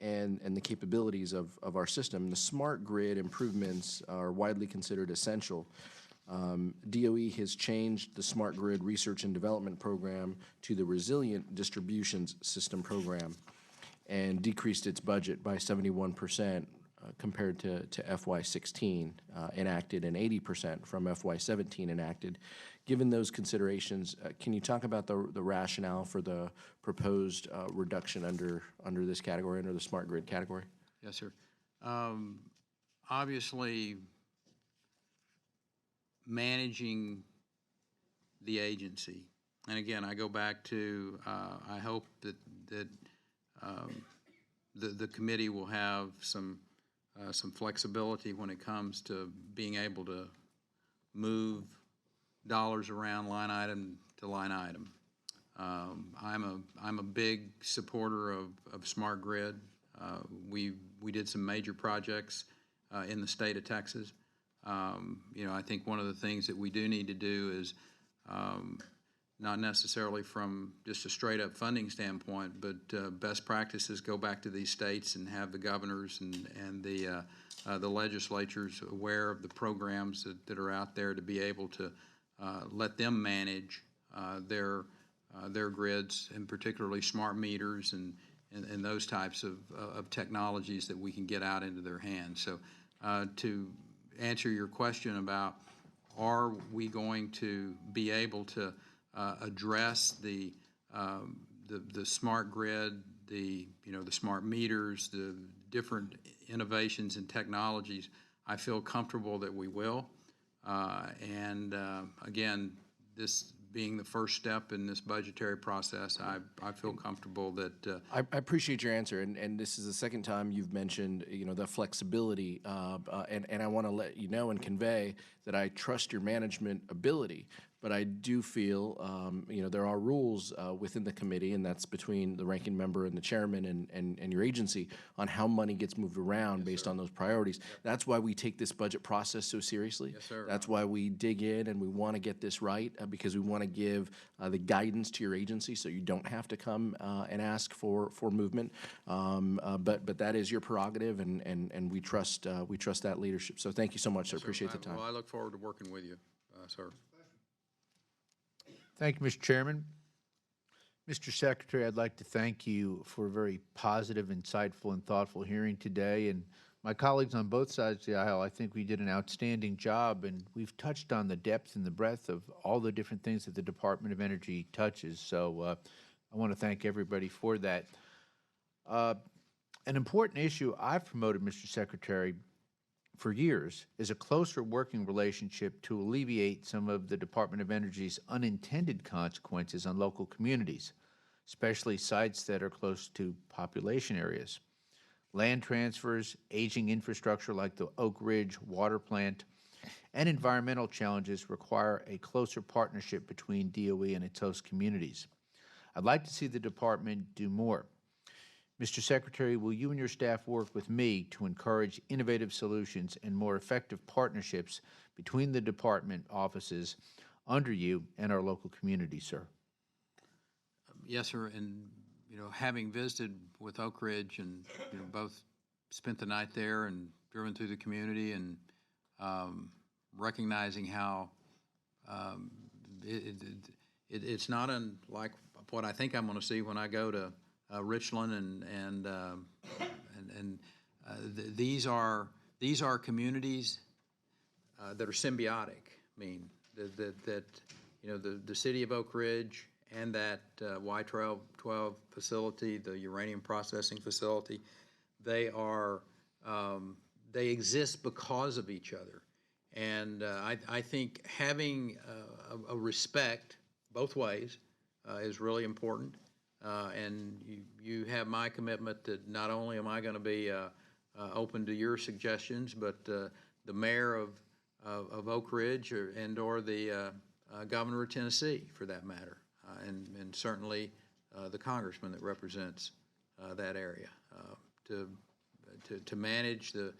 the capabilities of our system. The smart grid improvements are widely considered essential. DOE has changed the smart grid research and development program to the resilient distributions system program and decreased its budget by 71% compared to FY16 enacted and 80% from FY17 enacted. Given those considerations, can you talk about the rationale for the proposed reduction under this category, under the smart grid category? Yes, sir. Obviously, managing the agency, and again, I go back to I hope that the committee will have some flexibility when it comes to being able to move dollars around line item to line item. I'm a big supporter of smart grid. We did some major projects in the state of Texas. You know, I think one of the things that we do need to do is not necessarily from just a straight up funding standpoint, but best practices go back to these states and have the governors and the legislatures aware of the programs that are out there to be able to let them manage their grids, and particularly smart meters and those types of technologies that we can get out into their hands. So to answer your question about are we going to be able to address the smart grid, the smart meters, the different innovations and technologies, I feel comfortable that we will. And again, this being the first step in this budgetary process, I feel comfortable that. I appreciate your answer, and this is the second time you've mentioned, the flexibility, and I want to let you know and convey that I trust your management ability. But I do feel, there are rules within the committee, and that's between the ranking member and the chairman and your agency on how money gets moved around based on those priorities. Yep. That's why we take this budget process so seriously. Yes, sir. That's why we dig in and we want to get this right because we want to give the guidance to your agency so you don't have to come and ask for movement. But that is your prerogative, and we trust that leadership. So thank you so much, sir. Yes, sir. Appreciate the time. Well, I look forward to working with you, sir. Thank you, Mr. Chairman. Mr. Secretary, I'd like to thank you for a very positive, insightful, and thoughtful hearing today. And my colleagues on both sides of the aisle, I think we did an outstanding job, and we've touched on the depth and the breadth of all the different things that the Department of Energy touches. So I want to thank everybody for that. An important issue I've promoted, Mr. Secretary, for years is a closer working relationship to alleviate some of the Department of Energy's unintended consequences on local communities, especially sites that are close to population areas. Land transfers, aging infrastructure like the Oak Ridge water plant, and environmental challenges require a closer partnership between DOE and its host communities. I'd like to see the department do more. Mr. Secretary, will you and your staff work with me to encourage innovative solutions and more effective partnerships between the department offices under you and our local community, sir? Yes, sir. And, having visited with Oak Ridge and, both spent the night there and driven through the community and recognizing how it's not unlike what I think I'm going to see when I go to Richland and these are communities that are symbiotic. I mean that the city of Oak Ridge and that Y-12 facility, the uranium processing facility, they exist because of each other, and I think having a respect both ways is really important. And you have my commitment that not only am I going to be open to your suggestions, but the mayor of Oak Ridge or the governor of Tennessee, for that matter, and certainly the congressman that represents that area, to manage the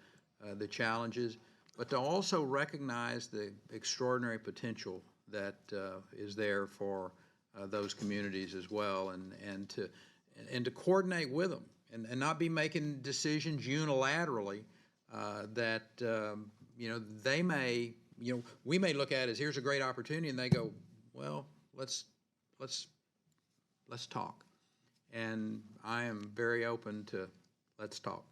challenges, but to also recognize the extraordinary potential that is there for those communities as well, and to coordinate with them, and not be making decisions unilaterally that they may, we may look at as here's a great opportunity, and they go, well, let's talk. And I am very open to let's talk.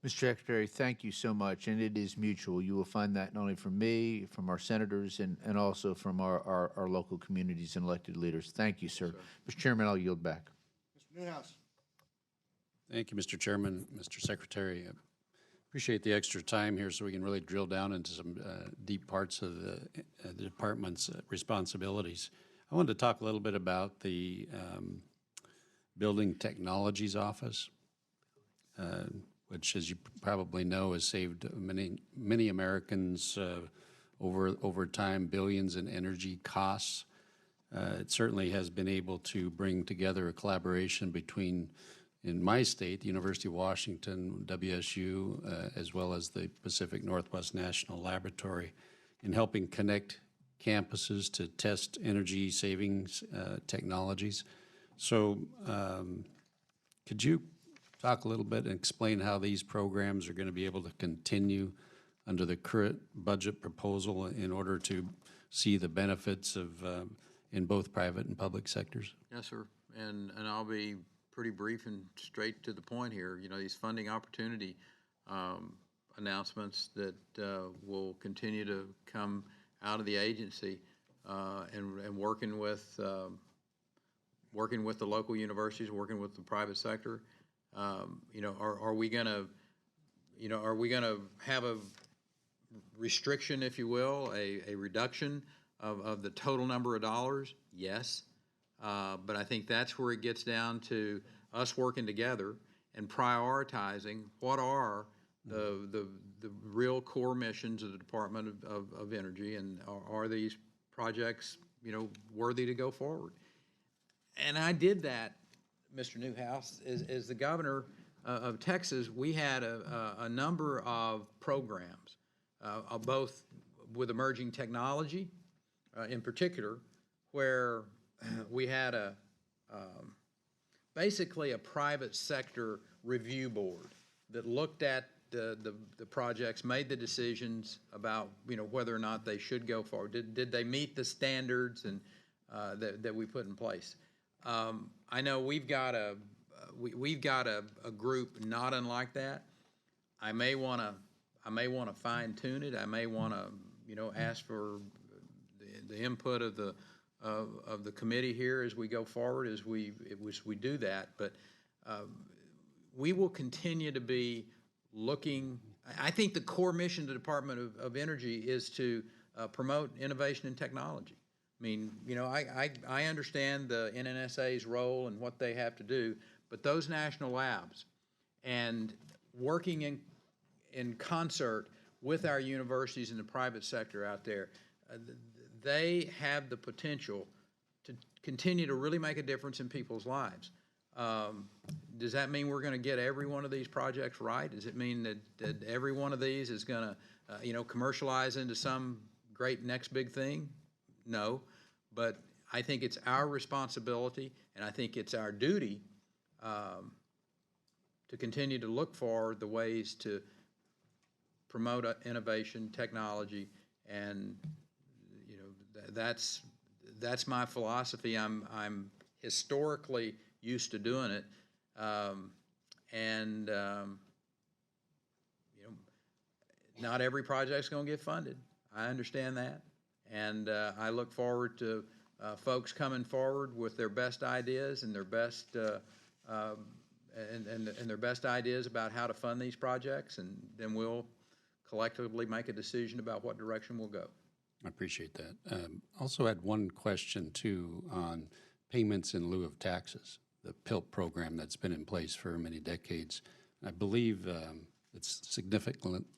Mr. Secretary, thank you so much, and it is mutual. You will find that not only from me, from our senators, and also from our local communities and elected leaders. Thank you, sir. Mr. Chairman, I'll yield back. Mr. Newhouse. Thank you, Mr. Chairman, Mr. Secretary. I appreciate the extra time here so we can really drill down into some deep parts of the department's responsibilities. I wanted to talk a little bit about the Building Technologies Office, which, as you probably know, has saved many Americans over time billions in energy costs. It certainly has been able to bring together a collaboration between, in my state, the University of Washington, WSU, as well as the Pacific Northwest National Laboratory, in helping connect campuses to test energy savings technologies. So could you talk a little bit and explain how these programs are going to be able to continue under the current budget proposal in order to see the benefits of in both private and public sectors? Yes, sir. And I'll be pretty brief and straight to the point here. These funding opportunity announcements that will continue to come out of the agency and working with the local universities, working with the private sector. Are we going to have a restriction, if you will, a reduction of the total number of dollars? Yes. But I think that's where it gets down to us working together and prioritizing what are the real core missions of the Department of Energy, and are these projects, worthy to go forward. And I did that, Mr. Newhouse, as the governor of Texas. We had a number of programs, both with emerging technology in particular, where we had basically a private sector review board that looked at the projects, made the decisions about whether or not they should go forward. Did they meet the standards and that we put in place? I know we've got a group not unlike that. I may want to fine tune it. I may want to ask for the input of the committee here as we go forward, as we do that. But we will continue to be looking. I think the core mission of the Department of Energy is to promote innovation and technology. I mean, I understand the NNSA's role and what they have to do, but those national labs and working in concert with our universities and the private sector out there, they have the potential to continue to really make a difference in people's lives. Does that mean we're going to get every one of these projects right? Does it mean that every one of these is going to, commercialize into some great next big thing? No, but I think it's our responsibility, and I think it's our duty to continue to look for the ways to promote innovation, technology, and that's my philosophy. I'm historically used to doing it, and not every project's going to get funded. I understand that. And I look forward to folks coming forward with their best ideas and their best and their best ideas about how to fund these projects, and then we'll collectively make a decision about what direction we'll go. I appreciate that. Also had one question too on payments in lieu of taxes, the PILT program that's been in place for many decades. I believe it's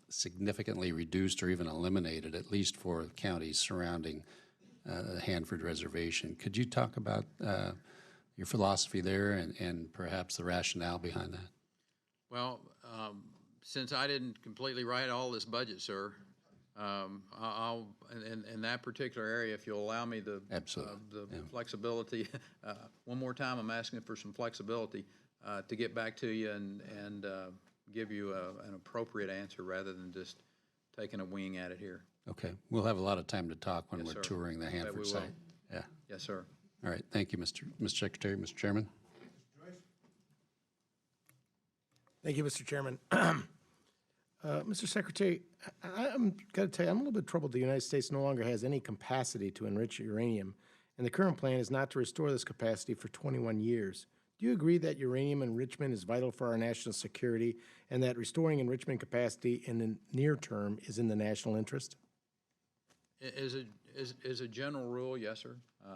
significantly reduced or even eliminated, at least for counties surrounding the Hanford Reservation. Could you talk about your philosophy there and perhaps the rationale behind that. Well, since I didn't completely write all this budget, sir, I'll in that particular area, if you'll allow me the flexibility, one more time, I'm asking for some flexibility to get back to you and give you an appropriate answer rather than just taking a wing at it here. Okay, we'll have a lot of time to talk when Yes, we're sir. touring the I bet we Hanford will. site. Yeah. Yes, sir. All right, thank you, Mr. Secretary, Mr. Chairman. Thank you, Mr. Chairman. Mr. Secretary, I'm got to tell you, I'm a little bit troubled the United States no longer has any capacity to enrich uranium, and the current plan is not to restore this capacity for 21 years. Do you agree that uranium enrichment is vital for our national security and that restoring enrichment capacity in the near term is in the national interest? As a general rule, yes, sir,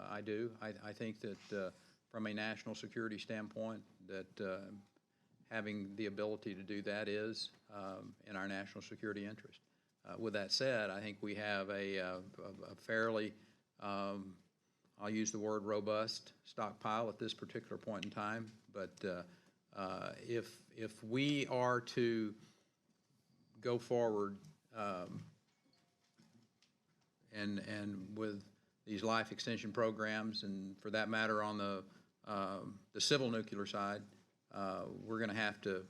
I do. I think that from a national security standpoint, that having the ability to do that is in our national security interest. With that said, I think we have a fairly, I'll use the word robust stockpile at this particular point in time. But if we are to go forward and with these life extension programs, and for that matter on the civil nuclear side, we're going to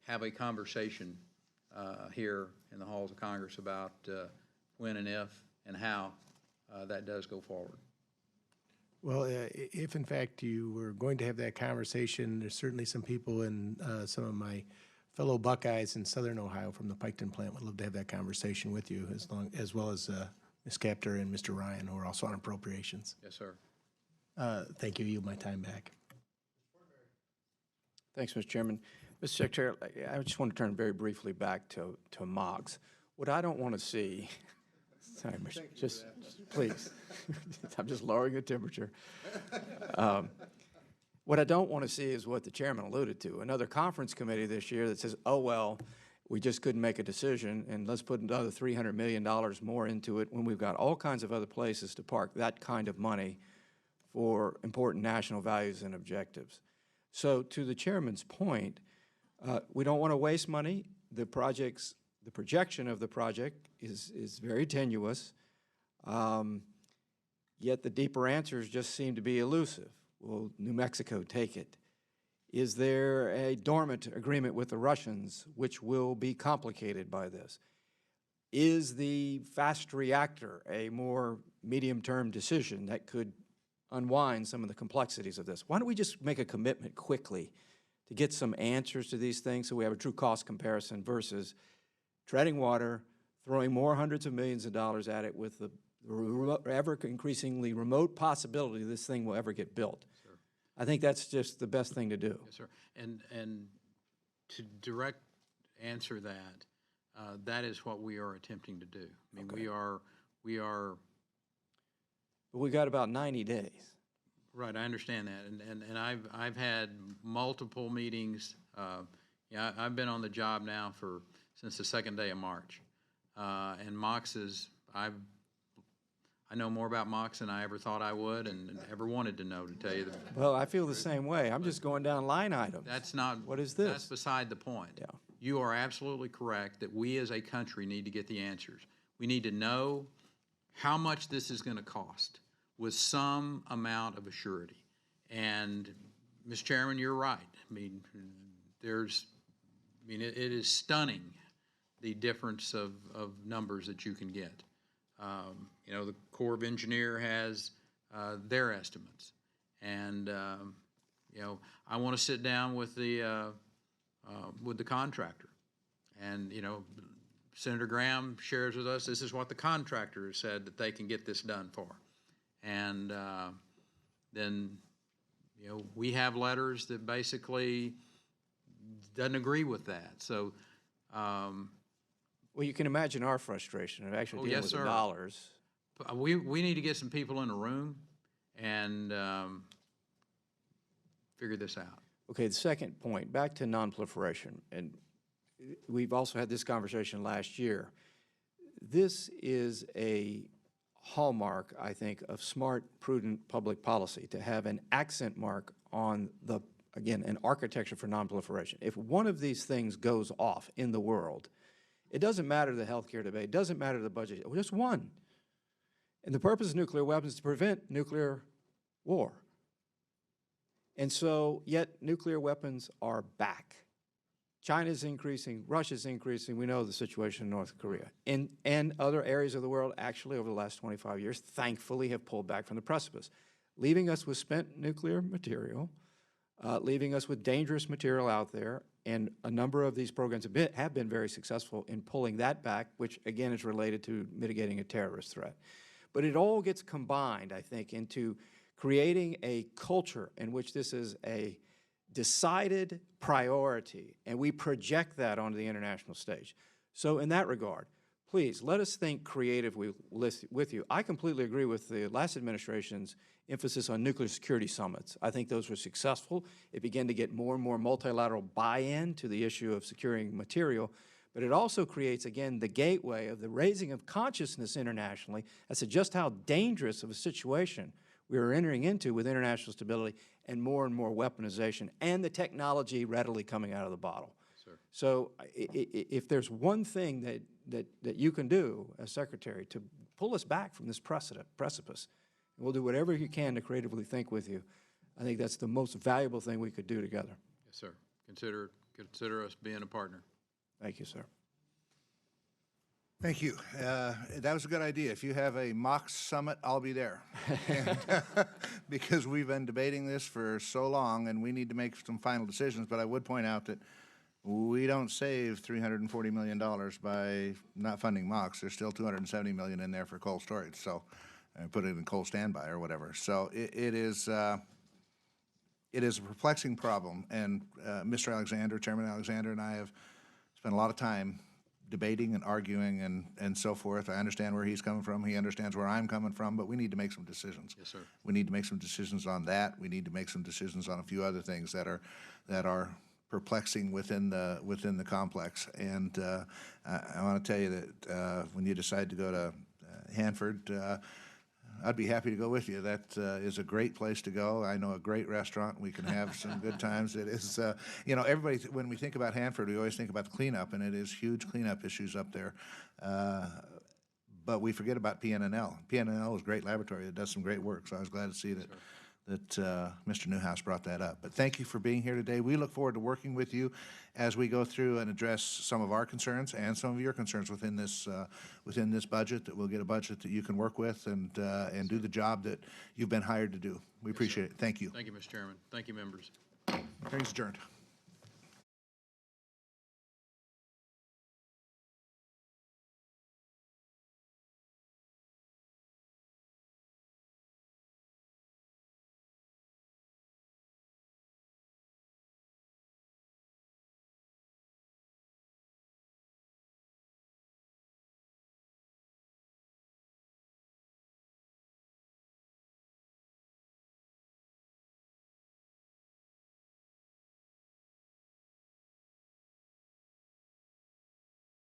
have a conversation here in the halls of Congress about when and if and how that does go forward. Well, if in fact you were going to have that conversation, there's certainly some people in some of my fellow Buckeyes in Southern Ohio from the Piketon plant would love to have that conversation with you, as well as Ms. Capter and Mr. Ryan, who are also on appropriations. Yes, sir. Thank you. You have my time back. Thanks, Mr. Chairman. Mr. Secretary, I just want to turn very briefly back to MOX. What I don't want to see, sorry, just please, I'm just lowering the temperature. What I don't want to see is what the chairman alluded to, another conference committee this year that says, oh, well, we just couldn't make a decision, and let's put another $300 million more into it when we've got all kinds of other places to park that kind of money for important national values and objectives. So to the chairman's point, we don't want to waste money. The projection of the project is very tenuous, yet the deeper answers just seem to be elusive. Will New Mexico take it? Is there a dormant agreement with the Russians, which will be complicated by this? Is the fast reactor a more medium-term decision that could unwind some of the complexities of this? Why don't we just make a commitment quickly to get some answers to these things so we have a true cost comparison versus treading water, throwing more hundreds of millions of dollars at it with the ever increasingly remote possibility this thing will ever get built. Sure. I think that's just the best thing to do. Yes, sir. And to direct answer that, that is what we are attempting to do. I mean, Okay. we are. But we got about 90 days. Right, I understand that, and I've had multiple meetings. Yeah, I've been on the job now since the second day of March, and MOX is I know more about MOX than I ever thought I would and ever wanted to know, to tell you the truth. Well, I feel the same way. I'm just going down line items. That's not. What is this? That's beside the point. Yeah. You are absolutely correct that we as a country need to get the answers. We need to know how much this is going to cost with some amount of assurity. And, Mr. Chairman, you're right. I mean, it is stunning the difference of numbers that you can get. You know, the Corps of Engineer has their estimates. And, you know, I want to sit down with the contractor. And, you know, Senator Graham shares with us, this is what the contractor has said that they can get this done for. And then, you know, we have letters that basically doesn't agree with that. So, well, you can imagine our frustration of actually dealing yes, with sir. the dollars. We need to get some people in a room and figure this out. Okay, the second point, back to nonproliferation, and we've also had this conversation last year. This is a hallmark, I think, of smart, prudent public policy to have an accent mark on the, again, an architecture for nonproliferation. If one of these things goes off in the world, it doesn't matter the healthcare debate, it doesn't matter the budget, just one. And the purpose of nuclear weapons is to prevent nuclear war. And so, yet nuclear weapons are back. China's increasing, Russia's increasing, we know the situation in North Korea. And other areas of the world actually over the last 25 years thankfully have pulled back from the precipice, leaving us with spent nuclear material, leaving us with dangerous material out there, and a number of these programs have been very successful in pulling that back, which again is related to mitigating a terrorist threat. But it all gets combined, I think, into creating a culture in which this is a decided priority, and we project that onto the international stage. So in that regard, please, let us think creatively with you. I completely agree with the last administration's emphasis on nuclear security summits. I think those were successful. It began to get more and more multilateral buy-in to the issue of securing material, but it also creates, again, the gateway of the raising of consciousness internationally as to just how dangerous of a situation we are entering into with international stability and more weaponization and the technology readily coming out of the bottle. Sir. So if there's one thing that you can do as Secretary to pull us back from this precipice, and we'll do whatever you can to creatively think with you, I think that's the most valuable thing we could do together. Yes, sir. Consider us being a partner. Thank you, sir. Thank you. That was a good idea. If you have a mock summit, I'll be there. And, because we've been debating this for so long, and we need to make some final decisions. But I would point out that we don't save $340 million by not funding MOX. There's still $270 million in there for coal storage. So put it in coal standby or whatever. So it is a perplexing problem. And Mr. Alexander, Chairman Alexander, and I have spent a lot of time debating and arguing and so forth. I understand where he's coming from. He understands where I'm coming from, but we need to make some decisions. Yes, sir. We need to make some decisions on that. We need to make some decisions on a few other things that are perplexing within the complex. And I want to tell you that when you decide to go to Hanford, I'd be happy to go with you. That is a great place to go. I know a great restaurant. We can have some good times. It is, you know, everybody, when we think about Hanford, we always think about the cleanup, and it is huge cleanup issues up there. But we forget about PNNL. PNNL is a great laboratory. It does some great work, so I was glad to see that Mr. Newhouse brought that up. But thank you for being here today. We look forward to working with you as we go through and address some of our concerns and some of your concerns within this budget, that we'll get a budget that you can work with and do the job that you've been hired to do. We appreciate it. Thank you. Thank you, Mr. Chairman. Thank you, members. Hearing's adjourned.